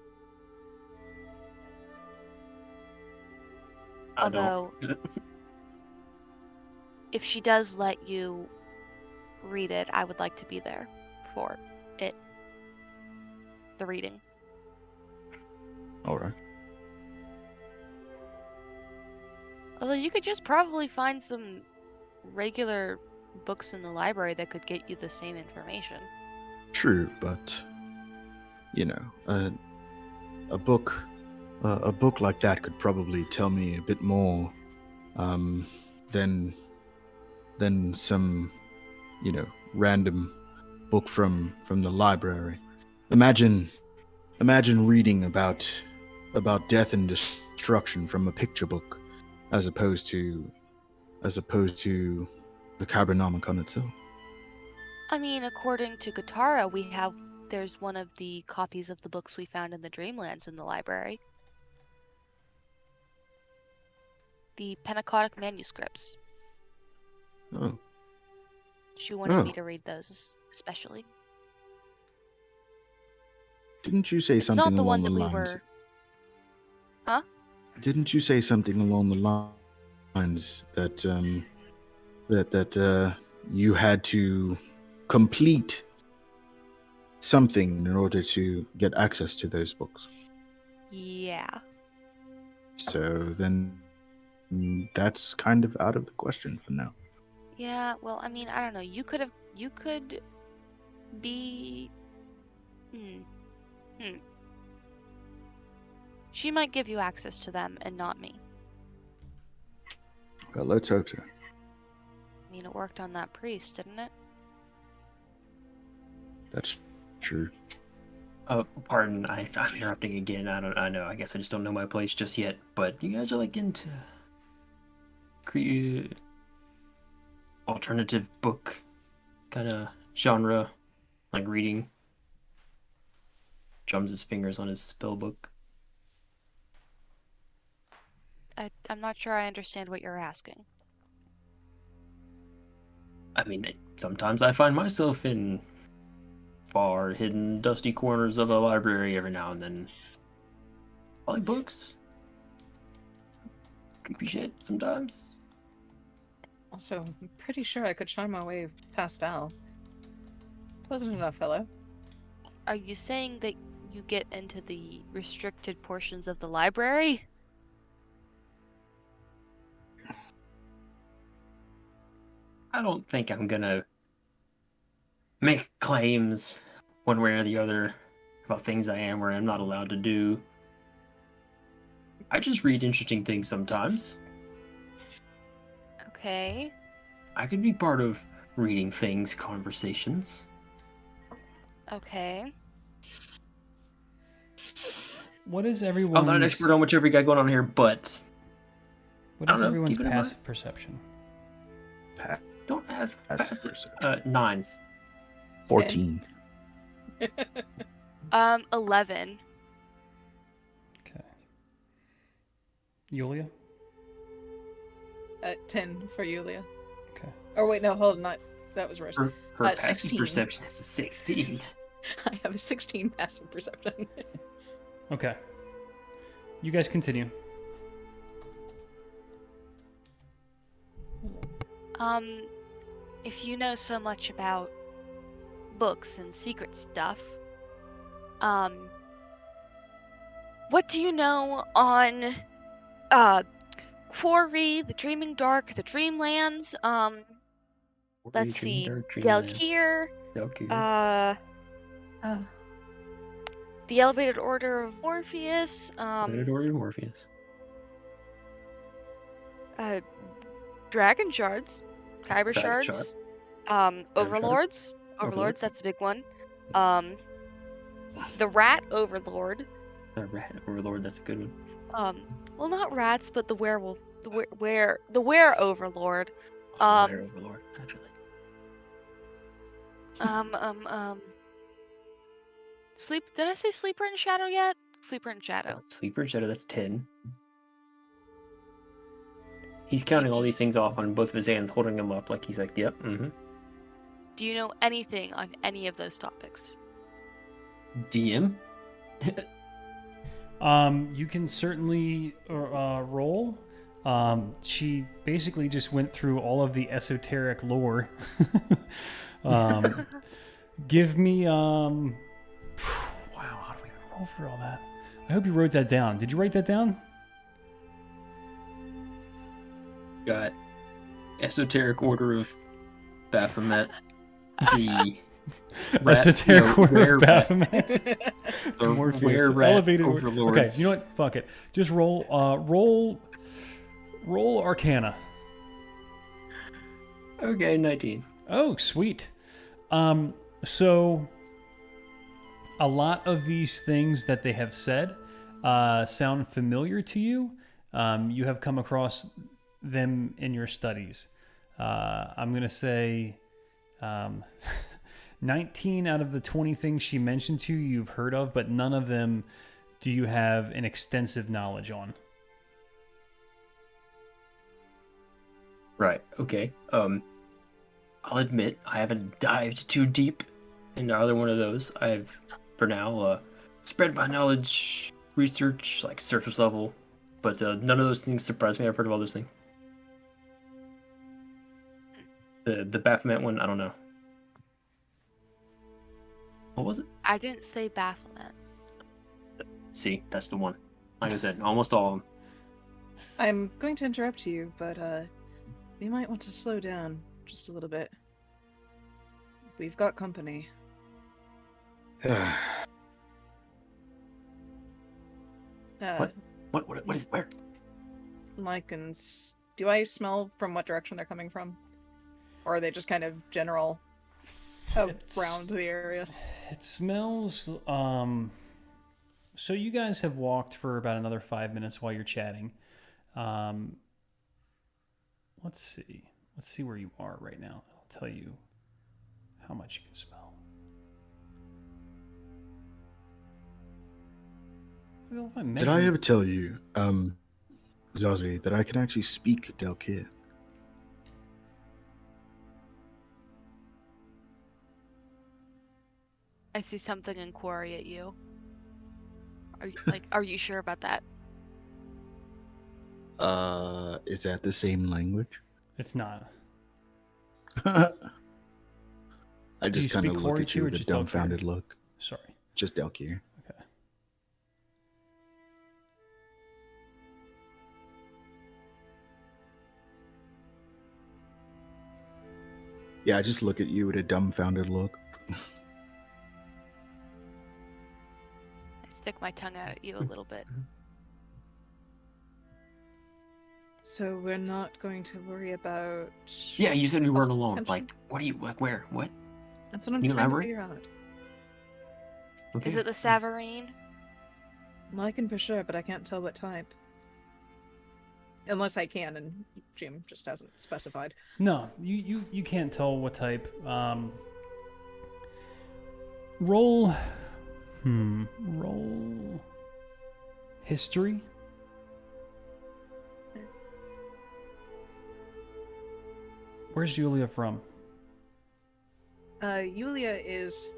I don't- Although, if she does let you read it, I would like to be there for it. The reading. All right. Although you could just probably find some regular books in the library that could get you the same information. True, but you know, a book like that could probably tell me a bit more than some, you know, random book from the library. Imagine reading about death and destruction from a picture book, as opposed to the Carbonomicon itself. I mean, according to Katara, there's one of the copies of the books we found in the Dreamlands in the library. The Penacodic manuscripts. Oh, She wanted me Oh. to read those, especially. didn't you say It's something not the along one the that we lines? were. Didn't you say something along the lines that you had to complete something in order to get access to those books? Yeah. So then that's kind of out of the question for now. Yeah, well, I mean, I don't know. You could be. Hmm. She might give you access to them and not me. Well, let's hope so. I mean, it worked on that priest, didn't it? That's true. Pardon, I'm interrupting again. I know. I guess I just don't know my place just yet. But you guys are like into alternative book kind of genre, like reading. Drums his fingers on his spell book. I'm not sure I understand what you're asking. I mean, sometimes I find myself in far hidden, dusty corners of a library every now and then. I like books. Creepy shit sometimes. Also, I'm pretty sure I could charm my way past Al. Pleasant enough, fellow. Are you saying that you get into the restricted portions of the library? I don't think I'm gonna make claims one way or the other about things I am or am not allowed to do. I just read interesting things sometimes. Okay. I could be part of reading things conversations. Okay. What is everyone's? I'm not an expert on whichever got going on here, but What I is don't know, everyone's keep it in mind. passive perception? don't ask. Passive perception. 9. 14. 11. Okay. Yulia? 10 for Yulia. Okay. Or wait, no, hold on. Not that was Rosa. Her passive 16. perception is a 16. I have a 16 passive perception. Okay. You guys continue. If you know so much about books and secret stuff, what do you know on, Quarry, the Dreaming Dark, the Dreamlands, let's see, Delkir, the Elevated Order of Morpheus, Morpheus. Dragon Shards, Kyber Dragon Shards, Shard. Overlords, Overlords. that's a big one, the Rat Overlord, The Rat Overlord, that's a good one. well, not rats, but the werewolf, the were Overlord, Were Overlord, naturally. Did I say Sleeper in Shadow yet? Sleeper in Shadow. Sleeper and Shadow, that's 10. He's counting all these things off on both of his hands, holding them up like he's like, yep, mm-hmm. Do you know anything on any of those topics? DM? You can certainly roll. She basically just went through all of the esoteric lore. Give me wow, how do we even roll for all that? I hope you wrote that down. Did you write that down? Got Esoteric Order of Baphomet. The Esoteric Order of rat- Baphomet. the Morpheus. were-rat Elevated order. overlords. Okay, you know what? Fuck it. Just roll Arcana. Okay, 19. Oh, sweet. So a lot of these things that they have said sound familiar to you. You have come across them in your studies. I'm going to say 19 out of the 20 things she mentioned to you, you've heard of, but none of them do you have an extensive knowledge on. Right, okay. I'll admit, I haven't dived too deep into either one of those. I've, for now, spread my knowledge, research, like surface level, but none of those things surprise me. I've heard of all those things. The Baphomet one, I don't know. What was it? I didn't say Baphomet. See, that's the one. Like I said, almost all of them. I'm going to interrupt you, but you might want to slow down. just a little bit. We've got company. What is where? Lycans. Do I smell from what direction they're coming from? Or are they just kind of general around the area? It smells. So you guys have walked for about another 5 minutes while you're chatting. Let's see. Let's see where you are right now. I'll tell you how much you can smell. Well, if I Did I measure- ever tell you, Zazie, that I can actually speak Delkir? I see something in quarry at you. Are you sure about that? Is that the same language? It's not. I you just kind of speak look Quarry at too, you or with a just Delkir? dumbfounded look. Sorry. Just Delkir. Okay. Yeah, I just look at you with a dumbfounded look. I stick my tongue out at you a little bit. So we're not going to worry about... Yeah, you said we weren't Possible alone. tension? Like, what do you like? Where? What? That's what I'm Can you trying elaborate? to figure out. Okay. Is it the Savarine? Lycan for sure, but I can't tell what type. Unless I can, and Jim just hasn't specified. No, you can't tell what type. Roll. Roll. History. Where's Julia from? Yulia is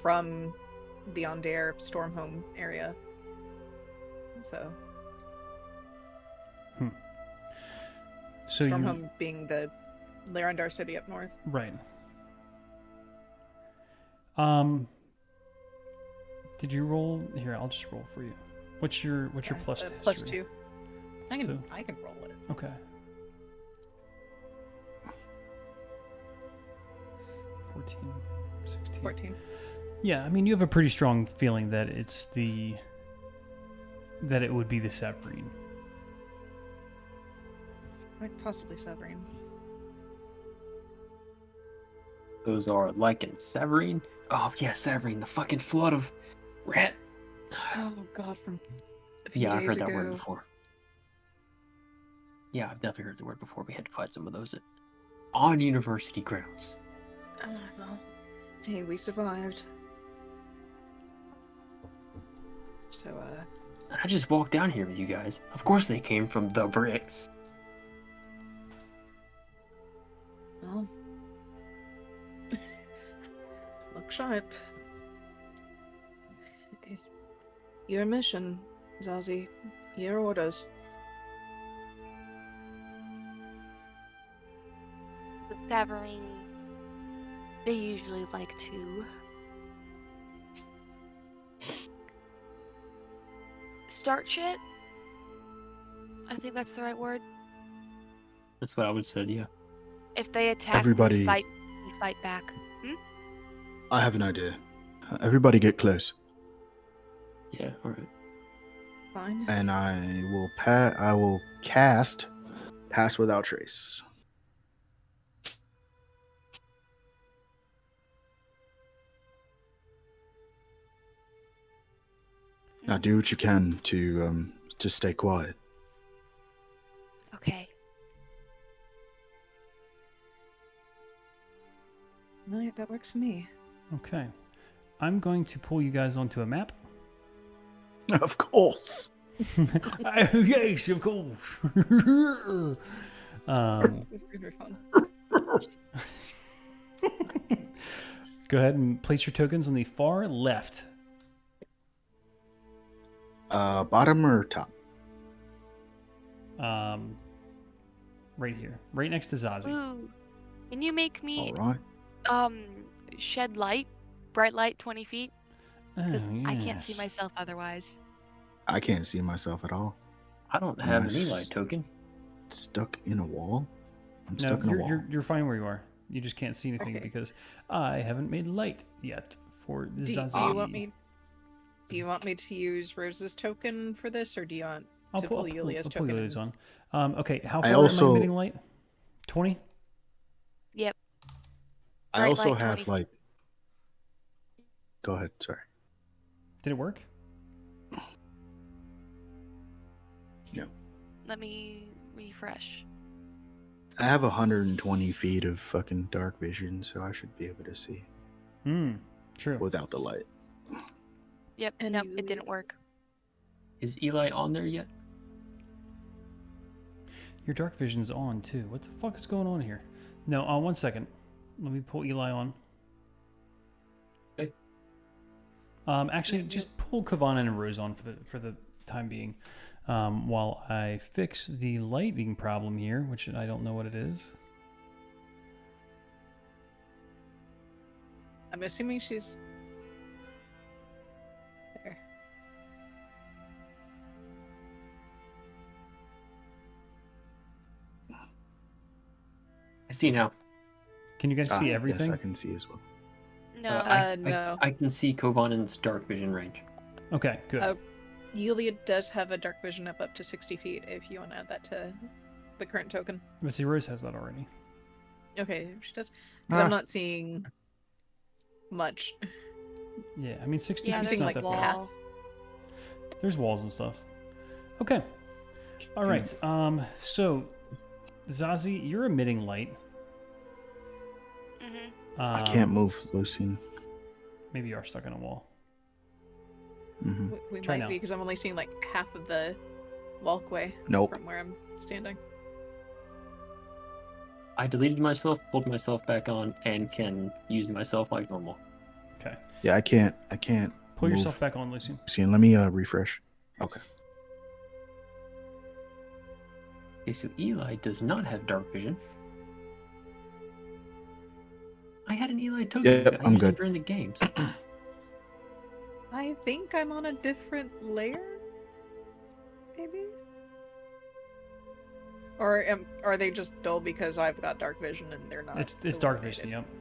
from the Ondair Stormhome area. So, So Stormhome being the Larendar city up north. right. Did you roll? Here, I'll just roll for you. What's your Yeah, plus so to plus history? 2. I can So- roll it. Okay. 14, 16. 14. Yeah, I mean, you have a pretty strong feeling that that it would be the Savarine. Like possibly Savarine. Those are Lycan. Savarine? Oh, yeah, Savarine. The fucking flood of rat. Oh god, from a few Yeah, I've days heard that word ago. before. Yeah, I've definitely heard the word before. We had to fight some of those on university grounds. Well, hey, we survived. So, And I just walked down here with you guys. Of course they came from the bricks. well. Look sharp. Your mission, Zazie. Your orders. The Savarine, they usually like to start shit. I think that's the right word. That's what I would say, yeah. If they attack, Everybody- we fight back. I have an idea. Everybody get close. Yeah, alright. Fine. And I will cast Pass Without Trace. Now do what you can to stay quiet. Okay. Well, yeah, that works for me. Okay. I'm going to pull you guys onto a map. Of course. Yes, of course. This is gonna be fun. Go ahead and place your tokens on the far left. Bottom or top? Right here, right next to Zazie. Ooh. Can you make me All right. shed light, bright light, 20 feet? Because Oh, I can't see yes. myself otherwise. I can't see myself at all. I don't have any Nice. light token. Stuck in a wall. I'm No, stuck in a wall. you're fine where you are. You just can't see anything Okay. because I haven't made light yet for Do Zazie. you want me? Do you want me to use Rose's token for this, or do you want to pull Yulia's I'll pull token? Yulia's on. Okay, how I far am I also- emitting light? 20? Yep. I Bright also light, have 20. like. Go ahead. Sorry. Did it work? No. Let me refresh. I have 120 feet of fucking dark vision, so I should be able to see True. without the light. Yep. And Nope. you- It didn't work. Is Eli on there yet? Your dark vision's on too. What the fuck is going on here? No, 1 second. Let me pull Eli on. Okay. Actually, just pull Kavan and Rose on for the time being, while I fix the lighting problem here, which I don't know what it is. I'm assuming she's there. I see now. Can you guys see Yes, everything? I can see as well. No. No. I can see Kovanen's dark vision range. Okay, good. Yulia does have a dark vision of up to 60 feet if you want to add that to the current token. But see, Rose has that already. Okay, she does. 'Cause I'm not seeing much. Yeah, I mean 60 Yeah, feet's there's not like that wall. far. half. There's walls and stuff. Okay. All right. So Zazie, you're emitting light. Mm-hmm. I can't move, Lucian. Maybe you are stuck in a wall. Hmm. We Try might now. be because I'm only seeing like half of the walkway Nope. from where I'm standing. I deleted myself, pulled myself back on, and can use myself like normal. Okay. Yeah, I can't. Pull move. yourself back on, Lucian. Lucian, let me refresh. Okay. Okay, so Eli does not have dark vision. I had an Eli token. Yep, I I'm used it good. during the games. I think I'm on a different layer. Maybe. Or are they just dull because I've got dark vision and they're not? It's dark vision. illuminated?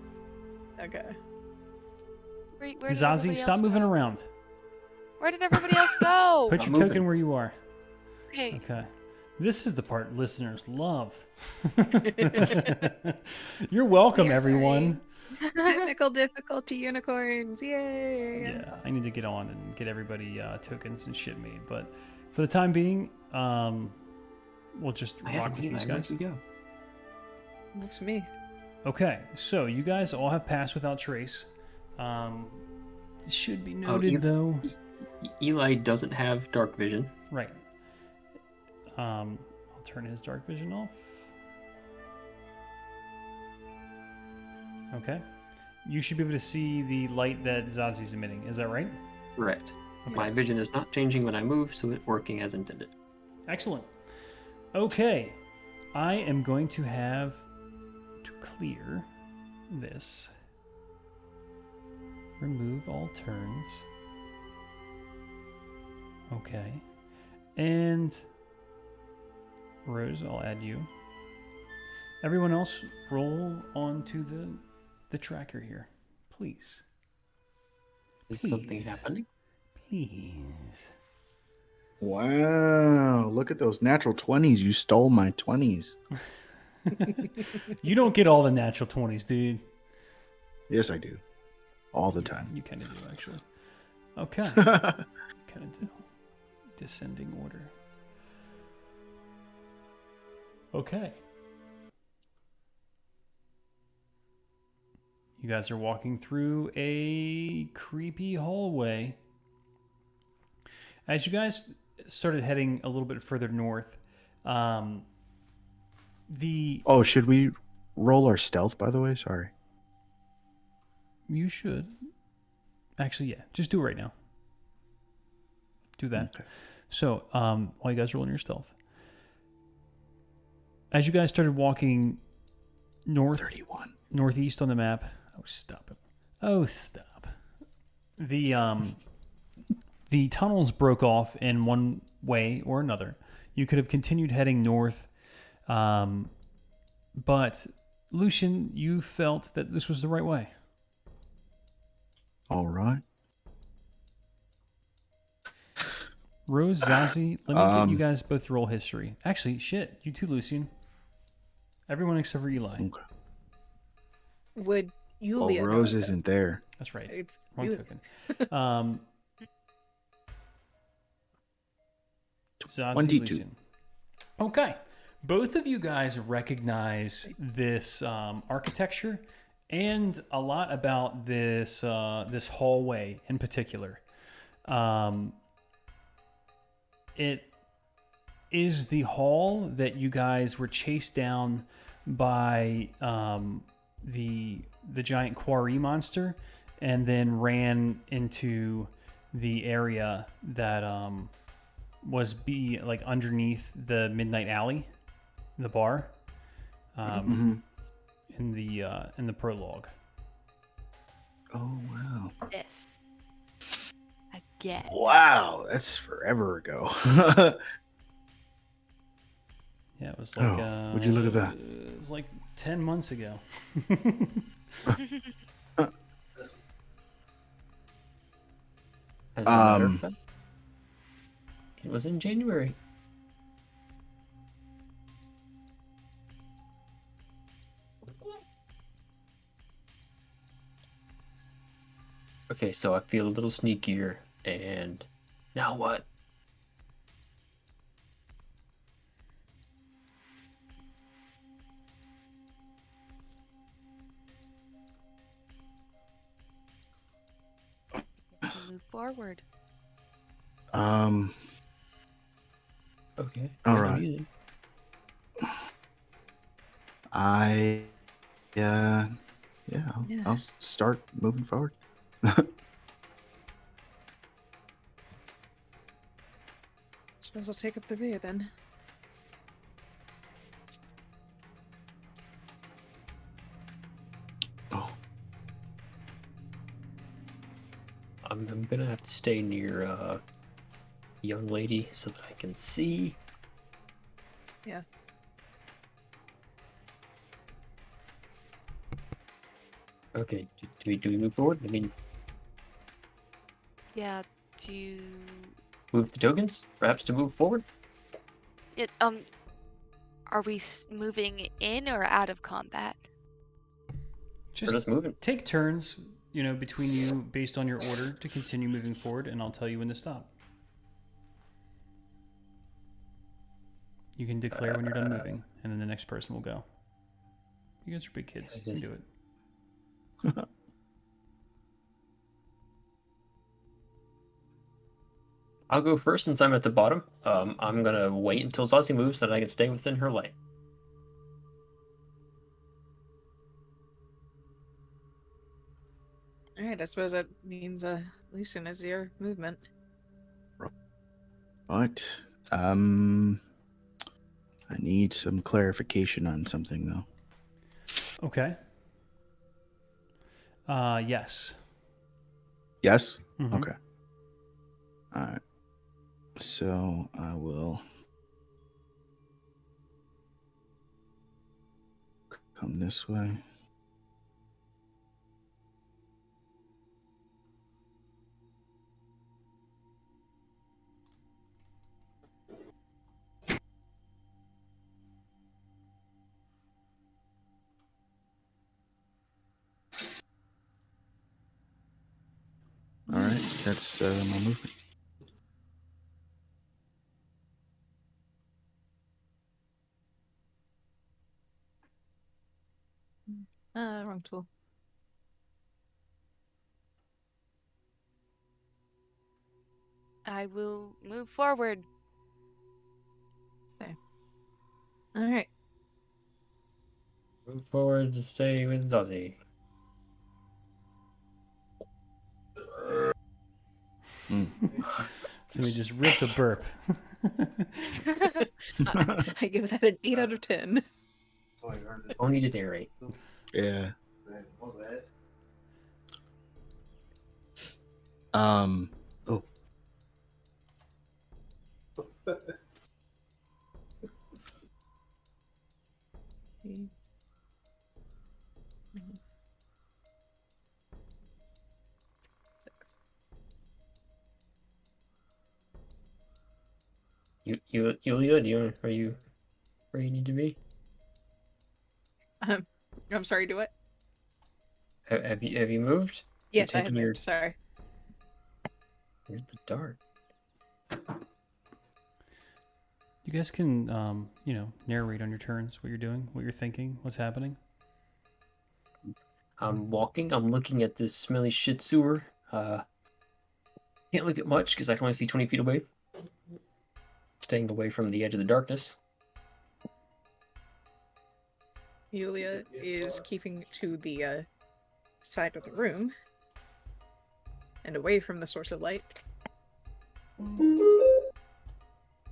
Yep. Okay. Where did Zazie, everybody stop else moving go? around. Where did everybody else go? Put I'm your token moving. where you are. Okay. Okay. This is the part listeners love. You're welcome, Yeah, sorry. everyone. Technical difficulty unicorns! Yay! Yeah, I need to get on and get everybody tokens and shit made. But for the time being, we'll just I rock had with an Eli. these Where'd guys. you go? Looks me. Okay, so you guys all have passed without trace. It should be Oh, noted you- though. Eli doesn't have dark vision. Right. I'll turn his dark vision off. Okay. You should be able to see the light that Zazie's emitting. Is that right? Correct. My Yes. vision is not changing when I move, so it's working as intended. Excellent. Okay. I am going to have to clear this. Remove all turns. Okay. And Rose, I'll add you. Everyone else, roll onto the tracker here, please. Is something Please. happening? Please. Wow, look at those natural 20s. You stole my 20s. You don't get all the natural 20s, dude. Yes, I do. All the time. You kind of do, actually. Okay. Kind of do. Descending order. Okay. You guys are walking through a creepy hallway. As you guys started heading a little bit further north, the Oh, should we roll our stealth, by the way? Sorry. you should actually, yeah, just do it right now. Do that. Okay. So, while you guys are rolling your stealth, as you guys started walking 31. northeast on the map, oh stop it! Oh stop! The tunnels broke off in one way or another. You could have continued heading north, But Lucian, you felt that this was the right way. All right. Rose, Zazie, let me get you Um, guys both roll history. Actually, shit, you too, Lucian. Everyone except for Eli. Okay. Would Well, Yulia know Rose it, though? isn't there. That's right. It's Wrong Yulia. token. Zazie, 22. Lucian. Okay. Both of you guys recognize this architecture and a lot about this this hallway in particular. It is the hall that you guys were chased down by the giant quarry monster, and then ran into the area that was like underneath the Midnight Alley, the bar, Mhm. in the prologue. Oh wow. This. Again. Wow, that's forever ago. Yeah, it was like. Oh, would you look at that? It was like 10 months ago. As a matter of Um, fact, it was in January. Okay, so I feel a little sneakier, and now what? Move forward. um, Okay. All yeah, right. music. I, yeah, I'll, Yeah. I'll start moving forward. Suppose I'll take up the rear then. Oh, I'm gonna have to stay near young lady so that I can see. Yeah. Okay, do we move forward? I mean, Yeah. Do you... move the tokens, perhaps to move forward. It, are we moving in or out of combat? We're Just just moving. take turns, between you based on your order to continue moving forward, and I'll tell you when to stop. You can declare when you're done moving, and then the next person will go. You guys are big kids. I You can just- do it. I'll go first since I'm at the bottom. I'm gonna wait until Zazie moves so that I can stay within her lane. Alright, I suppose that means Lucian is your movement. right. I need some clarification on something though. Okay. Yes. Yes. Mhm. Okay. All right. So I will come this way. All right, that's my movement. Wrong tool. I will move forward. Alright. Move forward to stay with Zazie. Somebody just ripped a burp. I give that an 8 out of 10. Only to narrate. Yeah. Oh. Yulia, are you where you need to be? I'm sorry, do what? Have you moved? You're Yes, I have taking your- moved. Sorry. You're in the dark. You guys can, narrate on your turns what you're doing, what you're thinking, what's happening. I'm walking. I'm looking at this smelly shit sewer. Can't look at much because I can only see 20 feet away. Staying away from the edge of the darkness. Yulia is keeping to the side of the room and away from the source of light.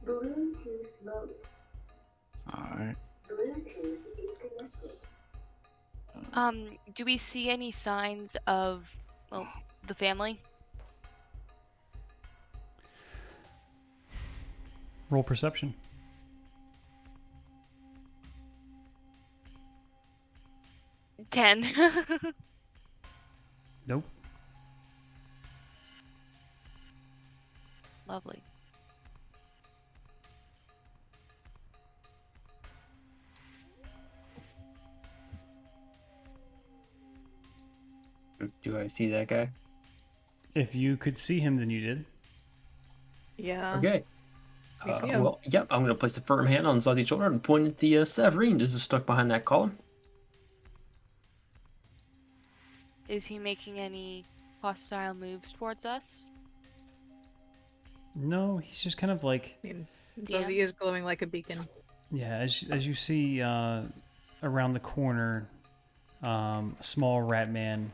Bluetooth mode. All right. Bluetooth is connected. Do we see any signs of, the family? Roll perception. Ten. Nope. Lovely. Do I see that guy? If you could see him, then you did. Yeah. Okay. We see him. Well, yep. I'm gonna place a firm hand on Zazzy's shoulder and point at the Severine. This is stuck behind that column. Is he making any hostile moves towards us? No, he's just kind of like, I mean, Damn. Zazie is glowing like a beacon. yeah, as you see around the corner, a small rat man,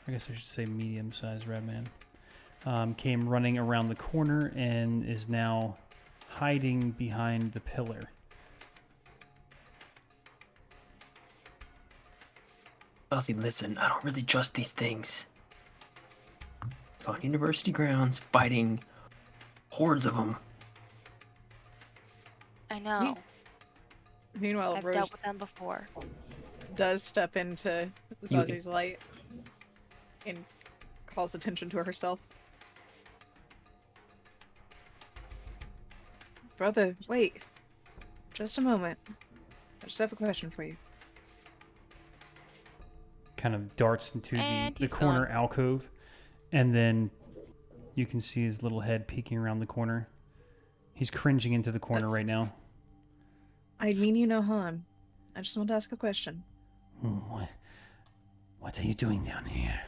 I guess I should say medium-sized rat man, came running around the corner and is now hiding behind the pillar. Zazzy, listen. I don't really trust these things. It's on university grounds, fighting hordes of them. I know. Meanwhile, I've Rose dealt with them before. does step into You- Zazzy's light and calls attention to herself. Brother, wait. Just a moment. I just have a question for you. Kind of darts into And the he's corner gone. alcove, and then you can see his little head peeking around the corner. He's cringing into the corner That's- right now. I mean you no harm. I just want to ask a question. What are you doing down here?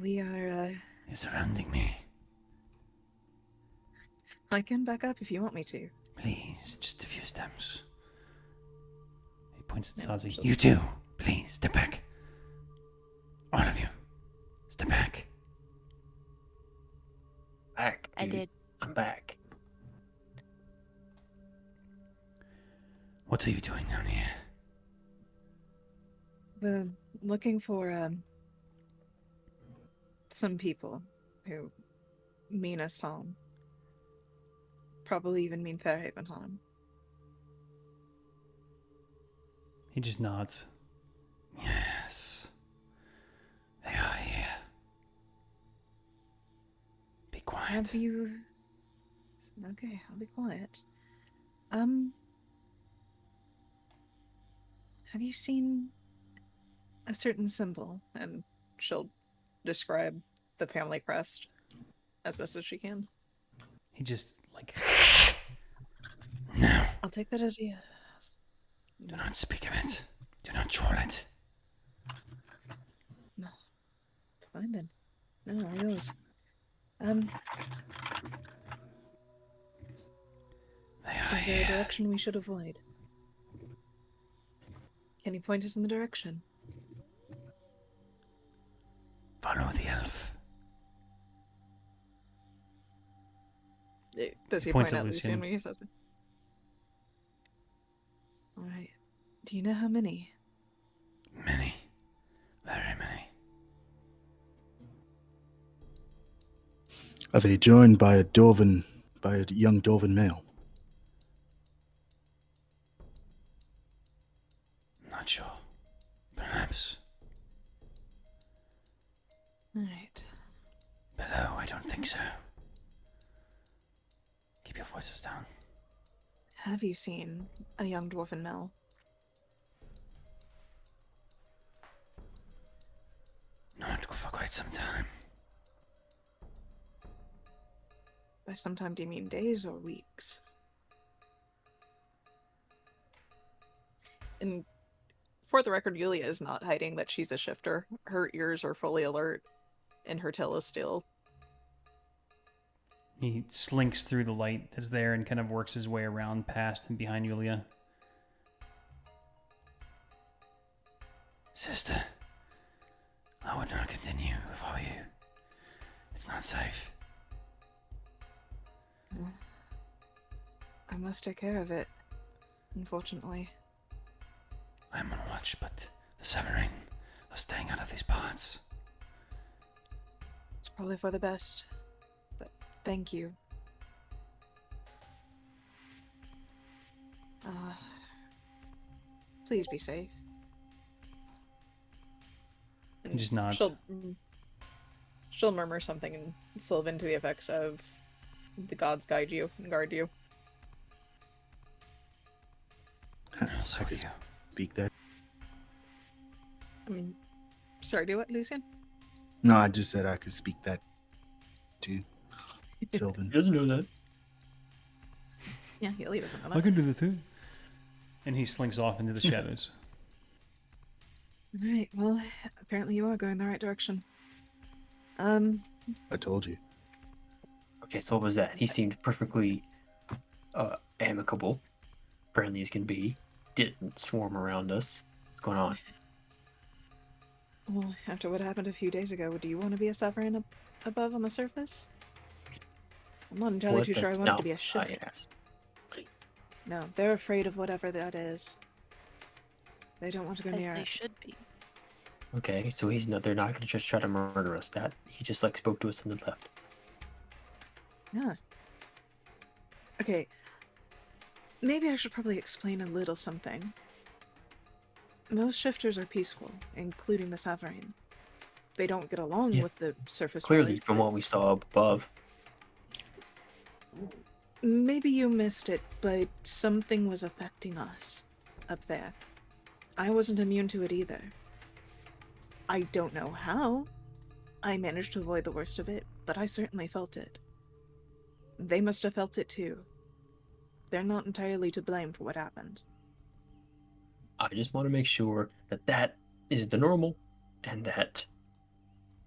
We are, You're surrounding me. I can back up if you want me to. Please, just a few steps. He points at Yeah, Sazi. so- You too. Please, step back. All of you. Step back. Back. I dude. did. I'm back. What are you doing down here? We're looking for, some people who mean us harm. Probably even mean Fairhaven harm. He just nods. Yes. They are here. Be quiet. Have you... Okay, I'll be quiet. Have you seen a certain symbol? And she'll describe the family crest as best as she can. He just, like... No. I'll take that as a yes. Do not speak of it. Do not troll it. Fine then. No, all yours. They are Is there a here. direction we should avoid? Can you point us in the direction? Follow the elf. Does he Points point at out Lucian Lucian. when he says it? Alright. Do you know how many? Many. Very many. Are they joined by a young Dwarven male? Not sure. Perhaps. Alright. Below, I don't think so. voices down. Have you seen a young dwarven Mel? Not for quite some time. By some time, do you mean days or weeks? And for the record, Yulia is not hiding that she's a shifter. Her ears are fully alert, and her tail is still. He slinks through the light that's there and kind of works his way around past and behind Yulia. Sister, I would not continue if I were you. It's not safe. I must take care of it, unfortunately. I'm on watch, but the Severine are staying out of these parts. It's probably for the best, but thank you. Please be safe. He just nods. She'll murmur something in Sylvan to the effects of, "The gods guide you and guard you." Also with you. Speak that. I mean, sorry, do what, Lucian? No, I just said I could speak that to Sylvan. He doesn't know that. Yeah, Yulia doesn't know I that. can do that too. And he slinks off into the shadows. Right, well, apparently you are going the right direction. I told you. Okay, so what was that? He seemed perfectly amicable, friendly as can be. Didn't swarm around us. What's going on? Well, after what happened a few days ago, do you want to be a Severin above on the surface? I'm not entirely What too the- sure I want no, it to be a I shifter. asked. No, they're afraid of whatever that is. They don't want to go As near they it. should be. Okay, so he's not. They're not going to just try to murder us. That he just like spoke to us and then left. Yeah. Okay. Maybe I should probably explain a little something. Most shifters are peaceful, including the Severin. They don't get along Yeah. with the surface Clearly, dwellers, from but what we saw up above. maybe you missed it, but something was affecting us up there. I wasn't immune to it either. I don't know how. I managed to avoid the worst of it, but I certainly felt it. They must have felt it too. They're not entirely to blame for what happened. I just want to make sure that that is the normal, and that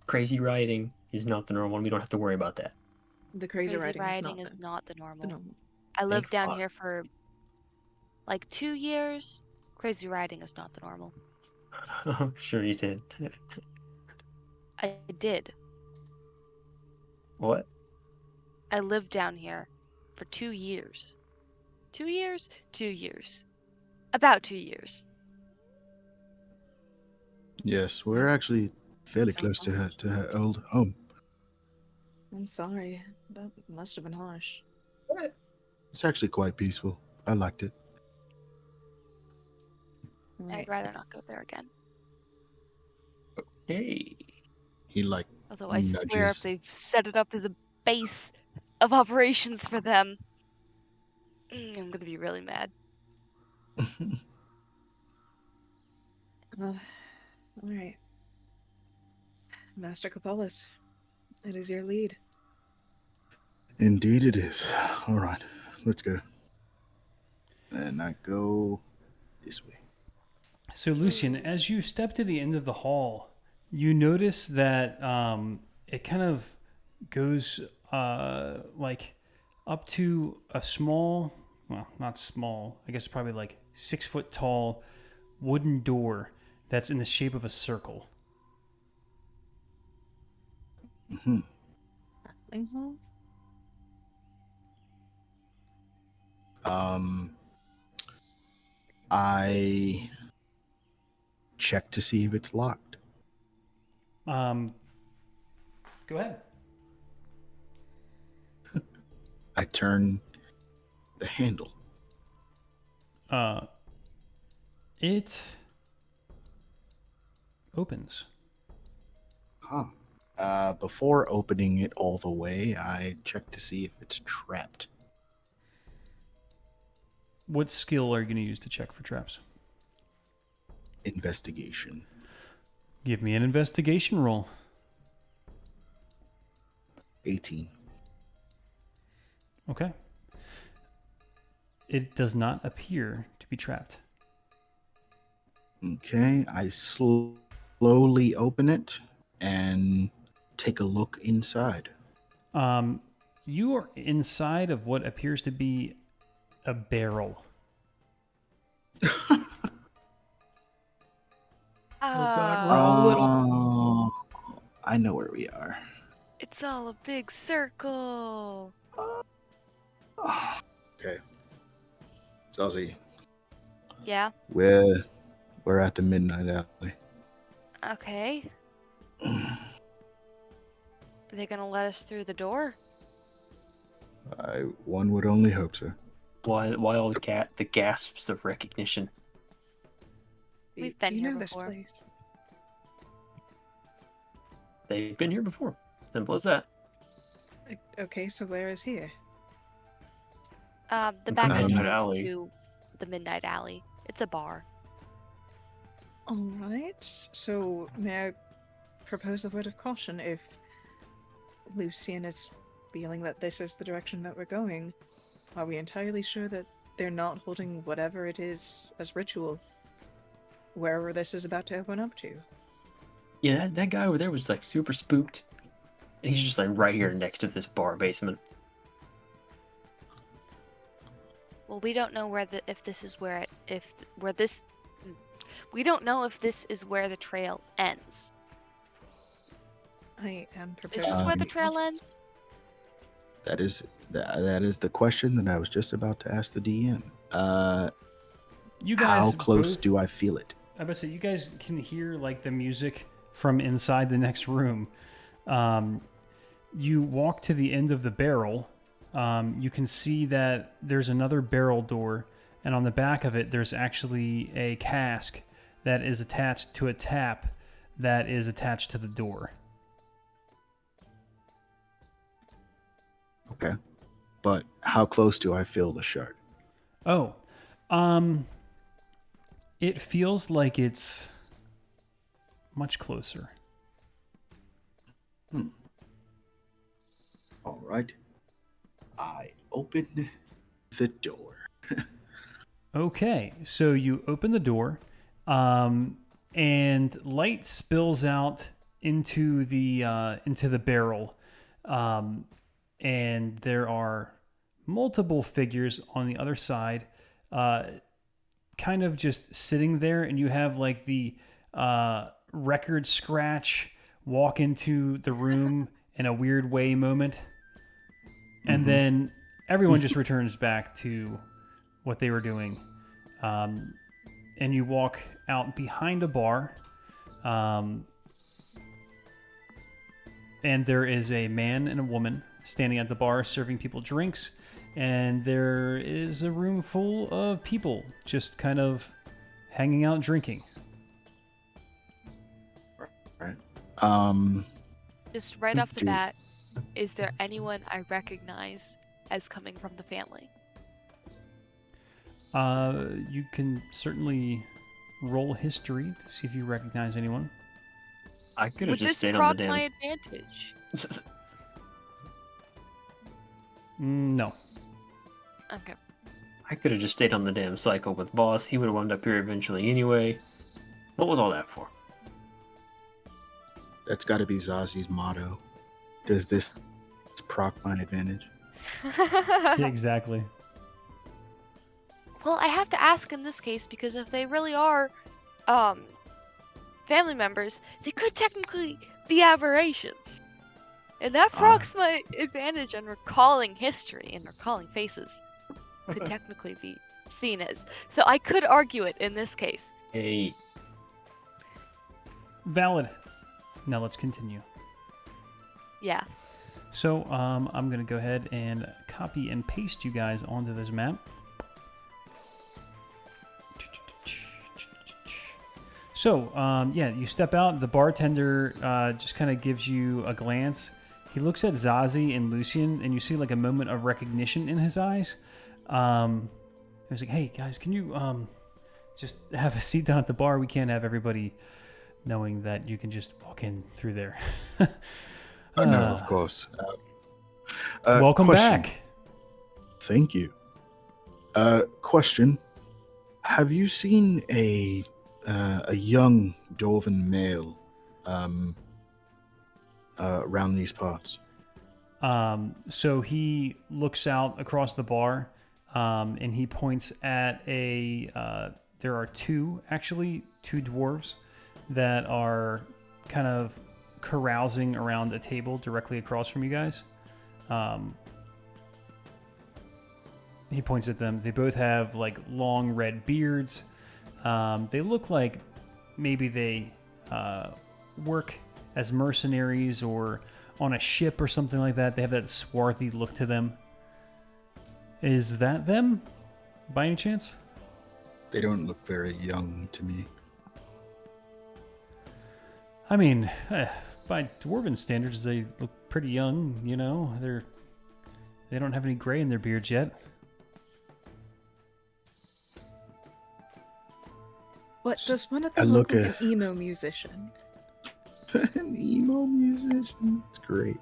crazy rioting is not the normal, and we don't have to worry about that. The crazy, Crazy riding riding is not the the normal. normal. I lived down fuck. here for like 2 years. Crazy riding is not the normal. Sure you did. I did. What? I lived down here for 2 years. 2 years? 2 years. About 2 years. Yes, we're actually fairly Sounds close to harsh. her old home. I'm sorry. That must have been harsh. It's actually quite peaceful. I liked it. Right. I'd rather not go there again. Hey. He like Although I swear if nudges. they've set it up as a base of operations for them, I'm gonna be really mad. Well, alright. Master Catholis, it is your lead. Indeed it is. All right, let's go. And I go this way. So, Lucian, as you step to the end of the hall, you notice that it kind of goes like up to a small, well, not small, I guess probably like 6 foot tall wooden door that's in the shape of a circle. Hmm. Linghall? I check to see if it's locked. Go ahead. I turn the handle. It opens. Huh. Before opening it all the way, I check to see if it's trapped. What skill are you going to use to check for traps? Investigation. Give me an investigation roll. 18. Okay. It does not appear to be trapped. Okay, I slowly open it and take a look inside. You are inside of what appears to be a barrel. God, we're all little. Oh, I know where we are. It's all a big circle. Okay. Zazie, Yeah. we're at the Midnight Alley. Okay. Are they gonna let us through the door? One would only hope so. Why all the gasps of recognition? We've been Do you here know before. this place? They've been here before. Simple as that. Okay, so where is here? The back Midnight entrance Alley. to the Midnight Alley. It's a bar. All right. So may I propose a word of caution? If Lucian is feeling that this is the direction that we're going, are we entirely sure that they're not holding whatever it is as ritual wherever this is about to open up to? Yeah, that guy over there was like super spooked. And he's just like right here next to this bar basement. Well, we don't know we don't know if this is where the trail ends. I am Is proposing. this where the Um, trail ends? That is the question that I was just about to ask the DM. You guys How close both- do I feel it? I bet say you guys can hear like the music from inside the next room. You walk to the end of the barrel. You can see that there's another barrel door, and on the back of it, there's actually a cask that is attached to a tap that is attached to the door. Okay. But how close do I feel the shard? Oh, it feels like it's much closer. All right. I open the door. Okay, so you open the door, and light spills out into the barrel, and there are multiple figures on the other side, kind of just sitting there, and you have like the record scratch walk into the room in a weird way moment, and then everyone just returns back to what they were doing. And you walk out behind a bar, and there is a man and a woman standing at the bar serving people drinks, and there is a room full of people just kind of hanging out drinking. Right. Just right off the do- bat, is there anyone I recognize as coming from the family? You can certainly roll history to see if you recognize anyone. I could have Would just this stayed on proc the my damn. advantage? No. Okay. I could have just stayed on the damn cycle with boss. He would have wound up here eventually anyway. What was all that for? That's got to be Zazie's motto. Does this proc my advantage? Yeah, exactly. Well, I have to ask in this case because if they really are family members, they could technically be aberrations. And that procs my advantage on recalling history and recalling faces. Could technically be seen as. So I could argue it in this case. Hey, Valid. Now let's continue. Yeah. So I'm going to go ahead and copy and paste you guys onto this map. So, yeah, you step out. The bartender just kind of gives you a glance. He looks at Zazie and Lucian, and you see like a moment of recognition in his eyes. And was like, "Hey guys, can you just have a seat down at the bar? We can't have everybody knowing that you can just walk in through there." No, of course. Welcome question. back. Thank you. Question: have you seen a young dwarven male around these parts? So he looks out across the bar, and he points at a. There are two dwarves that are kind of carousing around a table directly across from you guys. He points at them. They both have like long red beards. They look like maybe they work as mercenaries or on a ship or something like that. They have that swarthy look to them. Is that them, by any chance? They don't look very young to me. I mean, by dwarven standards, they look pretty young. You know, they don't have any gray in their beards yet. What does one of I them look look like an emo musician? An emo musician. It's great.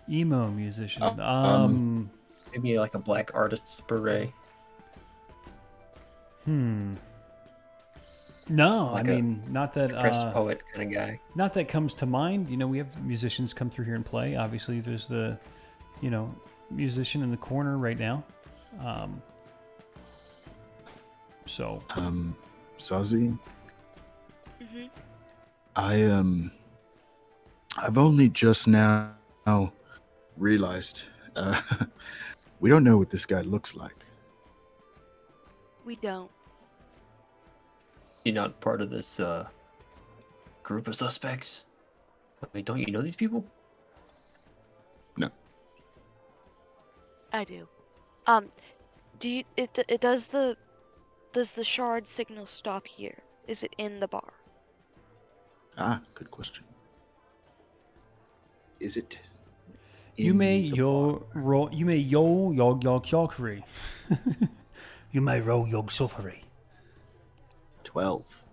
Emo musician. Maybe like a black artist's beret. No, Like I a mean, not that. Depressed poet kind of guy. Not that comes to mind. You know, we have musicians come through here and play. Obviously, there's the, musician in the corner right now. So. Sazi, Mm-hmm. I've only just now realized we don't know what this guy looks like. We don't. You're not part of this group of suspects. Wait, don't you know these people? No. I do. Do you? Does the shard signal stop here? Is it in the bar? Ah, good question. Is it? You in may the yo bar? roll. You may yo yog yog yogri. You may roll yog suffering. 12.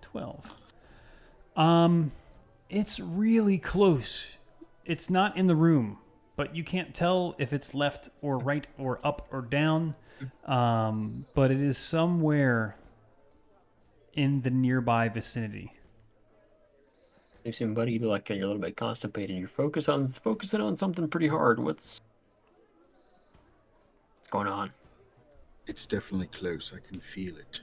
12. It's really close. It's not in the room, but you can't tell if it's left or right or up or down. But it is somewhere in the nearby vicinity. You seem, buddy, you look like you're a little bit constipated. You're focusing on something pretty hard. What's going on? It's definitely close. I can feel it.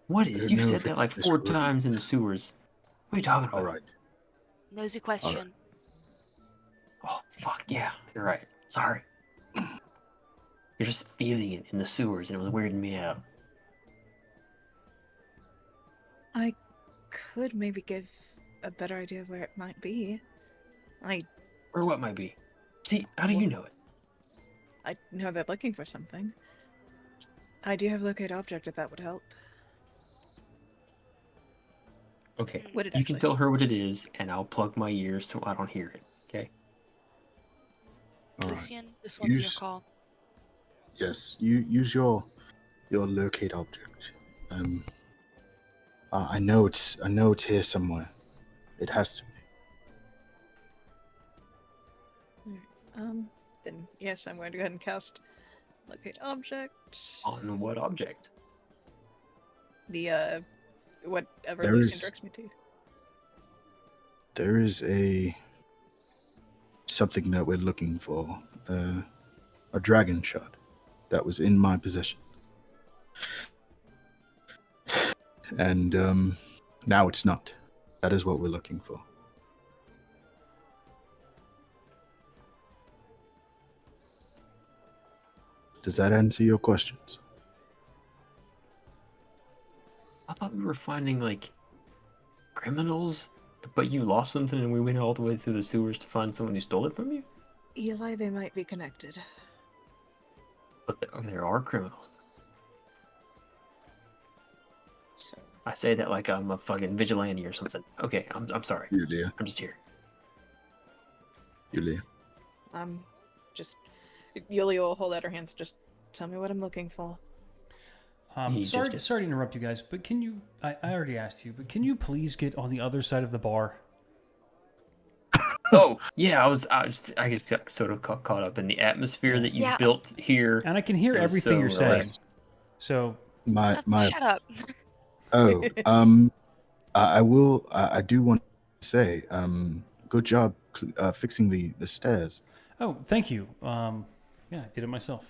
What I is? don't You know said if that it's like this 4 room. times in the sewers. What are you talking about? All right. Nosy question. Oh, fuck, yeah. You're right. Sorry. You're just feeling it in the sewers, and it was weirding me out. I could maybe give a better idea of where it might be. Or what might be. See, how do you know it? I know they're looking for something. I do have locate object if that would help. Okay. Would it You can actually? tell her what it is, and I'll plug my ears so I don't hear it. Okay? All right. Lucian, this one's your Use- call. Yes. You use your locate object. I know it's here somewhere. It has to be. Then yes, I'm going to go ahead and cast locate object. On what object? The whatever There Lucian is- directs me to. There is something that we're looking for. A dragon shard that was in my possession. And now it's not. That is what we're looking for. Does that answer your questions? I thought we were finding, like, criminals, but you lost something and we went all the way through the sewers to find someone who stole it from you? Eli, they might be connected. But there are criminals. So I say that like I'm a fucking vigilante or something. Okay, I'm sorry. Yulia. I'm just here. Yulia. just Yulia will hold out her hands. Just Tell me what I'm looking for. He Sorry, just- sorry to interrupt you guys, but can you? I already asked you, but can you please get on the other side of the bar? Oh, yeah, I just got sort of caught up in the atmosphere that you've Yeah. built here. And I can hear It was everything so you're saying. relaxed. So My Shut up. oh I do want to say good job fixing the stairs. oh, thank you. Yeah, I did it myself.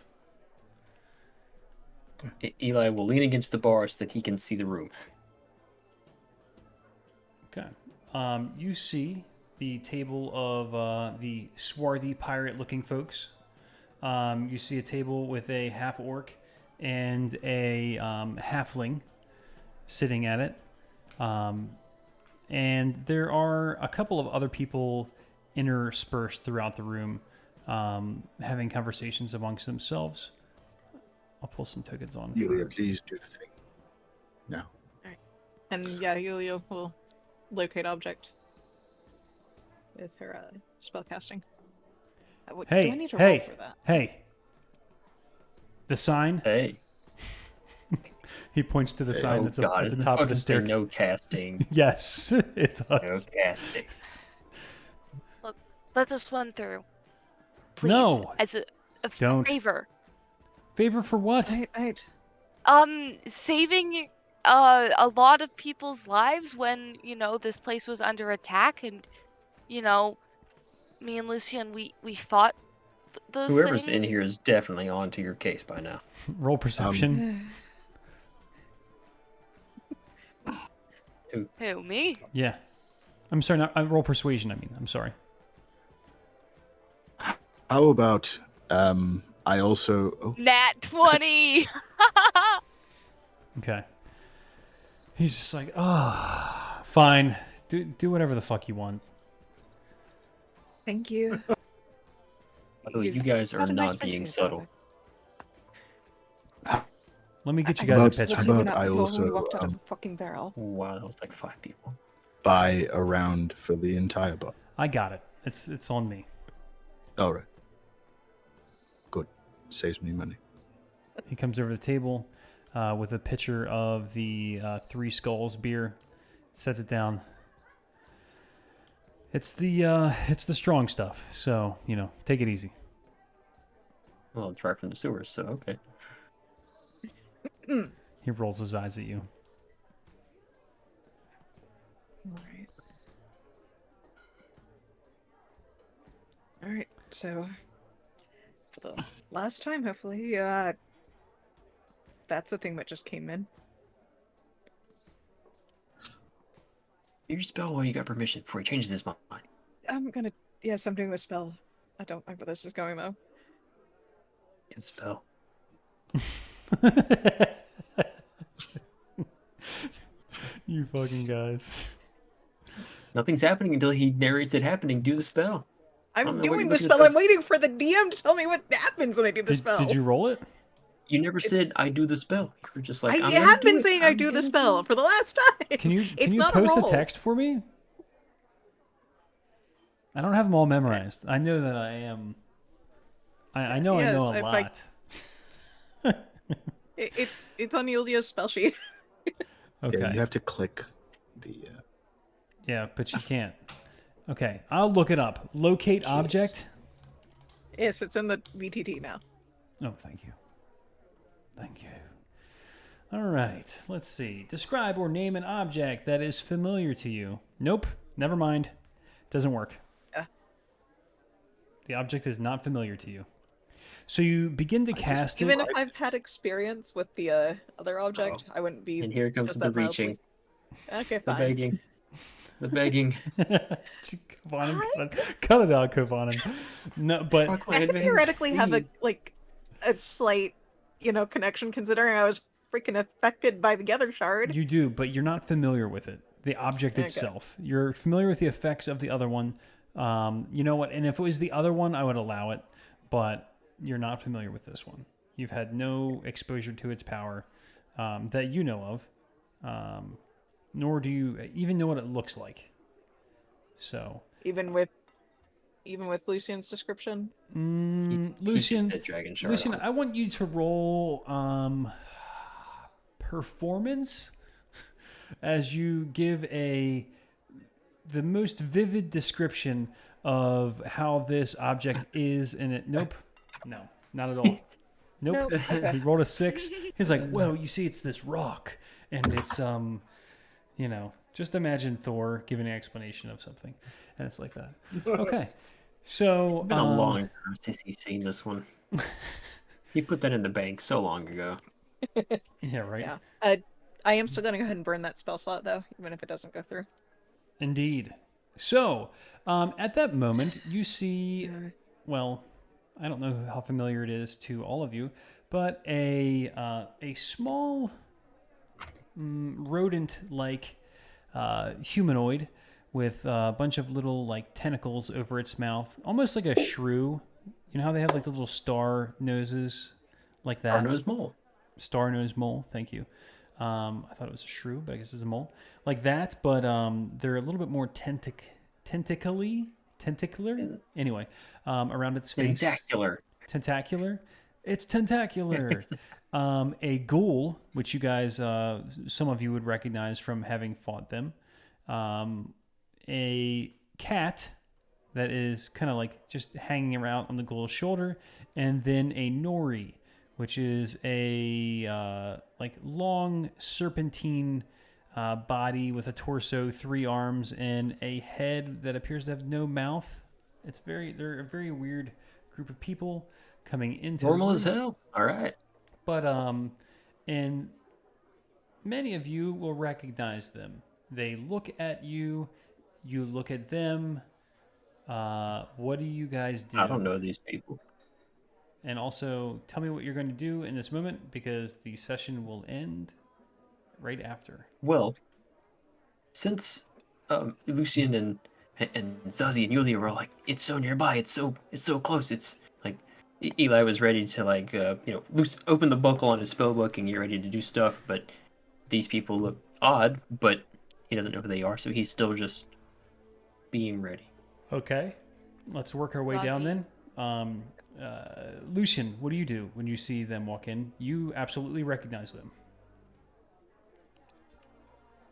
Eli will lean against the bar so that he can see the room. Okay. You see the table of the swarthy pirate-looking folks. You see a table with a half orc and a halfling sitting at it. And there are a couple of other people interspersed throughout the room, having conversations amongst themselves. I'll pull some tokens on. Yulia, please do the thing. Now. And yeah, Yulia will locate object with her spellcasting. Do I Hey, need to roll hey, for that? hey. The sign. Hey. He points to the sign Oh that's god, up at does the top of the fucking say staircase. no casting. Yes, it No does. casting. Let this one through. Please. No. As a Don't. favor. Favor for what? Right. Saving a lot of people's lives when, this place was under attack and, me and Lucian, we fought those Whoever's things. in here is definitely onto your case by now. Roll perception. Who, me? Yeah. I'm sorry, not roll persuasion, I mean. I'm sorry. How about I also Nat 20! Okay. He's just like, fine. Do whatever the fuck you want. Thank you. By the way, you guys are Have a nice not being face, subtle. Let me get you I guys a About- pitch. how Literally about went out I the door when we also, walked out of the fucking barrel. Wow, that was like 5 people. buy a round for the entire bar? I got it. It's on me. All right. Good. Saves me money. He comes over to the table with a pitcher of the Three Skulls beer, sets it down. It's the strong stuff, so take it easy. Well, it's right from the sewers, so okay. He rolls his eyes at you. Alright. Alright, so for the last time, hopefully, that's the thing that just came in. You spell while you got permission before he changes his mind. I'm doing the spell. I don't like where this is going though. Good spell. You fucking guys. Nothing's happening until he narrates it happening. Do the spell. I'm don't know what doing you're the looking at spell. this. I'm waiting for the DM to tell me what happens when I do the spell. Did you roll it? You never said I do the spell. You were just like I I'm gonna have do been it. saying I I'm do the gonna spell it." for the last time. Can you It's not post a the roll. text for me? I don't have them all memorized. I know that I am. I know Yes, I know a if I- lot. It's on Yulia's spell sheet. Okay. Yeah, you have to click the. Yeah, but you can't. Okay, I'll look it up. Locate object. Yes, it's in the VTT now. Oh, thank you. Thank you. All right, let's see. Describe or name an object that is familiar to you. Nope, never mind. Doesn't work. The object is not familiar to you. So you begin to cast it. Even if I've had experience with the other object, I wouldn't be. And here comes just the that mildly. reaching, Okay, the fine. begging, the begging. Kovanen, cut it out, Kovanen. No, but Fuck my I could advantage, theoretically have please. a slight, connection considering I was freaking affected by the other shard. you do, but you're not familiar with it. The object Okay. itself. You're familiar with the effects of the other one. You know what? And if it was the other one, I would allow it. But you're not familiar with this one. You've had no exposure to its power that you know of, nor do you even know what it looks like. So Even with even with Lucian's description. He just Lucian, said Dragon Shard. Lucian, on it. I want you to roll performance as you give the most vivid description of how this object is in it. Nope, no, not at all. Nope. Nope. Okay. He rolled a 6. He's like, well, you see, it's this rock, and it's just imagine Thor giving an explanation of something, and it's like that. Okay, so It's been a long time since he's seen this one. He put that in the bank so long ago. yeah, right. Yeah. I am still gonna go ahead and burn that spell slot though, even if it doesn't go through. Indeed. So, at that moment, you see, well, I don't know how familiar it is to all of you, but a small rodent-like humanoid with a bunch of little like tentacles over its mouth, almost like a shrew. You know how they have like the little star noses, like that. Arno's mole. Star nose mole. Thank you. I thought it was a shrew, but I guess it's a mole. Like that, but they're a little bit more tentacular. Anyway, around its face. Tentacular. Tentacular. It's tentacular. A ghoul, which you guys, some of you would recognize from having fought them. A cat that is kind of like just hanging around on the ghoul's shoulder, and then a nori, which is a like long serpentine body with a torso, 3 arms, and a head that appears to have no mouth. They're a very weird group of people coming into Normal the as room. hell. All right. But and many of you will recognize them. They look at you, you look at them. What do you guys do? I don't know these people. And also, tell me what you're going to do in this moment, because the session will end right after. Well, since Lucian and Zazie and Yulia were like, it's so nearby, it's so close. It's like Eli was ready to like open the buckle on his spell book and get ready to do stuff, but these people look odd, but he doesn't know who they are, so he's still just being ready. Okay, let's work our way down then. Lucian, what do you do when you see them walk in? You absolutely recognize them.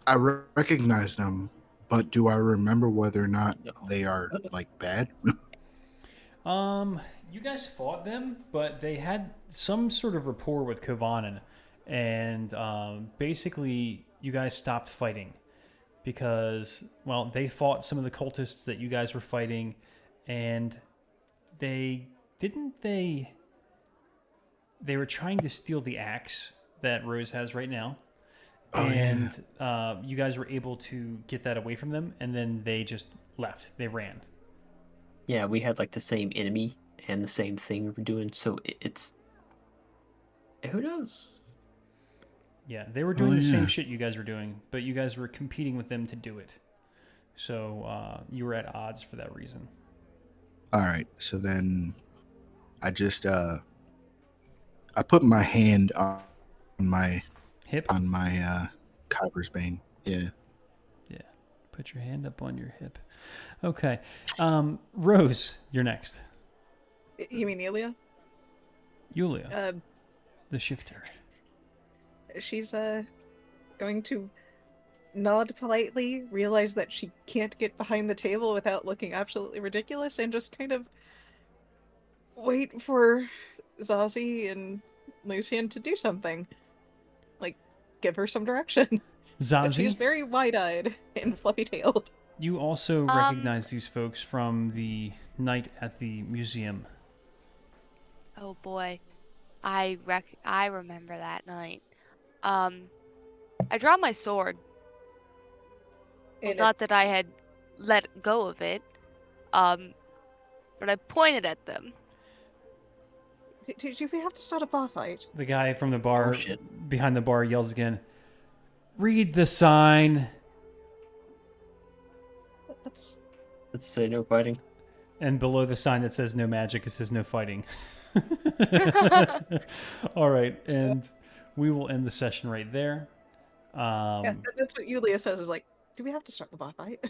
I recognize them, but do I remember whether or not No. they are like bad? You guys fought them, but they had some sort of rapport with Kovanen, and basically you guys stopped fighting because, well, they fought some of the cultists that you guys were fighting, and they were trying to steal the axe that Rose has right now. Oh, And you guys were able to get that away from them, and then they just left. They ran. Yeah, we had like the same enemy and the same thing we were doing, so it's who knows? Yeah, they were doing the yeah. same shit you guys were doing, but you guys were competing with them to do it. So you were at odds for that reason. All right, so then I just I put my hand on my Hip? Kyber's Bane. Yeah. Put your hand up on your hip. Okay. Rose, you're next. You mean Elia? Yulia, the shifter. She's going to nod politely, realize that she can't get behind the table without looking absolutely ridiculous, and just kind of wait for Zazie and Lucian to do something. Like, give her some direction. But she's Zazie, very wide-eyed and fluffy-tailed. you also recognize these folks from the night at the museum. Oh boy, I remember that night. I draw my sword. Well, And not that I had let go of it. But I pointed at them. Did we have to start a bar fight? The guy from the bar Oh, shit. behind the bar yells again, "Read the sign!" That's Let's say no fighting. And below the sign that says no magic, it says no fighting. All right, and we will end the session right there. yeah, that's what Yulia says. Is like, do we have to start the bar fight?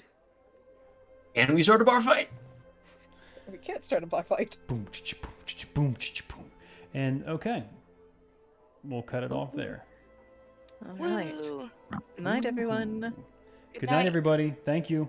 And we start a bar fight. We can't start a black fight. Boom, boom, boom, boom. And okay, we'll cut it off there. All right. Woo. Night, everyone. Good night, everybody. Thank you.